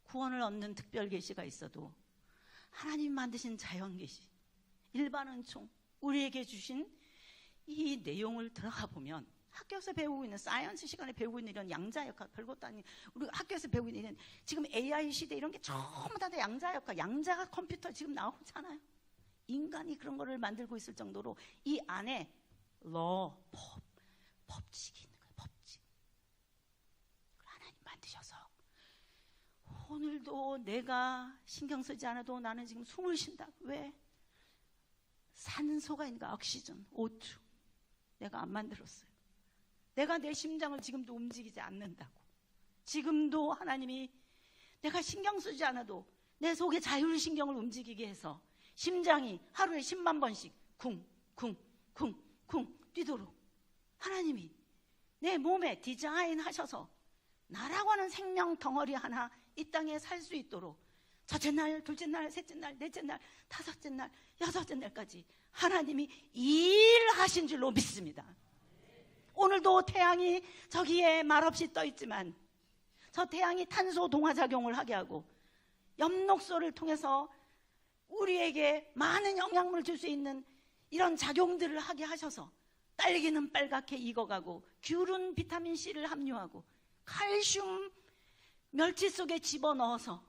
구원을 얻는 특별 계시가 있어도, 하나님 만드신 자연 계시, 일반 은총, 우리에게 주신 이 내용을 들어가 보면, 학교에서 배우고 있는, 사이언스 시간에 배우고 있는 이런 양자역학, 별것도 아닌 우리 학교에서 배우고 있는 지금 AI 시대 이런 게 전부 다 양자역학, 양자 컴퓨터 지금 나오잖아요. 인간이 그런 거를 만들고 있을 정도로 이 안에 법칙이 있는 거예요. 법칙. 하나님 만드셔서 오늘도 내가 신경 쓰지 않아도 나는 지금 숨을 쉰다. 왜? 산소가 있는 거, 옥시전, O2. 내가 안 만들었어요. 내가 내 심장을 지금도 움직이지 않는다고. 지금도 하나님이 내가 신경 쓰지 않아도 내 속에 자율신경을 움직이게 해서 심장이 하루에 10만 번씩 쿵쿵쿵쿵 뛰도록 하나님이 내 몸에 디자인 하셔서 나라고 하는 생명 덩어리 하나 이 땅에 살 수 있도록 첫째 날, 둘째 날, 셋째 날, 넷째 날, 다섯째 날, 여섯째 날까지 하나님이 일하신 줄로 믿습니다. 오늘도 태양이 저기에 말없이 떠 있지만 저 태양이 탄소 동화작용을 하게 하고 엽록소를 통해서 우리에게 많은 영향물을 줄 수 있는 이런 작용들을 하게 하셔서 딸기는 빨갛게 익어가고 귤은 비타민C를 함유하고 칼슘 멸치 속에 집어넣어서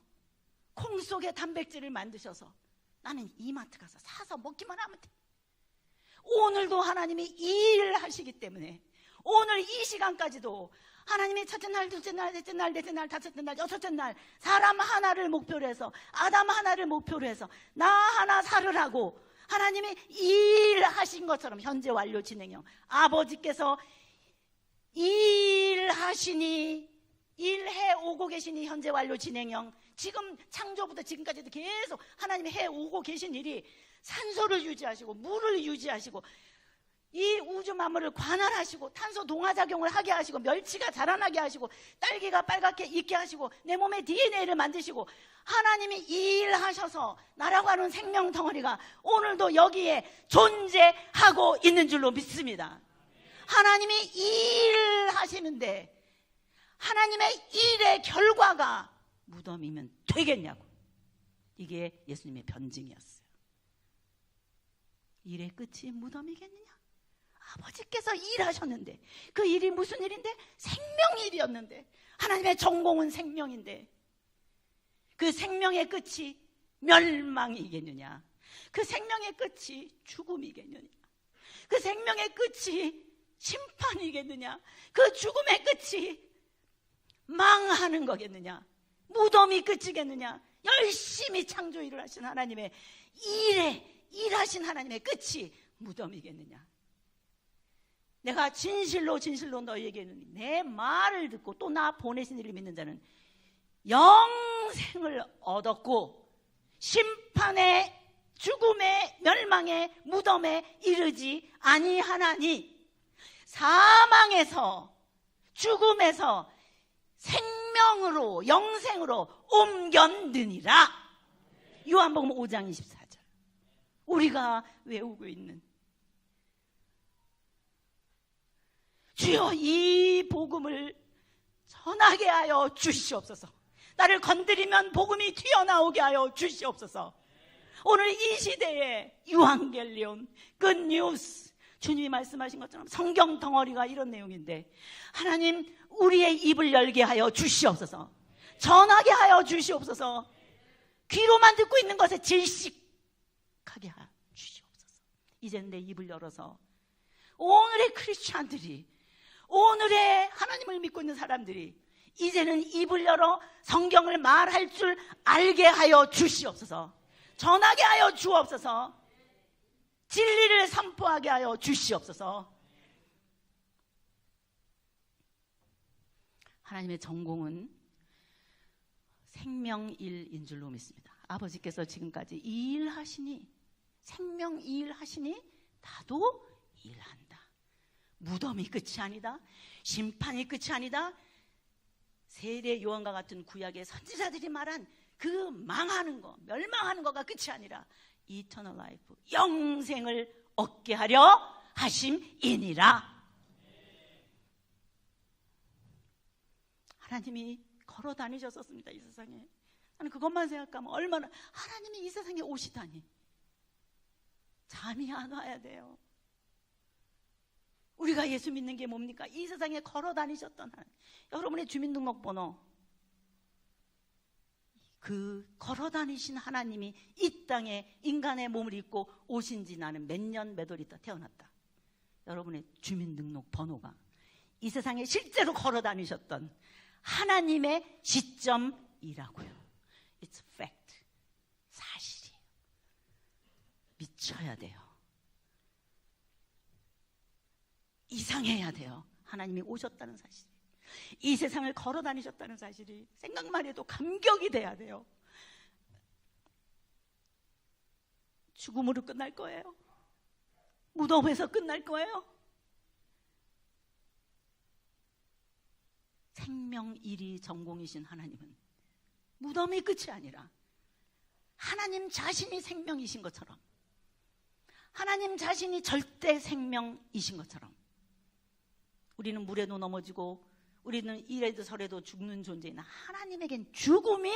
콩 속에 단백질을 만드셔서 나는 이마트 가서 사서 먹기만 하면 돼. 오늘도 하나님이 일하시기 때문에 오늘 이 시간까지도 하나님이 첫째 날, 둘째 날, 셋째 날, 넷째 날, 다섯째 날, 여섯째 날 사람 하나를 목표로 해서 아담 하나를 목표로 해서 나 하나 살으라고 하나님이 일하신 것처럼 현재 완료 진행형 아버지께서 일하시니 일해 오고 계시니 현재 완료 진행형 지금 창조부터 지금까지도 계속 하나님이 해 오고 계신 일이 산소를 유지하시고 물을 유지하시고 이 우주 만물을 관할하시고 탄소 동화작용을 하게 하시고 멸치가 자라나게 하시고 딸기가 빨갛게 익게 하시고 내 몸에 DNA를 만드시고 하나님이 일하셔서 나라고 하는 생명 덩어리가 오늘도 여기에 존재하고 있는 줄로 믿습니다. 하나님이 일하시는데 하나님의 일의 결과가 무덤이면 되겠냐고. 이게 예수님의 변증이었어요. 일의 끝이 무덤이겠느냐? 아버지께서 일하셨는데 그 일이 무슨 일인데? 생명일이었는데 하나님의 전공은 생명인데 그 생명의 끝이 멸망이겠느냐? 그 생명의 끝이 죽음이겠느냐? 그 생명의 끝이 심판이겠느냐? 그 죽음의 끝이 망하는 거겠느냐? 무덤이 끝이겠느냐? 열심히 창조 일을 하신 하나님의 일하신 하나님의 끝이 무덤이겠느냐? 내가 진실로 너희에게 내 말을 듣고 또 나 보내신 이를 믿는 자는 영생을 얻었고 심판의 죽음의 멸망의 무덤에 이르지 아니하나니 사망에서 죽음에서 생명으로 영생으로 옮겼느니라. 요한복음 5장 24절 우리가 외우고 있는 주여 이 복음을 전하게 하여 주시옵소서. 나를 건드리면 복음이 튀어나오게 하여 주시옵소서. 오늘 이 시대에 유한겔리온 굿뉴스 주님이 말씀하신 것처럼 성경 덩어리가 이런 내용인데 하나님 우리의 입을 열게 하여 주시옵소서. 전하게 하여 주시옵소서. 귀로만 듣고 있는 것에 질식하게 하여 주시옵소서. 이제는 내 입을 열어서 오늘의 크리스찬들이 오늘의 하나님을 믿고 있는 사람들이 이제는 입을 열어 성경을 말할 줄 알게 하여 주시옵소서. 전하게 하여 주옵소서. 진리를 선포하게 하여 주시옵소서. 하나님의 전공은 생명일인 줄로 믿습니다. 아버지께서 지금까지 이 일하시니 생명 이 일하시니 나도 일한다. 무덤이 끝이 아니다. 심판이 끝이 아니다. 세례 요한과 같은 구약의 선지자들이 말한 그 망하는 거, 멸망하는 거가 끝이 아니라 이터널 라이프, 영생을 얻게 하려 하심이니라. 하나님이 걸어 다니셨었습니다, 이 세상에. 나는 그것만 생각하면 얼마나 하나님이 이 세상에 오시다니 잠이 안 와야 돼요. 우리가 예수 믿는 게 뭡니까? 이 세상에 걸어 다니셨던 하나님. 여러분의 주민등록번호, 그 걸어 다니신 하나님이 이 땅에 인간의 몸을 입고 오신 지 나는 몇 년 몇 월 있다 태어났다. 여러분의 주민등록번호가 이 세상에 실제로 걸어 다니셨던 하나님의 시점이라고요. It's fact. 사실이에요. 믿쳐야 돼요. 이상해야 돼요. 하나님이 오셨다는 사실, 이 세상을 걸어 다니셨다는 사실이 생각만 해도 감격이 돼야 돼요. 죽음으로 끝날 거예요? 무덤에서 끝날 거예요? 생명일이 전공이신 하나님은 무덤이 끝이 아니라 하나님 자신이 생명이신 것처럼, 하나님 자신이 절대 생명이신 것처럼, 우리는 물에도 넘어지고 우리는 이래도 저래도 죽는 존재이나 하나님에겐 죽음이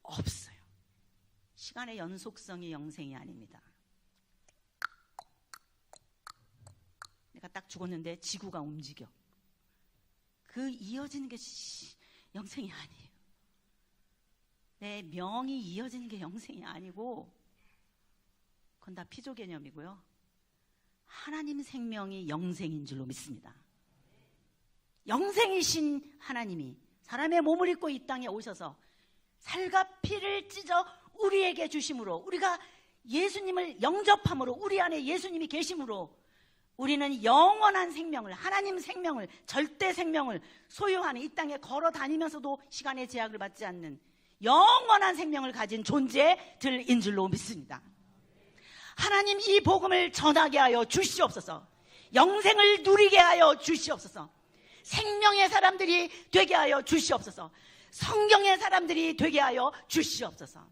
없어요. 시간의 연속성이 영생이 아닙니다. 내가 딱 죽었는데 지구가 움직여. 그 이어지는 게 영생이 아니에요. 내 명이 이어지는 게 영생이 아니고 그건 다 피조 개념이고요. 하나님 생명이 영생인 줄로 믿습니다. 영생이신 하나님이 사람의 몸을 입고 이 땅에 오셔서 살과 피를 찢어 우리에게 주심으로, 우리가 예수님을 영접함으로, 우리 안에 예수님이 계심으로 우리는 영원한 생명을, 하나님 생명을, 절대 생명을 소유하는, 이 땅에 걸어 다니면서도 시간의 제약을 받지 않는 영원한 생명을 가진 존재들인 줄로 믿습니다. 하나님 이 복음을 전하게 하여 주시옵소서. 영생을 누리게 하여 주시옵소서. 생명의 사람들이 되게 하여 주시옵소서. 성경의 사람들이 되게 하여 주시옵소서.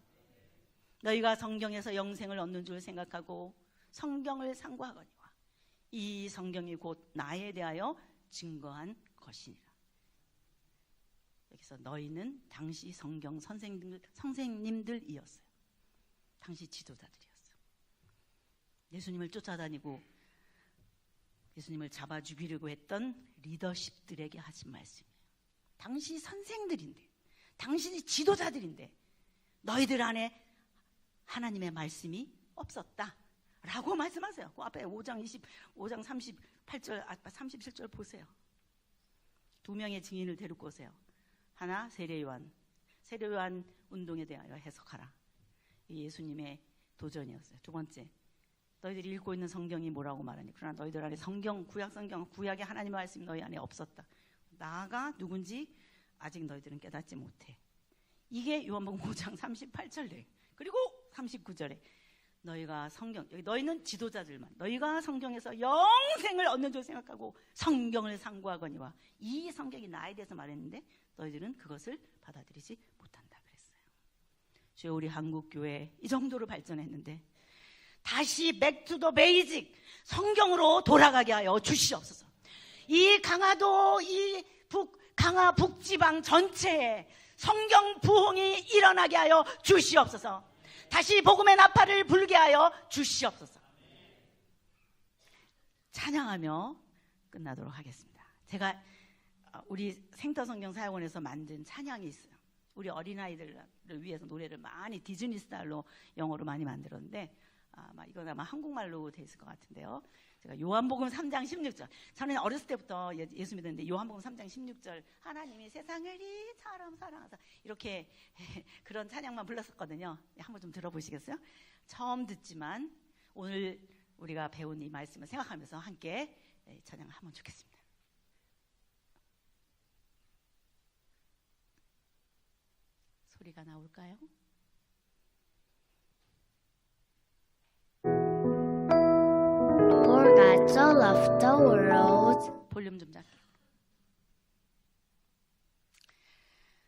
너희가 성경에서 영생을 얻는 줄 생각하고 성경을 상고하거니와 이 성경이 곧 나에 대하여 증거한 것이니라. 여기서 너희는 당시 성경 선생님들이었어요. 당시 지도자들이었어요. 예수님을 쫓아다니고 예수님을 잡아 죽이려고 했던 리더십들에게 하신 말씀이에요. 당시 선생들인데, 당신이 지도자들인데 너희들 안에 하나님의 말씀이 없었다 라고 말씀하세요. 그 앞에 5장 38절, 37절 보세요. 두 명의 증인을 데리고 오세요. 하나 세례요한 운동에 대하여 해석하라. 이 예수님의 도전이었어요. 두 번째, 너희들이 읽고 있는 성경이 뭐라고 말하니? 그러나 너희들 안에 성경, 구약의 하나님의 말씀이 너희 안에 없었다. 나가 누군지 아직 너희들은 깨닫지 못해. 이게 요한복음 5장 38절에, 그리고 39절에 너희가 성경, 여기 너희는 지도자들만, 너희가 성경에서 영생을 얻는 줄 생각하고 성경을 상고하거니와, 이 성경이 나에 대해서 말했는데 너희들은 그것을 받아들이지 못한다 그랬어요. 주여, 우리 한국교회 이 정도로 발전했는데 다시 back to the basic, 성경으로 돌아가게 하여 주시옵소서. 이 강화도, 이 강화 북지방 전체에 성경 부흥이 일어나게 하여 주시옵소서. 다시 복음의 나팔을 불게 하여 주시옵소서. 찬양하며 끝나도록 하겠습니다. 제가 우리 생터성경사역원에서 만든 찬양이 있어요. 우리 어린아이들을 위해서 노래를 많이 디즈니 스타일로 영어로 많이 만들었는데 이건 아마 한국말로 돼 있을 것 같은데요. 제가 요한복음 3장 16절, 저는 어렸을 때부터 예수 믿었는데 요한복음 3장 16절, 하나님이 세상을 이처럼 사랑하사, 이렇게 그런 찬양만 불렀었거든요. 한번 좀 들어보시겠어요? 처음 듣지만 오늘 우리가 배운 이 말씀을 생각하면서 함께 찬양을 하면 좋겠습니다. 소리가 나올까요? For God so loved the world. 볼륨 좀 작게.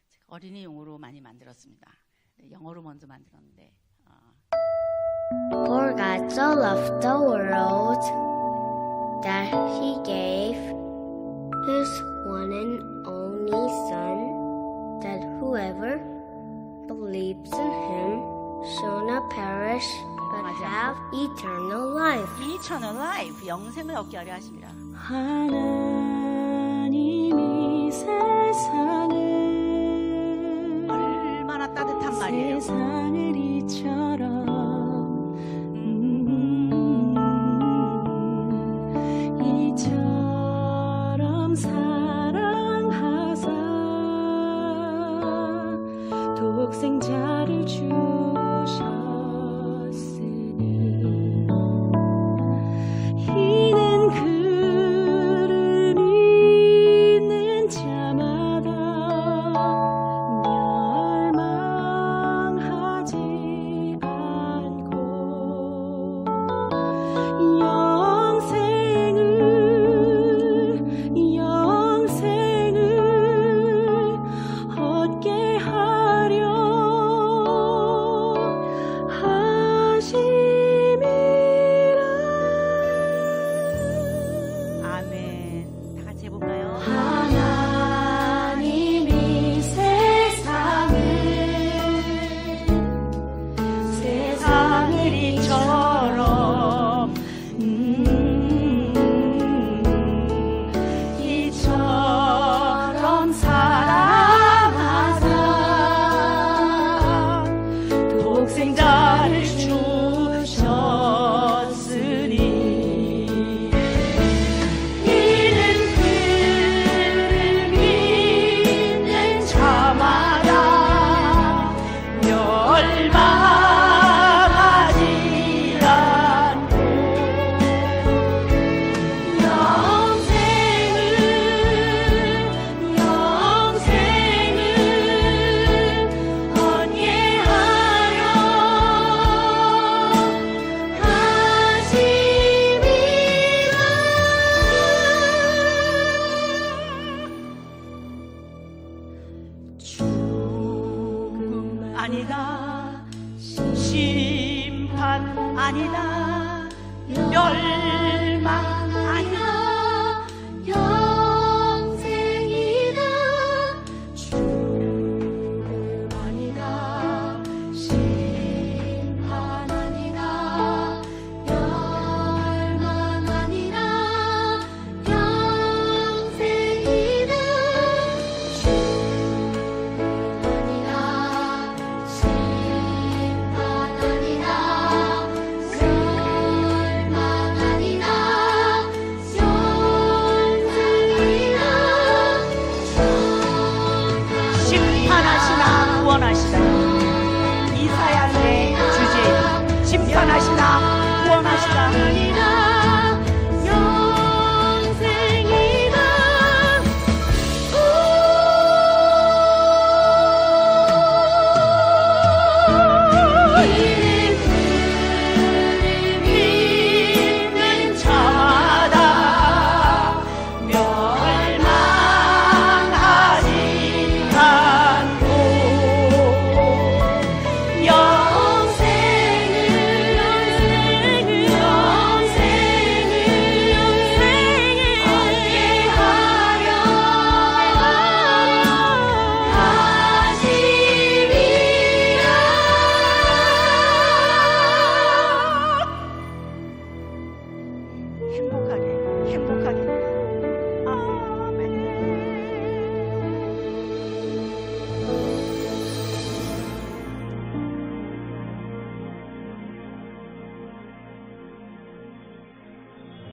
제가 어린이 용어로 많이 만들었습니다. 영어로 먼저 만들었는데 For God so loved the world shall not perish, but have eternal life. eternal life, 영생을 얻게 하려 하십니다. 하나님이 세상을 얼마나 따뜻한 말이에요. 세상을 이처럼 이처럼 사랑하사 독생자를 주셨으니 이는 그를 믿는 자마다 멸망하지 않고 영생을 얻게 하려 하심이라. 아멘. 다 같이 해볼까요? 하나님이 세상을 이처럼 이처럼 사랑하사 독생자를 주셨으니 이는 그를 믿는 자마다 멸망하지 않고 영생을 얻게 하려 하심이라. 죽음 아니다, 심판 아니다, 멸망 아니다, 영생이다. 죽음 아니다, 심판 아니다, 멸망 아니다, 영생이다. 심판하시나 구원하시나. 이사야의 주제, 심판하시나 구원하시나.